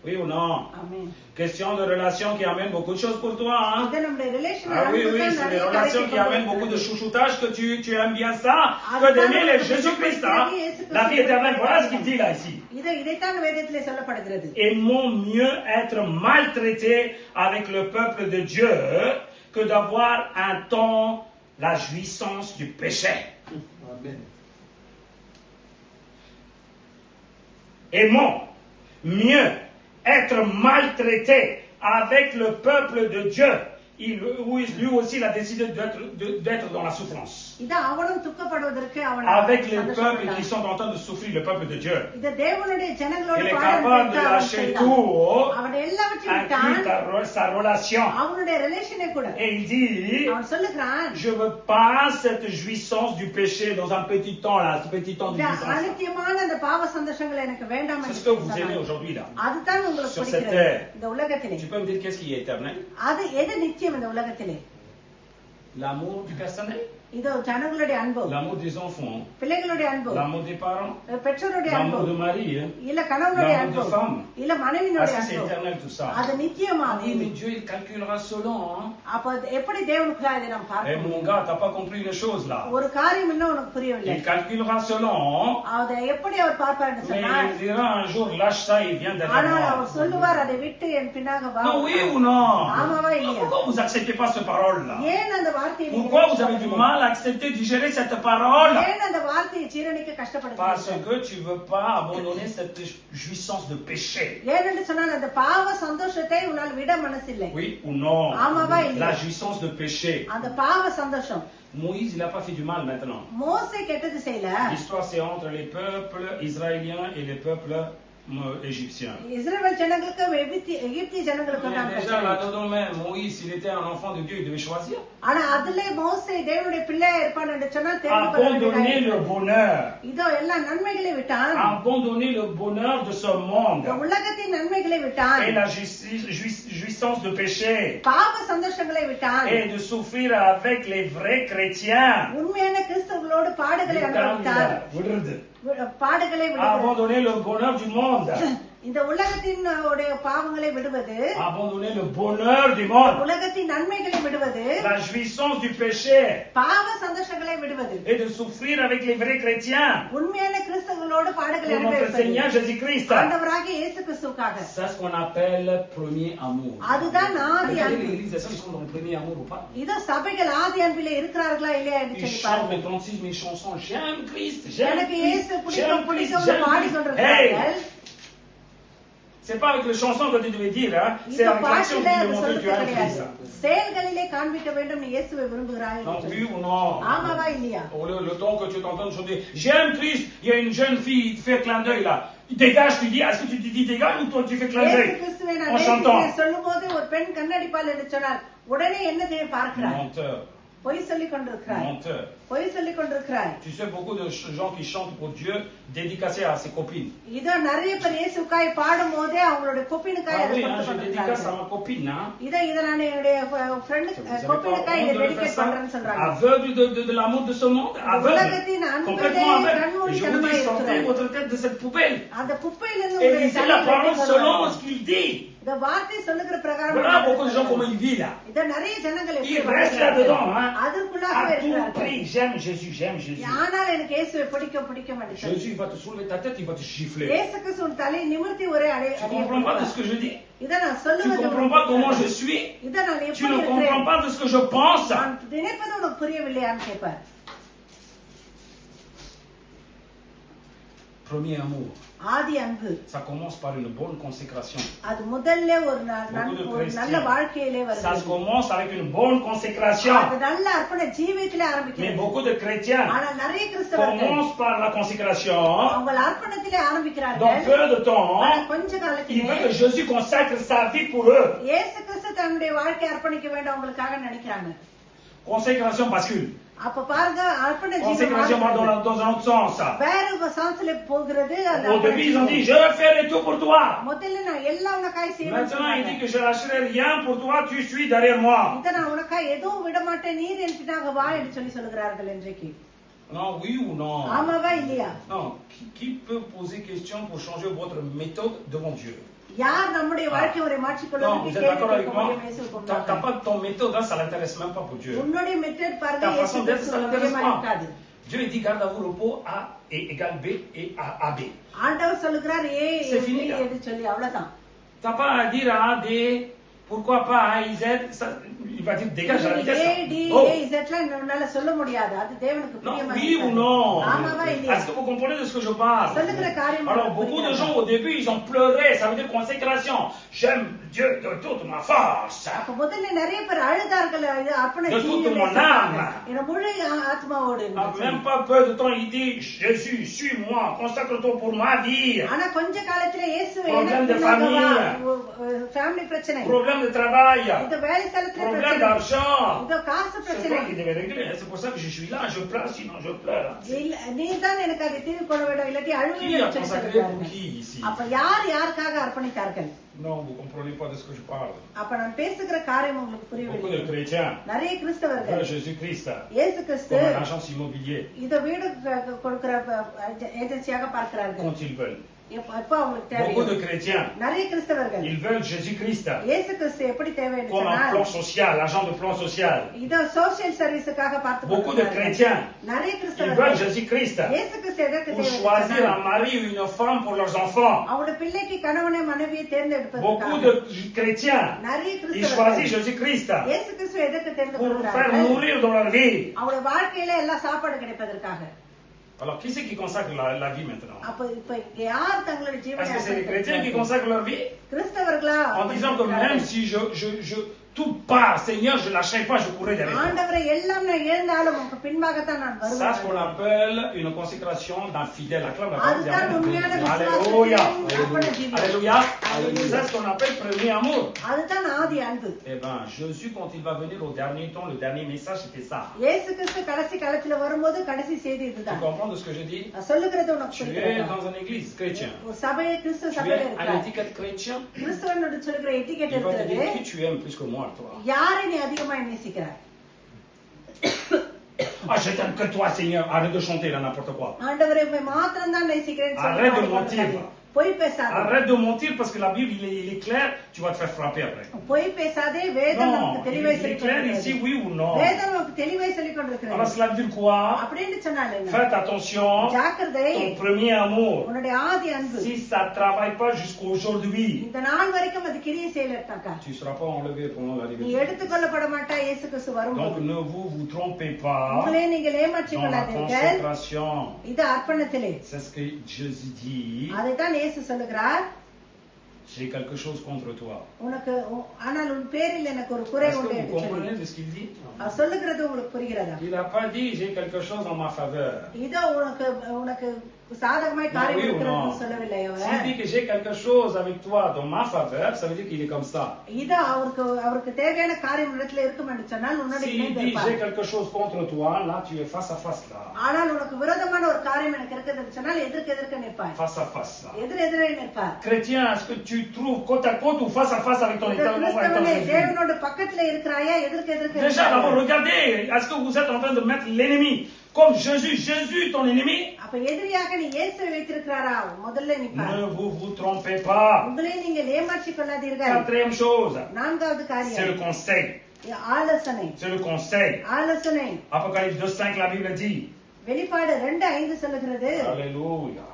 Oui ou non? ஆமென். Question de relation qui amène beaucoup de choses pour toi. Hein? இது நம்முடைய relation. Ah oui, oui, c'est des relations qui amènent beaucoup de chouchoutage, que tu aimes bien ça, que d'aimer les Jésus-Christ. Hein? La vie éternelle, voilà ce qu'il dit là ici. இதைத்தான் வேதத்திலே சொல்லப்படுகிறது. Aimons mieux être maltraités avec le peuple de Dieu que d'avoir un temps la jouissance du péché. Amen. Aimons mieux être maltraités avec le peuple de Dieu lui aussi, il a décidé d'être dans la souffrance. இது அவனும் துக்கப்படுவதற்கு அவன் Avec les peuples qui sont en train de souffrir, le peuple de Dieu. இது தேவனுடைய ஜனங்களோட Il est capable de lâcher tout, அவன் எல்லாவற்றையும் விட்டான். inclut sa relation. அவனுடைய ரிலேஷனை கூட Et il dit, அவன் சொல்லுகிறான், je veux pas cette jouissance du péché dans un petit temps là, ce petit temps de இந்த jouissance. அனித்தியமான அந்த பாவ சந்தோஷங்கள் எனக்கு வேண்டாம் C'est என்று ce que vous சொன்னான். aimez aujourd'hui là. அதுதான் உங்களுக்கு Sur cette பிடிக்கிறது terre. இந்த உலகத்திலே. Tu peux me dire qu'est-ce qui est éternel? அது எது நிச்சயம் இந்த உலகத்திலே? L'amour du personnel, இதோ ஜனங்களுடைய அன்பு, l'amour des enfants, பிள்ளைகளுடைய அன்பு, l'amour des parents, பெற்றோருடைய அன்பு, l'amour de mari, இல்ல கணவனுடைய l'amour அன்பு, de femme. இல்ல மனைவியினுடைய Est-ce que c'est அன்பு. éternel tout ça? அது நிச்சயமானது. Oui, mais Dieu il calculera selon. Hein? அப்ப எப்படி தேவனுக்குள்ள இதை நாம் Eh பார்க்க mon gars, t'as pas compris les choses là. ஒரு காரியம் இன்னும் உனக்கு புரியவில்லை. Il calculera selon. அதை எப்படி அவர் பார்ப்பார் என்று Mais சொன்னார். il dira un jour, lâche ça, il vient derrière ஆனால் moi. அவர் சொல்லுவார், அதை விட்டு என் பின்னாக வா. Non, oui ou non? ஆமாவா இல்லையா? Pourquoi vous acceptez pas cette parole là? ஏன் அந்த வார்த்தையை நீங்க Pourquoi vous avez du mal à accepter, digérer cette parole? ஏன் அந்த வார்த்தையை ஜீரணிக்க Parce கஷ்டப்படுகிறீர்கள்? que tu veux pas abandonner cette jouissance de péché. ஏனென்று சொன்னால் அந்த பாவ சந்தோஷத்தை உன்னால் விட மனசில்லை. Oui ou non? ஆமாவா இல்லையா? La jouissance de péché. அந்த பாவ சந்தோஷம். Moïse, il n'a pas fait du mal maintenant. மோசே கெட்டது செய்யல. L'histoire c'est entre les peuples israéliens et les peuples égyptiens. இஸ்ரவேல் ஜனங்களுக்கும் எகிப்திய ஜனங்களுக்கும் தான் Mais déjà பிரச்சனை. là-dedans même, Moïse, il était un enfant de Dieu, il devait choisir. ஆனா அதுல மோசே தேவனுடைய பிள்ளையா இருப்பான் என்று சொன்னால் தெரிந்து கொள்ள Abandonner வேண்டியது. le bonheur. இதோ எல்லா நன்மைகளை விட்டான். Abandonner le bonheur de ce monde. இந்த உலகத்தின் நன்மைகளை விட்டான். Et la jouissance de péché. பாவ சந்தோஷங்களை விட்டான். Et de souffrir avec les vrais chrétiens. உண்மையான கிறிஸ்தவர்களோடு பாடுகளை அனுபவித்தான். விடுறது. பாடுகளை விடுவது. Abandonner le bonheur du monde. இந்த உலகத்தின் பாவங்களை விடுவது. Abandonner le bonheur du monde. உலகத்தின் நன்மைகளை விடுவது. La jouissance du péché. பாவ சந்தோஷங்களை விடுவது. Et de souffrir avec les vrais chrétiens. உண்மையான கிறிஸ்தவர்களோடு பாடுகளை Pour notre அனுபவிப்பது. Seigneur Jésus-Christ. ஆண்டவராகிய இயேசு கிறிஸ்துவுக்காக. C'est ce qu'on appelle premier amour. அதுதான் ஆதி அன்பு. L'église, est-ce qu'ils sont dans le premier amour ou pas? இதோ சபைகள் ஆதி அன்பிலே இருக்கிறார்களா இல்லையா என்று Ils சொல்லி chantent பாருங்க. mes 36 000 chansons. J'aime Christ, j'aime எனக்கு Christ, இயேசு j'aime பிடிக்கும் Christ, பிடிக்கும்னு j'aime Christ. பாடிக்கொண்டிருக்கிறார்கள். Hey! C'est pas avec les chansons que tu devais dire, hein? C'est இந்த avec l'action பாட்டிலே que tu அது veux montrer que tu சொல்றது aimes கிடையாது. Christ. செயல்களிலே காண்பிக்க வேண்டும் நீ இயேசுவை விரும்புகிறாய் Non, என்று. oui ou non? ஆமாவா இல்லையா? Le temps que tu t'entends chanter, j'aime Christ, il y a une jeune fille, il te fait clin d'œil là. Il dégage, tu dis, est-ce que tu te dis dégage ou toi tu fais clin இயேசு d'œil? கிறிஸ்துவை நான் En chantant. நேசிக்கிறேன் சொல்லும்போது ஒரு பெண் கண்ணடிப்பாள் என்று சொன்னார். உடனே என்ன பார்க்கிறாய்? Menteur, பொய் சொல்லிக் கொண்டிருக்கிறாய். menteur. பொய் சொல்லிக் கொண்டிருக்கிறாய். Tu sais, beaucoup de gens qui chantent pour Dieu, dédicacés à ses copines. இதோ நிறைய பேர் இயேசுக்காய் பாடும் போதே அவங்களுடைய கொப்பினுக்காய் Ah அதை oui, கொடுத்து hein, je dédicace à கொண்டிருக்கிறார்கள். ma copine, hein. இதை நான் என்னுடைய ஃப்ரெண்ட் Vous avez pas கொப்பினுக்காய் honte இதை de faire டெடிகேட் ça? பண்றேன்னு சொல்றாங்க. Aveugle de l'amour de ce monde? Aveugle. உலகத்தின் அன்பிலே Complètement aveugle. கண்மூடி Et je vous தனமாய் dis, sortez இருக்கிறோம். votre tête de cette poubelle. அந்த குப்பையிலிருந்து Et உங்களுடைய lisez தலையை la parole வெட்டி selon கொண்டு ce qu'il dit. இந்த வார்த்தை சொல்லுகிற பிரகாரம் Voilà beaucoup de gens comment ils vivent là. இத நிறைய ஜனங்கள் எப்படி Ils restent là-dedans, hein. அதற்குள்ளாகவே À tout இருக்கிறார்கள். prix, j'aime Jésus, j'aime Jésus. ஆனால் எனக்கு இயேசுவை பிடிக்கும் என்று சொல்லி. Jésus, il va te soulever ta tête, il va te gifler. இயேசு கிறிஸ்து உன் தலையை நிமிர்த்தி ஒரே Tu comprends pas de ce que je dis? இத நான் Tu சொல்லுவது comprends pas comment je suis? இத நான் Tu எப்படி ne comprends இருக்கிறேன் pas de ce que je pense? நான் நினைப்பது உனக்கு புரியவில்லையான்னு கேட்பார். Premier amour. ஆதி அன்பு Ça commence par une bonne consécration. அது முதல்ல ஒரு நல்ல வாழ்க்கையிலே Ça வருது. commence avec une bonne consécration. அது நல்ல அர்ப்பண ஜீவியத்திலே Mais ஆரம்பிக்கிறது. beaucoup de chrétiens ஆனா நிறைய கிறிஸ்தவர்கள் commencent par la consécration. அவங்க அர்ப்பணத்திலே Dans ஆரம்பிக்கிறார்கள். peu de temps, ஆனா கொஞ்ச ils காலத்திலே veulent que Jésus consacre sa vie pour eux. இயேசு கிறிஸ்து தன்னுடைய வாழ்க்கையை அர்ப்பணிக்க வேண்டும் அவங்களுக்காக நினைக்கிறாங்க. Consécration bascule. அப்ப பாருங்க அர்ப்பண Consécration va ஜீவியம் dans un autre sens. வேற சான்ஸ்ல போகிறது. அந்த Au début, ils ont dit, je vais faire tout pour toi. முதல்ல நான் எல்லாம் உனக்காய் Maintenant, il dit செய்வேன். que je lâcherai rien pour toi, tu suis derrière moi. இத நான் உனக்காய் எதுவும் விட மாட்டேன், நீர் என் பின்னாக வா என்று சொல்லுகிறார்கள் இன்றைக்கு. Non, oui ou non? ஆமாவா இல்லையா? Non. Qui peut poser question pour changer votre méthode devant Dieu? யார் நம்முடைய வாழ்க்கை முறை Non, மாற்றிக்கொள்வதற்கு vous êtes கேள்வி d'accord avec கேட்க moi? முடியும் இயேசுவுக்கு T'as முன்பாக. pas ton méthode, là, ça l'intéresse même pas pour Dieu. உன்னுடைய மெத்தட் பாருங்க Ta இயேசு façon d'être, ça கிறிஸ்துவுக்கு l'intéresse பிரியமா இருக்காது. pas. Dieu il dit, garde à vous repos A égale B et A AB. ஆண்டவர் சொல்லுகிறார் ஏ C'est fini, là. என்று சொல்லி அவ்வளவுதான். T'as pas à dire A, D, pourquoi pas A, I, Z, ça, il va dire dégage à la vitesse. A, D, Oh. A, Z-லாம் என்னால சொல்ல முடியாது. அது தேவனுக்கு Non, பிரியமா oui ou இருக்காது. non? ஆமாவா இல்லையா? Est-ce que vous comprenez de ce que je parle? சொல்லுகிற காரியம் Alors, beaucoup de gens au début, ils ont pleuré. Ça veut dire consécration. J'aime Dieu de toute ma force. அப்ப முதல்ல நிறைய பேர் அழுதார்கள். இது அர்ப்பண De toute ஜீவியத்தை mon செய்தாங்க. âme. என் முழு ஆத்மாவோடு Ah, இருந்துச்சு. même pas peu de temps, il dit Jésus, suis-moi, consacre-toi pour ma vie. ஆனா கொஞ்ச காலத்துல இயேசுவை Problème de எனக்கு famille. ஃபேமிலி பிரச்சனை, Problème de travail. இந்த வேலை ஸ்தலத்துல Problème பிரச்சனை, d'argent. இந்த காசு C'est பிரச்சனை. toi qui devais régler. C'est pour ça que je suis là. Je pleure, sinon je pleure. இல்ல, நீதான் எனக்கு அதை தீர்வு கொள்ள வேண்டும், இல்லாட்டி Qui a அழுவீங்கன்னு சொல்லி consacré pour சொல்றாங்க. qui ici? அப்ப யாருக்காக அர்ப்பணித்தார்கள்? Non, vous ne comprenez pas de ce que je parle. அப்ப நான் பேசுகிற காரியம் உங்களுக்கு Beaucoup de புரியவில்லை. chrétiens நிறைய கிறிஸ்தவர்கள் veulent Jésus-Christ இயேசு கிறிஸ்து comme un agence immobilier இத வீடு கொடுக்கிற ஏஜென்சியாக பார்க்கிறார்கள். quand ils veulent. எப்ப அவங்களுக்கு Beaucoup de தேவை? chrétiens, நிறைய கிறிஸ்தவர்கள் ils veulent Jésus-Christ இயேசு கிறிஸ்து எப்படி தேவை என்று comme un சொன்னால், plan social, agent de plan social. இத சோசியல் சர்வீஸுக்காக பார்த்து Beaucoup de chrétiens, நிறைய ils veulent கிறிஸ்தவர்கள் Jésus-Christ இயேசு கிறிஸ்து எதற்கு pour தேவை choisir என்று un mari ou une femme pour leurs enfants. அவருடைய பிள்ளைக்கு கணவனை மனைவியை Beaucoup தேர்ந்தெடுப்பதற்காக. de chrétiens, நிறைய ils கிறிஸ்தவர்கள் choisissent Jésus-Christ இயேசு கிறிஸ்து எதற்கு pour faire தேர்ந்தெடுக்கிறார்கள்? mourir dans leur vie. அவருடைய வாழ்க்கையில எல்லாம் சாப்பாடு கிடைப்பதற்காக. Alors, qui c'est qui consacre la vie maintenant? அப்ப இப்ப யார் தங்களுடைய ஜீவனை Est-ce que c'est les chrétiens qui அர்ப்பணிக்கிறார்கள்? consacrent leur vie? கிறிஸ்தவர்களா En disant que même si tout part, Seigneur, je ne lâcherai pas, je courrai derrière toi. ஆண்டவரை எல்லாம் நான் இழந்தாலும் உங்க பின்பாகத்தான் நான் Ça, c'est ce qu'on வருவேன். appelle une consécration d'un fidèle. Acclame la parole அதுதான் உண்மையான Alléluia. விசுவாசத்தின் அர்ப்பண ஜீவியம். Alléluia. C'est ce qu'on appelle premier amour. அதுதான் ஆதி அன்பு. Eh bien, Jésus, quand il va venir au dernier temps, le dernier message, c'était ça. இயேசு கிறிஸ்து கடைசி காலத்துல வரும்போது கடைசி செய்தி Tu இதுதான். comprends de ce que je dis? நான் சொல்லுகிறது உனக்கு Tu es புரிகிறதா? dans une église chrétienne. ஒரு சபையை கிறிஸ்து Tu சபையில es à இருக்கிறார். l'étiquette chrétien. கிறிஸ்துவனோட சொல்லுகிற எட்டிகெட் Il va te இருக்கிறது. dire qui tu aimes plus que moi, toi. யாரை நீ அதிகமா நேசிக்கிறாய்? Ah, je t'aime que toi, Seigneur. Arrête de chanter là, n'importe quoi. ஆண்டவரை உம்மை மாத்திரம் தான் நேசிக்கிறேன்னு Arrête de சொல்லி mentir. பொய் பேசாதே. Arrête de mentir parce que la Bible, il est clair, tu vas te faire frapper après. பொய் பேசாதே. வேதம் Non, நமக்கு il தெளிவாய் est சொல்லிக் clair கொண்டிருக்கிறது. ici, oui ou non. வேதம் நமக்கு தெளிவாய் சொல்லிக் Alors கொண்டிருக்கிறது. cela veut dire quoi? அப்படின்னு சொன்னால் என்ன? Faites attention, ஜாக்கிரதை. ton premier amour, உன்னுடைய ஆதி அன்பு si ça ne travaille pas jusqu'aujourd'hui, இந்த நாள் வரைக்கும் அது கிரியை செய்யலட்டாக்கா tu ne seras pas enlevé pendant நீ l'arrivée. எடுத்துக்கொள்ளப்பட மாட்டா. இயேசு கிறிஸ்து Donc வரும்போது ne vous trompez pas உங்களே நீங்கள் ஏமாற்றிக் dans la கொள்ளாதீர்கள். consécration. இது அர்ப்பணத்திலே. C'est ce que Jésus dit. அதைத்தான் இயேசு சொல்லுகிறார். J'ai quelque chose contre toi. உனக்கு ஆனால் உன் பேரில் எனக்கு ஒரு குறை Est-ce உண்டு que vous என்று சொல்லி. comprenez de ce qu'il dit? அவர் சொல்லுகிறது உங்களுக்கு புரிகிறதா? Il n'a pas dit j'ai quelque chose en ma faveur. இதோ உனக்கு சாதகமாய் Non, காரியம் oui ou இருக்கிறது non? சொல்லவில்லை அவர். S'il dit que j'ai quelque chose avec toi dans ma faveur, ça veut dire qu'il est comme ça. இது அவருக்கு தேவையான காரியம் இடத்துல இருக்கும் என்று சொன்னால் உன்னோட S'il இணைந்து dit j'ai இருப்பார். quelque chose contre toi, là tu es face à face là. ஆனால் உனக்கு விரோதமான ஒரு காரியம் எனக்கு இருக்குது என்று சொன்னால் எதிர்க்க நிற்பார். Face à face là. எதிரே நிற்பார். Chrétien, est-ce que tu trouves côte à côte ou face à face avec ton état கிறிஸ்தவனே, தேவனோட பக்கத்துல இருக்கிறாயா எதிர்க்க Déjà d'abord regardez, est-ce que vous êtes en train de mettre l'ennemi comme Jésus ton ennemi? அப்ப எதிரியாக நீ இயேசுவை வைத்திருக்கிறாரா? முதல்ல நிற்பார். Ne vous trompez pas. உங்களே நீங்கள் ஏமாற்றிக் கொள்ளாதீர்கள். Quatrième chose, நான்காவது c'est le காரியம் conseil. ஆலோசனை. C'est le conseil. ஆலோசனை. Apocalypse 2:5, la Bible dit. வெளிப்பாடு 2:5 சொல்லுகிறது. Alléluia.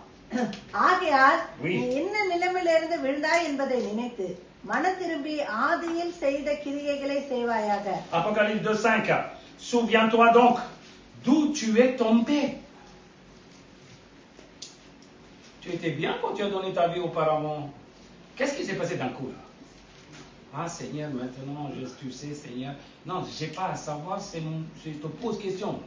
ஆகையால் Oui. நீ என்ன நிலைமையில இருந்து விழுந்தாய் என்பதை நினைத்து மனம் திரும்பி ஆதியில் செய்த கிரியைகளை செய்வாயாக. Apocalypse 2:5. Souviens-toi donc d'où tu es tombé. Tu étais bien quand tu as donné ta vie auparavant. Qu'est-ce qui s'est passé d'un coup là? Ah Seigneur, maintenant tu sais Seigneur. Non, j'ai pas à savoir, je te pose question.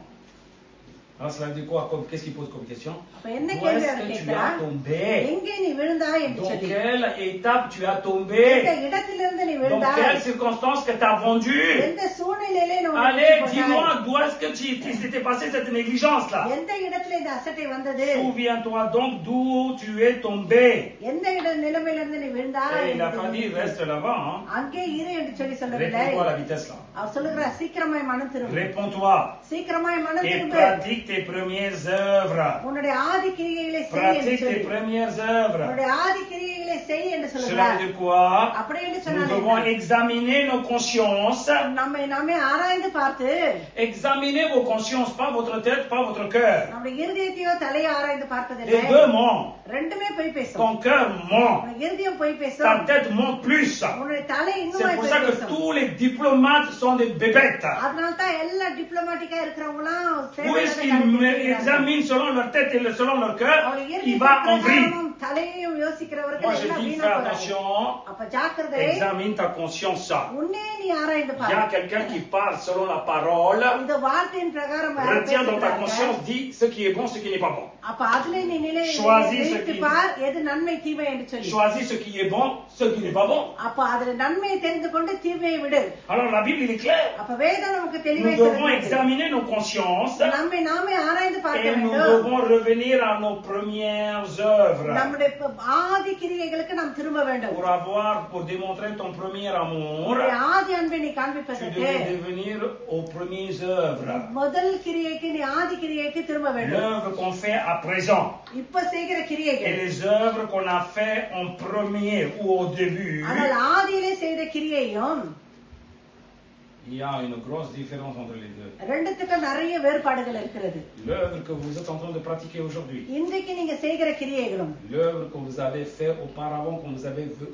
Alors cela veut dire quoi? Qu'est-ce qu'il pose comme question? அப்ப என்ன Où கேள்வி est-ce அவர் que tu கேட்கிறார்? as tombé? எங்கே நீ விழுந்தாய் என்று Dans சொல்லி. quelle étape tu as எந்த tombé? இடத்திலிருந்து நீ Dans விழுந்தாய்? quelles circonstances que tu as vendu? எந்த சூழ்நிலையிலே நீ Allez, உனக்கு dis-moi போனாய்? d'où est-ce que il s'était passé cette négligence là? எந்த இடத்துல இந்த அசட்டை வந்தது? Souviens-toi donc d'où tu es tombé. எந்த நிலைமையிலிருந்து நீ விழுந்தாய்? Et il n'a pas dit reste là-bas. Hein. அங்கே இரு என்று சொல்லி சொல்லவில்லை. Réponds-toi à la vitesse là. அவர் சொல்லுகிறார் சீக்கிரமாய் மனம் திரும்பு. Réponds-toi சீக்கிரமாய் மனம் et திரும்பு. pratique tes premières œuvres. உன்னுடைய ஆதி கிரியைகளை செய் என்று Pratique tes சொல்லி. premières œuvres. உன்னுடைய ஆதி கிரியைகளை செய் என்று Cela veut சொல்லுகிறார். dire quoi? அப்படி என்று Nous சொன்னாலே devons examiner nos consciences. நம்மை ஆராய்ந்து பார்த்து Examinez vos consciences, pas votre tête, pas votre cœur. நம்முடைய இருதயத்தையோ தலையோ ஆராய்ந்து Les பார்ப்பதில்லை. deux mentent. ரெண்டுமே பொய் பேசும். Ton cœur ment. உன்னுடைய இருதயம் பொய் Ta பேசும். tête ment plus. உன்னுடைய தலை C'est இன்னும் pour பொய் ça que பேசும். tous les diplomates sont sont des bébêtes. அதனால தான் எல்லா டிப்ளமேட்டிக்கா இருக்கிறவங்களாம் Où est-ce qu'ils examinent selon leur tête et selon leur cœur? Il va en vrille. தலையையும் Moi யோசிக்கிறவர்கள் je எல்லாம் dis, வீணா fais போறாங்க. attention, அப்ப ஜாக்கிரதை, examine ta conscience. உன்னே நீ ஆராய்ந்து Il y a பாரு. quelqu'un qui parle selon la parole. இந்த வார்த்தையின் பிரகாரம் யார் Retiens dans ta பேசுகிறார்கள்? conscience, dis ce qui est bon, ce qui n'est pas bon. அப்ப அதுல நீ Choisis ce நினைத்து qui- பார் எது நன்மை தீமை என்று சொல்லி. Choisis ce qui est bon, ce qui n'est pas bon. அப்ப அதுல நன்மையை தெரிந்து கொண்டு தீமையை விடு. Alors la Bible il est claire. அப்ப வேதம் நமக்கு Nous தெளிவாய் devons சொல்லுகிறது. examiner nos consciences நம்மை நாமே ஆராய்ந்து பார்க்க et nous வேண்டும். devons revenir à nos premières œuvres நம்முடைய ஆதி கிரியைகளுக்கு நாம் திரும்ப வேண்டும். pour démontrer ton premier amour. உன்னுடைய ஆதி அன்பை நீ Tu காண்பிப்பதற்கு devais devenir aux premières œuvres. முதல் கிரியைக்கு நீ ஆதி கிரியைக்கு திரும்ப வேண்டும். L'œuvre qu'on fait à présent இப்ப செய்கிற et கிரியைகள் les œuvres qu'on a fait en premier ou au début, ஆனால் ஆதியிலே செய்த கிரியையும் il y a une grosse différence entre les deux. ரெண்டுத்துக்கும் நிறைய வேறுபாடுகள் இருக்கிறது. L'œuvre que vous êtes en train de pratiquer aujourd'hui, இன்றைக்கு நீங்க செய்கிற கிரியைகளும் l'œuvre que vous avez fait auparavant, quand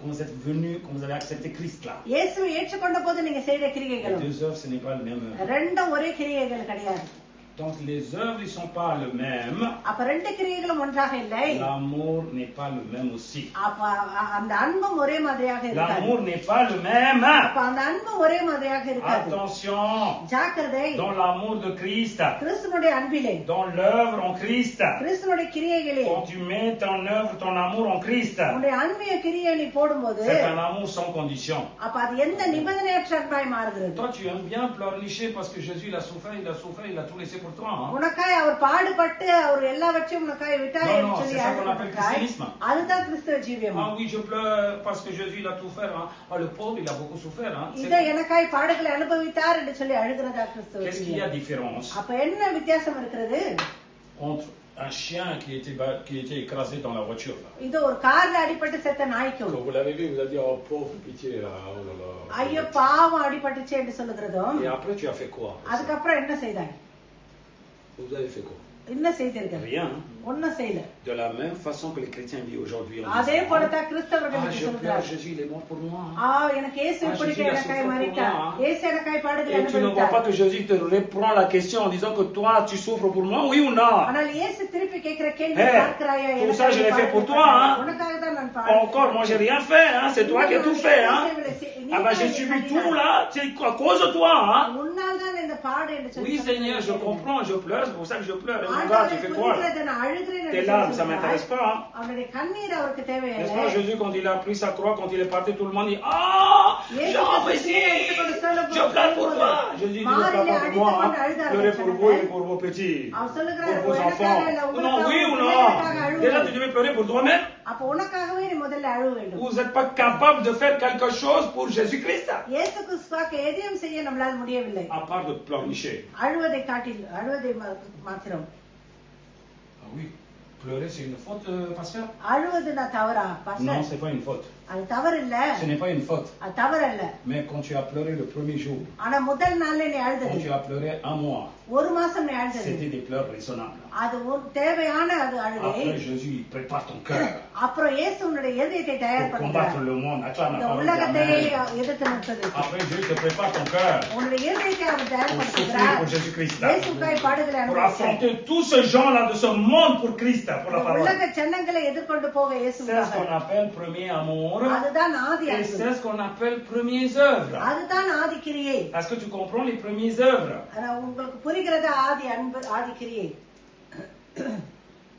vous êtes venu, quand vous avez accepté Christ là. இயேசுவை ஏற்றுக்கொண்ட போது நீங்க செய்த Les கிரியைகளும் deux œuvres, ce n'est pas le même œuvre. ரெண்டும் ஒரே கிரியைகள் கிடையாது. Donc les œuvres ne sont pas les mêmes. அப்ப ரெண்டு கிரியைகளும் ஒன்றாக இல்லை. L'amour n'est pas le même aussi. அப்ப அந்த அன்பும் ஒரே மாதிரியாக இருக்காது. L'amour n'est pas le même. அப்ப அந்த அன்பும் ஒரே மாதிரியாக இருக்காது. Attention, ஜாக்கிரதை, dans l'amour de Christ, கிறிஸ்துனுடைய அன்பிலே, dans l'œuvre en Christ, கிறிஸ்துனுடைய கிரியைகளே, quand tu mets ton œuvre, ton amour en Christ, உன்னுடைய அன்பிய கிரியை நீ போடும்போது c'est un amour sans condition. அப்ப அது எந்த நிபந்தனையற்ற அன்பாய் மாறுகிறது. Toi, tu aimes bien pleurnicher parce que Jésus il a souffert, il a tout laissé pour toi. Hein? உனக்காய் அவர் பாடுபட்டு அவர் எல்லாவற்றையும் உனக்காய் விட்டார் Non, என்று non, சொல்லி c'est ça qu'on appelle அழுகிறாய். christianisme. அதுதான் கிறிஸ்தவ ஜீவியம். Ah oui, je pleure parce que Jésus il a tout fait. Hein? Ah, le pauvre il a beaucoup souffert. Hein? இதை எனக்காய் பாடுகளை அனுபவித்தார் என்று சொல்லி அழுகிறதா கிறிஸ்தவ Qu'est-ce qu'il y a ஜீவியம். différence அப்ப என்ன வித்தியாசம் இருக்கிறது? entre un chien qui était écrasé dans la voiture là? இது ஒரு கார்ல அடிபட்டு செத்த நாய்க்கும் Quand vous l'avez vu, vous avez dit oh pauvre pitié là, oh là là. ஐயோ பாவம் அடிபட்டுச்சு என்று சொல்லுகிறதும், Et après tu as fait quoi? அதுக்கப்புறம் என்ன செய்தாய்? Vous avez fait quoi? என்ன செய்தீர்கள்? Rien. ஒன்னும் செய்யல. De la même façon que les chrétiens vivent aujourd'hui. en அதே disant, போலதான் ah, கிறிஸ்தவர்கள் je pleure, சொல்கிறார்கள். Jésus il est mort pour moi. எனக்கு இயேசு இப்படி Jésus, il a எனக்காய் souffert மரித்தார். pour moi. இயேசு எனக்காய் பாடுகளை Et tu ne vois pas அனுபவித்தார். que Jésus te reprend la question en disant que toi tu souffres pour moi, oui ou non? ஆனால் இயேசு திருப்பி கேட்கிற கேள்வி Hey, பார்க்கிறாயா? tout எனக்காக ça, je l'ai fait pour toi, hein. உனக்காக தான் நான் பாடுகிறேன். Encore, moi j'ai rien fait, hein? C'est toi qui as tout fait. Hein? Ah ben j'ai subi tout là, c'est à cause de toi. Hein? உன்னால் தான் இந்த பாடு என்று சொல்லி Oui Seigneur, je comprends, je pleure, c'est pour ça que je pleure. Et mon gars, tu fais quoi là? நான் அழுகிறேன் என்று Tes larmes, ça சொல்கிறாய். m'intéresse pas. Hein? அவனுடைய கண்ணீர் அவருக்கு N'est-ce தேவையில்லை. pas Jésus quand il a pris sa croix, quand il est parti, tout le monde dit ah, Jean Messie, je pleure pour toi. Jésus dit ne pleure pas pour moi, hein. Pleurez pour vous et pour vos petits, அவன் சொல்லுகிறார், pour vos enfants. Non, oui ou non? Déjà tu devais pleurer pour toi-même. அப்ப உனக்காகவே நீ முதல்ல அழுவ வேண்டும். Vous n'êtes pas capable de faire quelque chose pour Jésus-Christ. இயேசு கிறிஸ்துவாக எதையும் செய்ய நம்மளால் முடியவில்லை. À part de pleurnicher. அழுவதை காட்டில் அழுவதை மாத்திரம். Ah oui, pleurer c'est une faute, pasteur? அழுவதுனா தவறா? Non, pastor, c'est pas une faute. அது தவறு இல்ல. Ce n'est pas une faute. அது தவறு அல்ல. Mais quand tu as pleuré le premier jour, ஆனா முதல் நாள்ல நீ quand அழுதது, tu as pleuré un mois, ஒரு மாசம் நீ அழுதது, c'était des pleurs raisonnables. அது ஒரு தேவையான அது அழுகை. Après Jésus, il prépare ton cœur அப்புறம் இயேசு உன்னுடைய இதயத்தை pour தயார்படுத்துகிறார். combattre le monde. Acclame இந்த la parole உலகத்தை d'Amen. எதிர்த்து நிற்பது. Après Dieu te prépare ton cœur உன்னுடைய இதயத்தை அவர் pour souffrir தயார்படுத்துகிறார். pour Jésus-Christ. இயேசுக்காய் பாடுகளை Pour அனுபவித்தார். affronter tous ces gens-là de ce monde pour Christ, pour la இந்த parole. உலக ஜனங்களை எதிர்கொண்டு போக C'est ce இயேசுக்காக. qu'on appelle premier amour. அதுதான் ஆதி Et அன்பு. c'est ce qu'on appelle premières œuvres. அதுதான் ஆதி கிரியை. Est-ce que tu comprends les premières œuvres? உங்களுக்கு புரிகிறது ஆதி அன்பு, ஆதி கிரியை.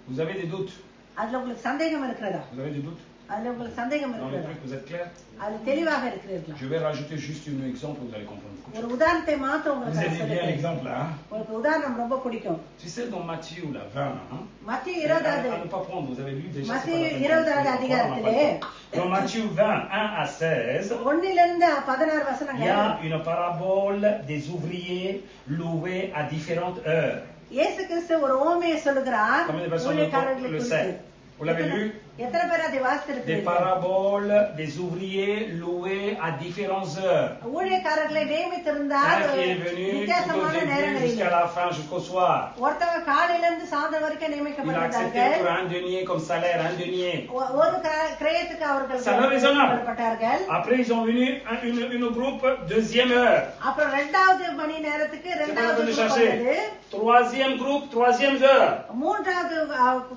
Vous avez des doutes? அதுல உங்களுக்கு சந்தேகம் இருக்கிறதா? Vous avez des doutes? அதுல உங்களுக்கு சந்தேகம் Dans les இருக்கிறதா? trucs, vous êtes clair? அது தெளிவாக இருக்கிறீர்களா? Je vais rajouter juste un exemple, vous allez comprendre. ஒரு உதாரணத்தை மாத்த Vous உங்களுக்கு aimez bien சொல்லுகிறேன். l'exemple là? Hein? உங்களுக்கு உதாரணம் ரொம்ப பிடிக்கும். Tu sais, dans Matthieu, là, 20, hein? மத்திய À 20வது ne pas prendre, vous avez lu déjà. மத்திய c'est pas la peine 20வது de prendre, அதிகாரத்திலே on n'a pas le temps. Dans Matthieu 20, 1 à 16, 1 16 il y வசனங்கள். a une parabole des ouvriers loués à différentes heures. இயேசு கிறிஸ்து ஒரு ஓமையை சொல்லுகிறார் Combien de personnes ஊழியக்காரர்களை le குறித்து. savent? Vous l'avez lu? எத்தனை பேர் அதை Des வாசித்திருக்கிறீர்கள்? paraboles, des ouvriers loués à différentes heures. ஊழியக்காரர்களை நியமித்திருந்தால் Un qui est venu tout au வித்தியாசமான début நேரங்களில் jusqu'à la fin, jusqu'au soir. ஒருத்தவங்க காலையில இருந்து சாயந்தரம் வரைக்கும் Il a accepté நியமிக்கப்பட்டிருந்தார்கள். pour un denier comme salaire, un denier. ஒரு கிரயத்துக்கு அவர்கள் Ça me raisonnable. நியமிக்கப்பட்டார்கள். Après, ils ont venu une groupe, deuxième heure. அப்புறம் 2வது மணி நேரத்துக்கு 2வது venu group chercher. வந்தது. Troisième groupe, troisième heure. 3வது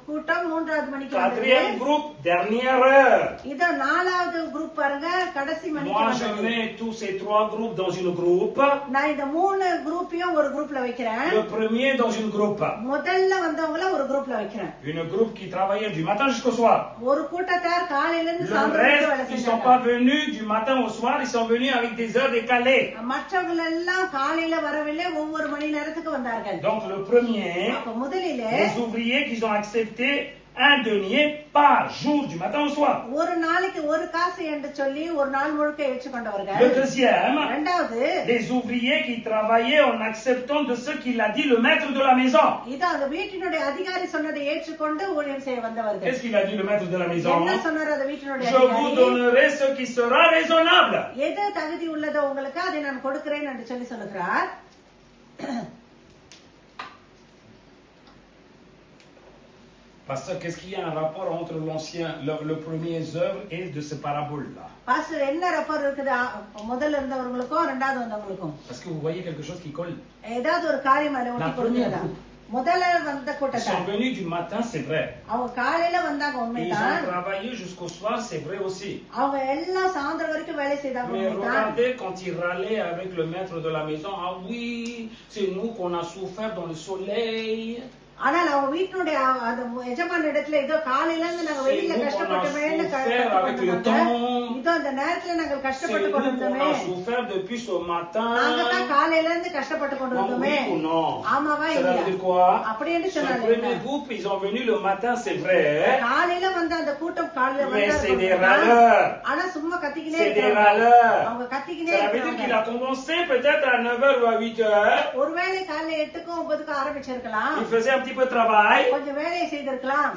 கூட்டம் 3வது மணிக்கு வந்தது. Quatrième groupe, dernière heure. இத 4வது குரூப் பாருங்க கடைசி மணிக்கு Moi, je வந்தது. mets tous ces 3 groupes dans une groupe. நான் இந்த 3 குரூப்பையும் ஒரு குரூப்ல வைக்கிறேன். Le premier dans une groupe. முதல்ல வந்தவங்கள ஒரு குரூப்ல வைக்கிறேன். Une groupe qui travaillait du matin jusqu'au soir. ஒரு கூட்டத்தார் காலையில இருந்து Le சாயந்தரம் வரைக்கும் வேலை reste, ils sont செஞ்சாங்க. pas venus du matin au soir, ils sont venus avec des heures décalées. மற்றவங்க எல்லாம் காலையில வரவில்லை, ஒவ்வொரு மணி நேரத்துக்கு வந்தார்கள். Donc le premier, அப்ப முதலிலே les ouvriers qui ont accepté un denier par jour du matin au soir. ஒரு நாளைக்கு ஒரு காசு என்று சொல்லி ஒரு நாள் முழுக்க ஏற்றுக்கொண்டவர்கள். Le deuxième, இரண்டாவது les ouvriers qui travaillaient en acceptant de ce qu'il a dit le maître de la maison. இது அந்த வீட்டினுடைய அதிகாரி சொன்னதை ஏற்றுக்கொண்டு ஊழியம் செய்ய வந்தவர்கள். Qu'est-ce qu'il a dit le maître de la maison? என்ன சொன்னார் அந்த வீட்டினுடைய Je vous அதிகாரி? donnerai ce qui sera raisonnable. எது தகுதி உள்ளதோ உங்களுக்கு அதை நான் கொடுக்கிறேன் என்று சொல்லி சொல்லுகிறார். Pasteur, qu'est-ce qu'il y a un rapport entre le premier œuvre et de ces paraboles-là? Pastor என்ன ரப்பர் இருக்குது முதல்ல இருந்தவங்களுக்கும் இரண்டாவது வந்தவங்களுக்கும்? Parce que vous voyez quelque chose qui colle. ஏதாவது ஒரு காரியம் அதை ஒட்டி கொடுக்கிறதா? முதல்ல வந்த Ils கூட்டத்தார் sont venus du matin, c'est vrai. அவங்க காலையில வந்தாங்க Ils உண்மைதான். ont travaillé jusqu'au soir, c'est vrai aussi. அவங்க எல்லாம் சாயந்தரம் வரைக்கும் வேலை செய்தாங்க Mais உண்மைதான். regardez quand ils râlaient avec le maître de la maison, ah oui, c'est nous qu'on a souffert dans le soleil. ஆனால் அவங்க வீட்டினுடைய அந்த எஜமான இடத்துல ஏதோ காலையில இருந்து நாங்க வெயில கஷ்டப்பட்டோமேன்னு இதோ அந்த நேரத்துல நாங்கள் கஷ்டப்பட்டு C'est nous கொண்டிருந்தோமே, qu'on a souffert depuis ce matin. நாங்க தான் காலையில இருந்து கஷ்டப்பட்டு Non, கொண்டிருந்தோமே. oui ou non? ஆமாவா Ça veut இல்லையா? dire quoi? அப்படி என்று Ce சொன்னாங்க. premier groupe, ils ont venu le matin, c'est vrai. காலையில வந்த அந்த கூட்டம் காலையில Mais c'est des வந்தா râleurs. ஆனா சும்மா கத்திக்கினே C'est des இருக்காங்க. râleurs. அவங்க கத்திக்கினே Ça veut dire qu'il இருக்காங்க. a commencé peut-être à 9h ou à 8h. ஒருவேளை காலையில 8க்கும் 9க்கும் ஆரம்பிச்சிருக்கலாம். Il faisait un petit peu de travail. கொஞ்சம் வேலையை செய்திருக்கலாம்.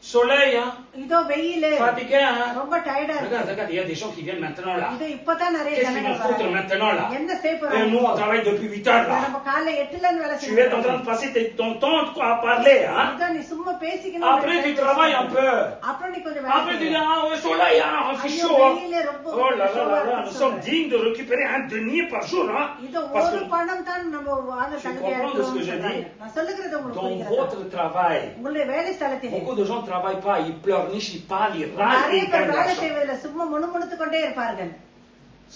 Soleil, hein? இதோ வெயிலு Fatigué, hein? ரொம்ப டயர்டா இருக்கு. Regarde, il y a des gens qui viennent maintenant là. இது இப்பதான் நிறைய Qu'est-ce qu'ils vont ஜனங்கள் foutre வராங்க. maintenant là? என்ன செய்ய Et nous, on போறாங்க? travaille depuis 8h là. நம்ம காலைல 8ல இருந்து வேலை Tu es en train செய்யறோம். de passer ton temps à parler, hein? இதோ நீ சும்மா பேசிக்கணும். Après, tu travailles un peu. அப்புறம் நீ கொஞ்சம் வேலை Après, tu dis, செய்யணும். ah, ouais, soleil, hein, il fait ஐயோ, chaud, hein? வெயிலே ரொம்ப Oh là là கஷ்டமா là là, இருக்குன்னு nous sommes சொல்றேன். dignes de récupérer un denier par jour, hein? இதோ Parce ஒரு que பணம் தான் நம்ம வாங்க Tu தகுதியா comprends de ce que இருக்கோம்னு je சொல்றாங்க. dis? நான் சொல்லுகிறது உங்களுக்கு dans புரிகிறதா? votre travail, உங்களுடைய வேலை ஸ்தலத்திலே beaucoup de gens ne travaillent pas, ils pleurnichent, ils parlent, ils râlent et நிறைய ils பேர் gagnent வேலை l'argent. செய்வதில்லை, சும்மா முணுமுணுத்துக் கொண்டே இருப்பார்கள்.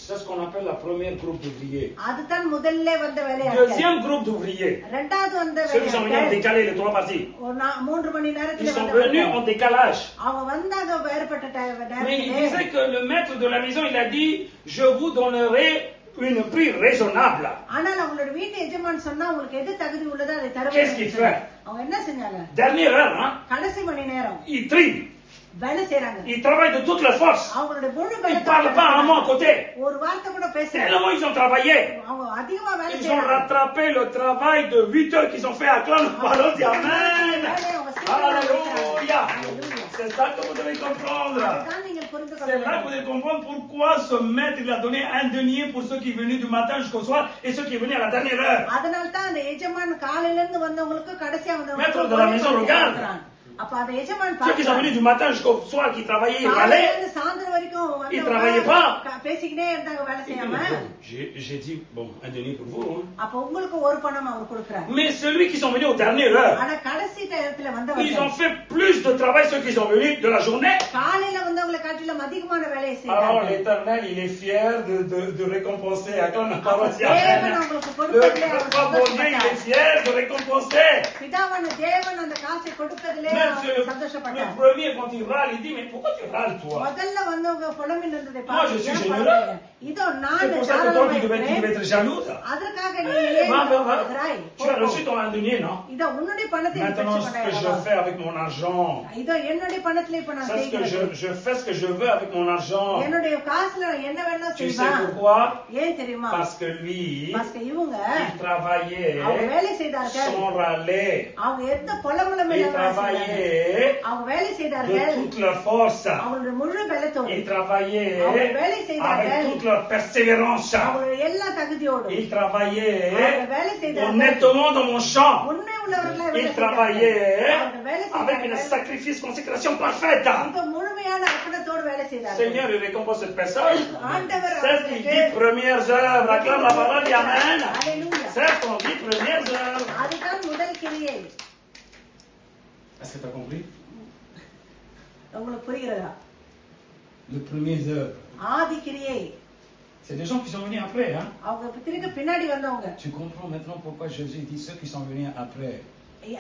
C'est ce qu'on appelle la première groupe d'ouvriers. அதுதான் முதல்ல வந்த வேலையாட்கள். Deuxième groupe d'ouvriers, இரண்டாவது வந்த ceux qui sont venus en வேலையாட்கள் décalé les 3 parties. ஒரு 3 மணி Ils நேரத்துல sont venus en வந்தவர்கள். décalage. அவங்க வந்தாங்க வேறுபட்ட Mais il நேரத்திலே. disait que le maître de la maison, il a dit, je vous donnerai une prix raisonnable. ஆனால் அவங்களோட வீட்டு எஜமான் சொன்னா உங்களுக்கு எது தகுதி உள்ளதோ அதை Qu'est-ce qu'il fait? தருவேன். அவங்க என்ன செஞ்சாங்க? Dernière heure, hein? கடைசி மணி நேரம் Il trime, வேலை செய்யறாங்க. il travaille de toute leur force. அவங்களோட முழு Ils ne parlent pas un mot à côté. ஒரு வார்த்தை கூட பேசல. Tellement ils ont travaillé. அவங்க அதிகமா வேலை Ils ont செய்யறாங்க. rattrapé le travail de 8 heures qu'ils ont fait à Clan Parole. Dis Amen. Alléluia. C'est ça que vous devez comprendre. அதுதான் நீங்கள் புரிந்து கொள்ள C'est là que வேண்டும். vous devez comprendre pourquoi ce maître il a donné un denier pour ceux qui venaient du matin jusqu'au soir et ceux qui venaient à la dernière heure. அதனால தான் அந்த எஜமான் காலையில இருந்து வந்தவங்களுக்கு கடைசியா Maître de la maison regarde. வந்தவங்க அப்ப அந்த எஜமான் Ceux qui sont venus du matin jusqu'au soir, qui travaillaient, ils காலையில râlaient. இருந்து சாயந்தரம் வரைக்கும் Ils travaillaient pas. பேசிக்கிட்டே இருந்தாங்க வேலை செய்யாம. J'ai dit, bon, un denier pour vous. Hein. அப்ப உங்களுக்கு ஒரு பணம் அவர் கொடுக்கிறார். Mais celui qui sont venus aux dernières heures, ஆனா கடைசி நேரத்துல ils வந்தவங்க ont fait plus de travail ceux qui sont venus de la journée. காலையில வந்தவங்களை காட்டிலும் அதிகமான வேலையை Alors செய்தாங்க. l'Éternel, il est fier de récompenser. Acclame la parole. Dis தேவன் Amen. உங்களுக்கு Le கொடுப்பதிலே அவர் papa bon Dieu, il est சந்தோஷப்பட்டார். fier de récompenser. பிதாவான தேவன் அந்த காசை கொடுப்பதிலே Même அவர் le சந்தோஷப்பட்டார். premier, quand il râle, il dit, mais pourquoi tu râles, toi? முதல்ல வந்தவங்க புலம்பில் இருந்ததை Moi, je suis பார்த்து généreux. இதோ C'est நான் pour ça que toi, tu devais être jaloux. Ça. அதற்காக நீ ஏன் Va. வருகிறாய்? Tu as reçu ton denier, non? இதோ உன்னுடைய பணத்தை நீ Maintenant, ce que je பெற்றுக்கொண்டாய். fais avec mon argent, இதோ என்னுடைய பணத்துல இப்ப நான் c'est ce que செய்கிறேன். je fais ce que je veux avec mon argent. என்னுடைய காசுல என்ன வேணா Tu sais செய்வேன். pourquoi? ஏன் தெரியுமா? Parce que lui, இவங்க il travaillait அவங்க வேலை செய்தார்கள். sans râler. அவங்க எந்த புலமுலமே Ils இல்லாம வேலை செய்தாங்க. travaillaient அவங்க வேலை de செய்தார்கள் toute leur force. அவங்களுடைய முழு பலத்தோடு Ils travaillaient அவங்க வேலை avec செய்தார்கள் toute leur persévérance. அவங்களுடைய எல்லா தகுதியோடு Ils travaillaient அவங்க வேலை செய்தார்கள் honnêtement dans mon champ. உண்மை உள்ளவர்களா வேலை Ils செய்தார்கள் travaillaient அவங்க வேலை avec une செய்தார்கள் sacrifice, consécration parfaite. மிக முழுமையான அர்ப்பணத்தோடு வேலை செய்தார்கள் Seigneur, il récompense cette personne. ஆண்டவர் C'est ce qu'il dit, premières œuvres. Acclame la parole, dit Amen. ஹalleluya C'est ce qu'on dit, premières œuvres. அதுதான் முதல் கிரியை Est-ce que tu as compris? உங்களுக்கு புரிகிறதா Les premières œuvres. ஆதி கிரியை C'est des gens qui sont venus après. Hein? அவங்க திரும்ப பின்னாடி வந்தவங்க Tu comprends maintenant pourquoi Jésus dit ceux qui sont venus après.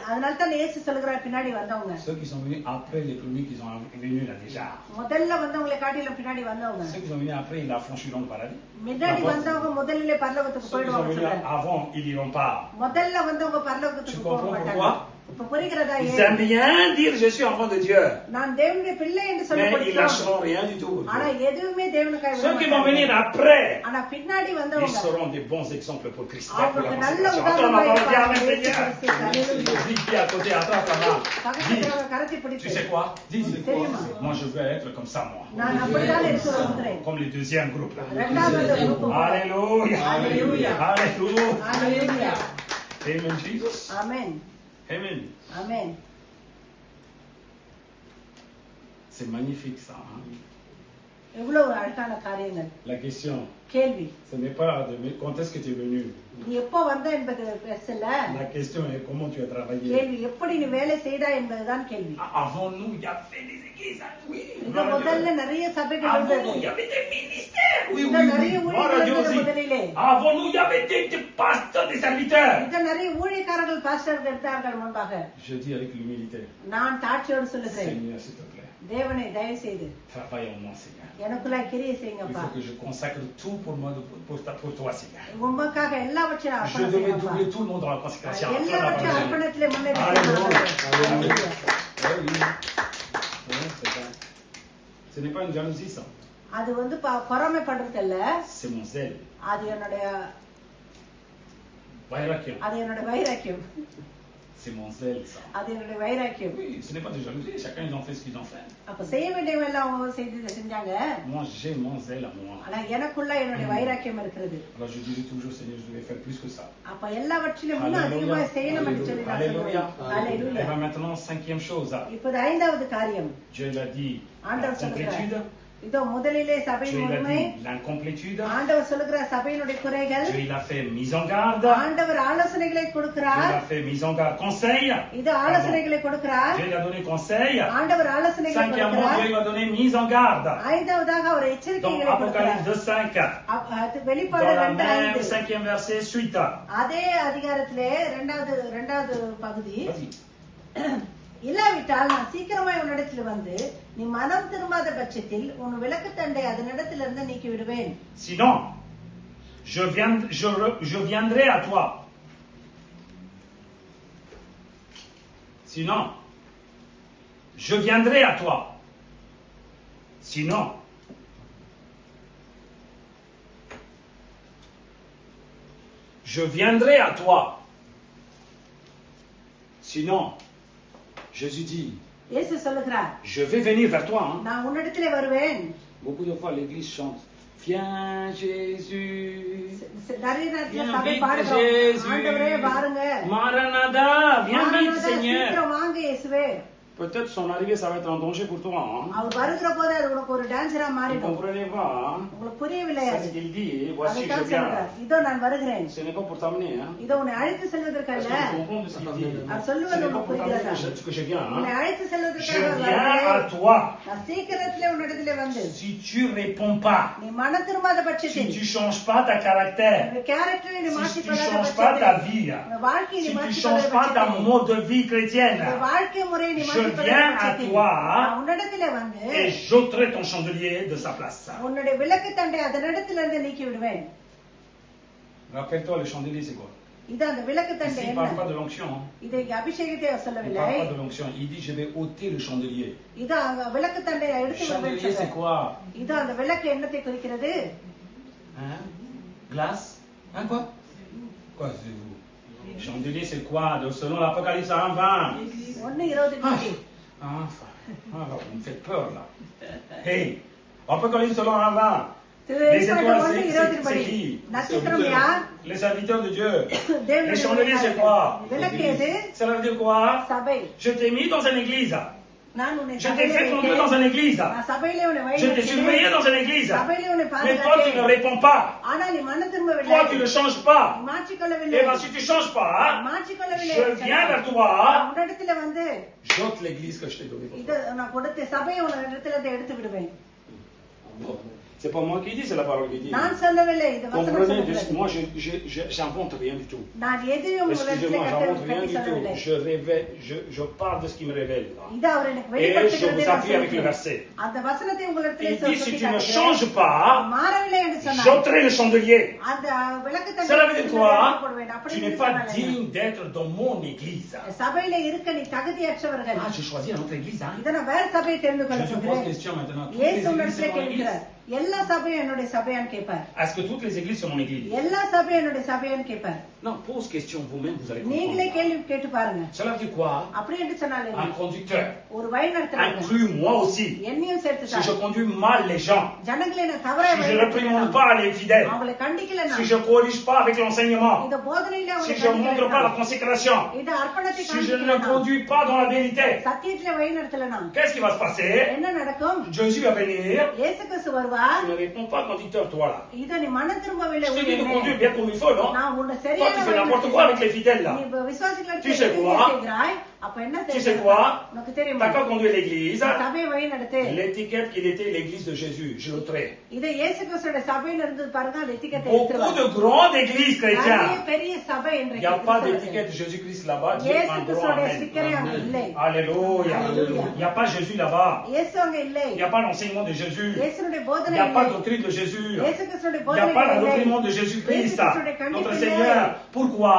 அதனால தான் இயேசு சொல்கிறார் பின்னாடி வந்தவங்க Ceux qui sont venus après les premiers qui sont venus là déjà. முதல்ல வந்தவங்களை காட்டிலும் பின்னாடி வந்தவங்க Ceux qui sont venus après, ils affranchiront le paradis. முன்னாடி வந்தவங்க முதல்ல பரலோகத்துக்கு Ceux qui sont போயிடுவாங்க venus சொல்றாரு. avant, ils n'iront pas. முதல்ல வந்தவங்க Tu பரலோகத்துக்கு போக comprends மாட்டாங்க pourquoi? இப்ப புரிகிறதா Ils ஏன்? aiment bien dire je suis enfant de Dieu. நான் தேவனுடைய பிள்ளை என்று Mais ils சொல்லப்படுகிறோம் lâcheront rien du tout. ஆனா எதுவுமே தேவனுக்காக விட Ceux qui vont மாட்டாங்க. venir après, ஆனா பின்னாடி ils வந்தவங்க seront des bons exemples pour Christ. Pour அவங்களுக்கு la நல்ல consécration. Attends, உதாரணமா ma parole, dis இருப்பாங்க. Amen, இயேசு Seigneur. கிறிஸ்து, அல்லேலூயா. Dis, dis à côté, attends, attends. Dis, பக்கத்துல கரத்தை tu பிடித்து sais quoi? Dis, தெரியுமா? moi je veux être comme ça, moi. நான் அப்படிதான் இருக்க விரும்புகிறேன் Comme les deuxième groupe là. இரண்டாவது குரூப் Alléluia. Alléluia. Alléluia. அல்லேலூயா Amen, Jesus. ஆமென் Amen. ஆமென் C'est magnifique ça. Hein? எவ்வளவு அழகான காரியங்கள் La question, கேள்வி ce n'est pas de quand est-ce que tu es venu. நீ எப்போ வந்த என்பது பெருசல்ல La question est comment tu as travaillé. கேள்வி எப்படி நீ வேலை செய்தா என்பதுதான் கேள்வி Avant nous, il y avait des églises. Hein? Oui. இந்த முதல்ல நிறைய சபைகள் Avant nous, இருந்தது il y avait des ministères. Oui, இந்த நிறைய Gloire à Dieu ஊழியர்கள் aussi. முதலிலே Avant nous, il y avait des pasteurs, des serviteurs. இந்த நிறைய ஊழியக்காரர்கள் பாஸ்டர்கள் இருந்தார்கள் முன்பாக Je dis avec l'humilité, நான் தாட்சியோடு சொல்லுகிறேன் Seigneur, s'il te plaît, தேவனை தயவு செய்து travaille en moi, Seigneur. எனக்குள்ளாய் கிரியை Il செய்யுங்கப்பா faut que je consacre tout pour moi, pour toi, Seigneur. உமக்காக எல்லாவற்றையும் Je அர்ப்பணம் devais செய்யுங்கப்பா doubler tout le monde dans la consécration. எல்லாவற்றையும் அர்ப்பணத்திலே முன்னேறி Alléluia. செய்யுங்கள். Oui. Oui, c'est ça. Ce n'est pas une jalousie, ça. அது வந்து பொறாமைப்படுறது இல்ல C'est mon zèle. அது என்னுடைய Vairakiam. அது என்னோட வைராக்கியம் C'est mon zèle, ça. அது என்னுடைய வைராக்கியம் Oui, ce n'est pas de jalousie. Chacun, ils ont fait ce qu'ils ont fait. அப்ப செய்ய வேண்டியவெல்லாம் அவங்க செஞ்சாங்க Moi, j'ai mon zèle à moi. ஆனா எனக்குள்ள என்னுடைய வைராக்கியம் இருக்கிறது Alors, je disais toujours, Seigneur, je devais faire plus que ça. அப்ப எல்லாவற்றிலும் இன்னும் அதிகமா செய்யணும் என்று சொல்லி நான் Alléluia. சொல்றேன். அல்லேலூயா. Et bien maintenant, cinquième chose. இப்போது ஐந்தாவது காரியம் Dieu l'a dit, la ஆண்டவர் சொல்லுகிறார் complétude. இதோ முதலிலே சபையின் Dieu l'a உண்மை dit, l'incomplétude. ஆண்டவர் சொல்லுகிறார் சபையினுடைய குறைகள் Dieu il a fait mise en garde. ஆண்டவர் ஆலோசனைகளை Dieu கொடுக்கிறார் il a fait mise en garde. Conseil. இது ஆலோசனைகளை கொடுக்கிறார் Dieu il a donné conseil. ஆண்டவர் ஆலோசனைகளை Cinquièmement, கொடுக்கிறார் Dieu il va donner mise en garde. ஐந்தாவதாக அவர் Dans எச்சரிக்கைகளை Apocalypse கொடுக்கிறார் 2:5. அது வெளிப்பாடு Dans la 2:5. même cinquième verset, suite. அதே அதிகாரத்திலே இரண்டாவது பகுதி Vas-y. இல்லாவிட்டால் நான் சீக்கிரமாய் உன்னிடத்தில் வந்து நீ மனம் திரும்பாத பட்சத்தில் உன் விளக்கு தண்டை அதனிடத்திலிருந்து நீக்கி விடுவேன் Sinon, je viendrai à toi. Sinon, je viendrai à toi. Sinon, je viendrai à toi. Sinon, Jésus dit, இயேசு சொல்லுகிறார் je vais venir vers toi. Hein. நான் உன்னிடத்திலே வருவேன் Beaucoup de fois, l'Église chante, viens Jésus. நிறைய நேரத்துல Viens சபை vite, பாடுறோம் Jésus. ஆண்டவரே வாருங்க Maranatha, viens vite, மாறானாதா, Seigneur. சீக்கிரம் வாங்க இயேசுவே Peut-être son arrivée, ça va être un danger pour toi. Hein. அவர் வருகிற போது அது உனக்கு ஒரு டான்சரா Vous ne மாறிடும் comprenez pas. Hein. உங்களுக்கு புரியவில்லை C'est அது ce qu'il dit. Voici, je அதைத்தான் viens. சொல்றார் இதோ நான் வருகிறேன் Ce n'est pas pour t'amener. Hein. இதோ உன்னை அழைத்து Est-ce செல்வதற்கல்ல que tu comprends ce qu'il dit? அவர் Ce சொல்லுவது n'est pas உங்களுக்கு pour புரிகிறதா t'amener que je viens. உன்னை Hein. அழைத்து Je செல்வதற்காக viens à வருகிறேன் toi. நான் சீக்கிரத்திலே உன்னிடத்திலே வந்து Si tu réponds pas, நீ மன திரும்பாத si பட்சத்தில் tu changes pas ta caractère, உன் கேரக்டரை நீ si tu மாற்றிக்கொள்ளாத changes pas ta பட்சத்தில் vie, உன் வாழ்க்கையை si நீ tu மாற்றிக்கொள்ளாத changes pas ta பட்சத்தில் mode de vie chrétienne, உன் வாழ்க்கை முறையை நீ Je மாற்றிக்கொள்ளாத viens à பட்சத்தில் toi. நான் உன்னிடத்திலே வந்து et j'ôterai ton chandelier de sa place. உன்னுடைய விளக்கு தண்டை அதனிடத்திலிருந்து நீக்கி விடுவேன் Rappelle-toi, le chandelier, c'est quoi? இது அந்த விளக்கு Ici, தண்டை il ne parle என்ன pas de l'onction. Hein. இதை அபிஷேகத்தை அவர் Il ne சொல்லவில்லை parle pas de l'onction. Il dit, je vais ôter le chandelier. இது அங்க விளக்கு தண்டையை Le எடுத்து விடுவேன் chandelier, c'est சொல்றார். quoi? இது அந்த விளக்கு என்னத்தை குறிக்கிறது Hein? Glace? Hein, quoi? Quoi, c'est vous? Chandelier, c'est quoi? Selon l'Apocalypse 1:20. 1:20 Ah, vous me faites peur là. Hey, Apocalypse selon 1:20. Les étoiles, c'est qui? நட்சத்திரம் யார்? Les serviteurs de Dieu. Les தேவனுடைய chandeliers, c'est quoi? விளக்கு எது? Ça veut dire quoi? சபை. Je t'ai mis dans une église. நான் உன்னை Je t'ai சபையிலே fait conduire வைத்தேன். dans une église. நான் சபையிலே உன்னை Je t'ai surveillé வைத்தேன். dans une église. சபையிலே உன்னை Mais toi, tu ne பாதுகாத்தேன். réponds pas. ஆனா நீ மனம் திரும்பவில்லை. Toi, tu ne changes pas. மாற்றிக்கொள்ளவில்லை. Eh bien, si tu ne changes pas, மாற்றிக்கொள்ளவில்லை. je viens vers toi. உன்னிடத்துல வந்து J'ôte l'église que je t'ai donnée. இது நான் கொடுத்த சபையை உன்னிடத்துல இருந்து எடுத்து விடுவேன். C'est pas moi qui dis, c'est la parole qui dit. நான் சொல்லவில்லை, இது வசனம் Comprenez, சொல்லுகிறது. moi, j'invente rien du tout. நான் எதையும் உங்களிடத்துல Excusez-moi, j'invente rien கட்டி du சொல்லவில்லை. tout. Je parle de ce qui me révèle. Là. இது அவர் எனக்கு Et je வெளிப்படுத்துகிறதை vous நான் appuie avec le சொல்கிறேன். verset. அந்த வசனத்தை உங்களிடத்துல Il dit, si tu ne சொல்லி changes pas, மாறவில்லை என்று சொன்னார். j'ôterai le chandelier. அந்த விளக்கு Ça veut dire quoi? போடுவேன். அப்படி Tu n'es என்று pas சொன்னார். digne d'être dans mon église. சபையில இருக்க நீ தகுதியற்றவர்கள். Ah, j'ai choisi un autre église, hein? இதை நான் வேற சபையை தெரிந்து கொள்ள Je te pose சொல்கிறேன். question maintenant. Toutes les இயேசு églises உன்னிடத்துல sont mon église? கேட்கிறார். எல்லா சபையும் என்னுடைய சபையான்னு கேட்பார். Est-ce que toutes les églises sont mon église? எல்லா சபையும் என்னுடைய சபையான்னு கேட்பார். Non, pose question vous-même, vous allez நீங்களே comprendre. கேள்வி கேட்டு பாருங்க. Cela veut dire quoi? அப்படி என்று சொன்னால் என்ன? Un conducteur ஒரு வழி நடத்துறாங்க. inclut moi aussi. என்னையும் சேர்த்து Si je conduis mal les gens, ஜனங்களை நான் தவறா si je ne réprimande pas les fidèles, அவங்களை கண்டிக்கல si நான். je ne corrige pas avec l'enseignement, இந்த போதனையில si அவங்களை je ne montre pas la கண்டிக்கல. consécration, இந்த அர்ப்பணத்தை si je ne காண்பிக்கல. conduis pas dans la vérité, சத்தியத்துல வழி நடத்தல நான். qu'est-ce qui va se passer? என்ன நடக்கும்? Jésus va venir, இயேசு கிறிஸ்து வருவார். tu ne réponds pas, conducteur, toi là. இத நீ மனம் திரும்பவில்லை. Je te dis de conduire bien comme il faut, non? நான் உன்னை Toi, சரியான tu fais n'importe quoi avec les fidèles là. நீ விசுவாசிகளை Tu sais quoi? செய்கிறாய். அப்ப என்ன Tu sais செய்யணும்? quoi? உனக்கு தெரியுமா? T'as qu'à conduire l'église. சபையை வழி நடத்து. L'étiquette qu'il était l'église de Jésus, je le traite. இத இயேசு கிறிஸ்துவோட சபையில இருந்து பாருங்க அந்த எத்திக்கத்தை Beaucoup de grandes églises chrétiennes. பெரிய சபை Il n'y a pas d'étiquette de Jésus-Christ là-bas. Dis இயேசு un grand கிறிஸ்துவோட amen. ஸ்டிக்கரே அங்க இல்லை. Alléluia. Alléluia. Il n'y a pas Jésus là-bas. இயேசு அங்க இல்லை. Il n'y a pas l'enseignement de Jésus. இயேசுனுடைய Il போதனை n'y a pas இல்லை. de doctrine de Jésus. இயேசு கிறிஸ்துவோட Il n'y போதனை a pas இல்லை. l'endoctrinement de Jésus-Christ, Jésus-Christ, notre Jésus-Christ. Seigneur. Pourquoi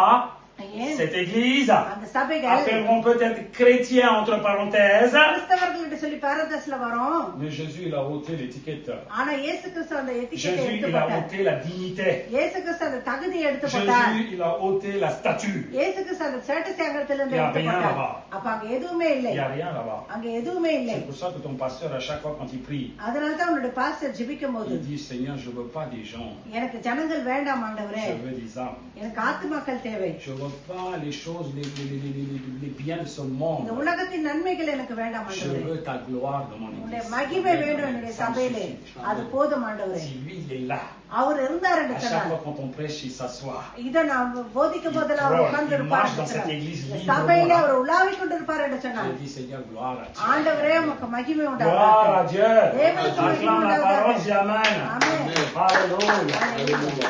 ஏன்? cette église அந்த சபைகள் appelleront peut-être chrétiens entre parenthèses, கிறிஸ்தவர்கள் என்று சொல்லி பாரதேசல வரும். mais Jésus il a ôté l'étiquette. ஆனா இயேசு கிறிஸ்து அந்த எத்திக்கத்தை Jésus எடுத்து il a போட்டார். ôté la dignité. இயேசு கிறிஸ்து அந்த தகுதியை எடுத்து போட்டார். Jésus il a ôté la statue. இயேசு கிறிஸ்து அந்த ஸ்டேட்டஸ் அங்கத்திலிருந்து Il y a எடுத்து rien போட்டார். là-bas. அப்ப அங்க எதுவுமே Il இல்லை. n'y a rien là-bas. அங்க எதுவுமே இல்லை. C'est pour ça que ton pasteur, à chaque fois quand il prie, அதனால தான் உன்னுடைய பாஸ்டர் ஜெபிக்கும் போது il dit Seigneur, je ne veux pas des gens, எனக்கு ஜனங்கள் வேண்டாம் ஆண்டவரே, je veux des âmes. எனக்கு ஆத்துமாக்கள் தேவை. Je ne veux pas les choses, les biens de ce இந்த monde. உலகத்தின் நன்மைகள் எனக்கு வேண்டாம் Je ஆண்டவரே. veux ta gloire dans mon உன்னுடைய église. மகிமை வேண்டும் என்னுடைய Ça me சபையிலே. suffit. அது போதும் ஆண்டவரே. Si lui, il est là, அவர் இருந்தார் என்று à chaque சொன்னார். fois quand on prêche, il s'assoit. இத நான் போதிக்கும் போதெல்லாம் அவர் உட்கார்ந்து இருப்பார் Il marche dans என்று cette சொன்னார். église இந்த libre. சபையிலே அவர் உலாவிக் கொண்டிருப்பார் என்று சொன்னார். Je dis Seigneur, gloire à Dieu. ஆண்டவரே உமக்கு மகிமை Gloire à உண்டாவதாக. Dieu. தேவனுக்கு மகிமை Acclame la உண்டாவதாக. parole, dis Amen. Amen. Alléluia. Alléluia.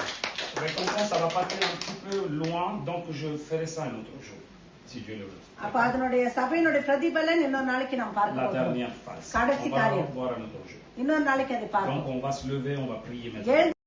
Mais comme ça va partir un petit peu loin, donc je ferai ça un autre jour, si Dieu le veut. அப்ப அதனுடைய சபையினுடைய பிரதிபலன் இன்னொரு நாளைக்கு நாம் La பார்க்க dernière phase. கடைசி On va காரியம். voir un autre jour. இன்னொரு நாளைக்கு அதை பார்ப்போம். Donc on va se lever, on va prier maintenant.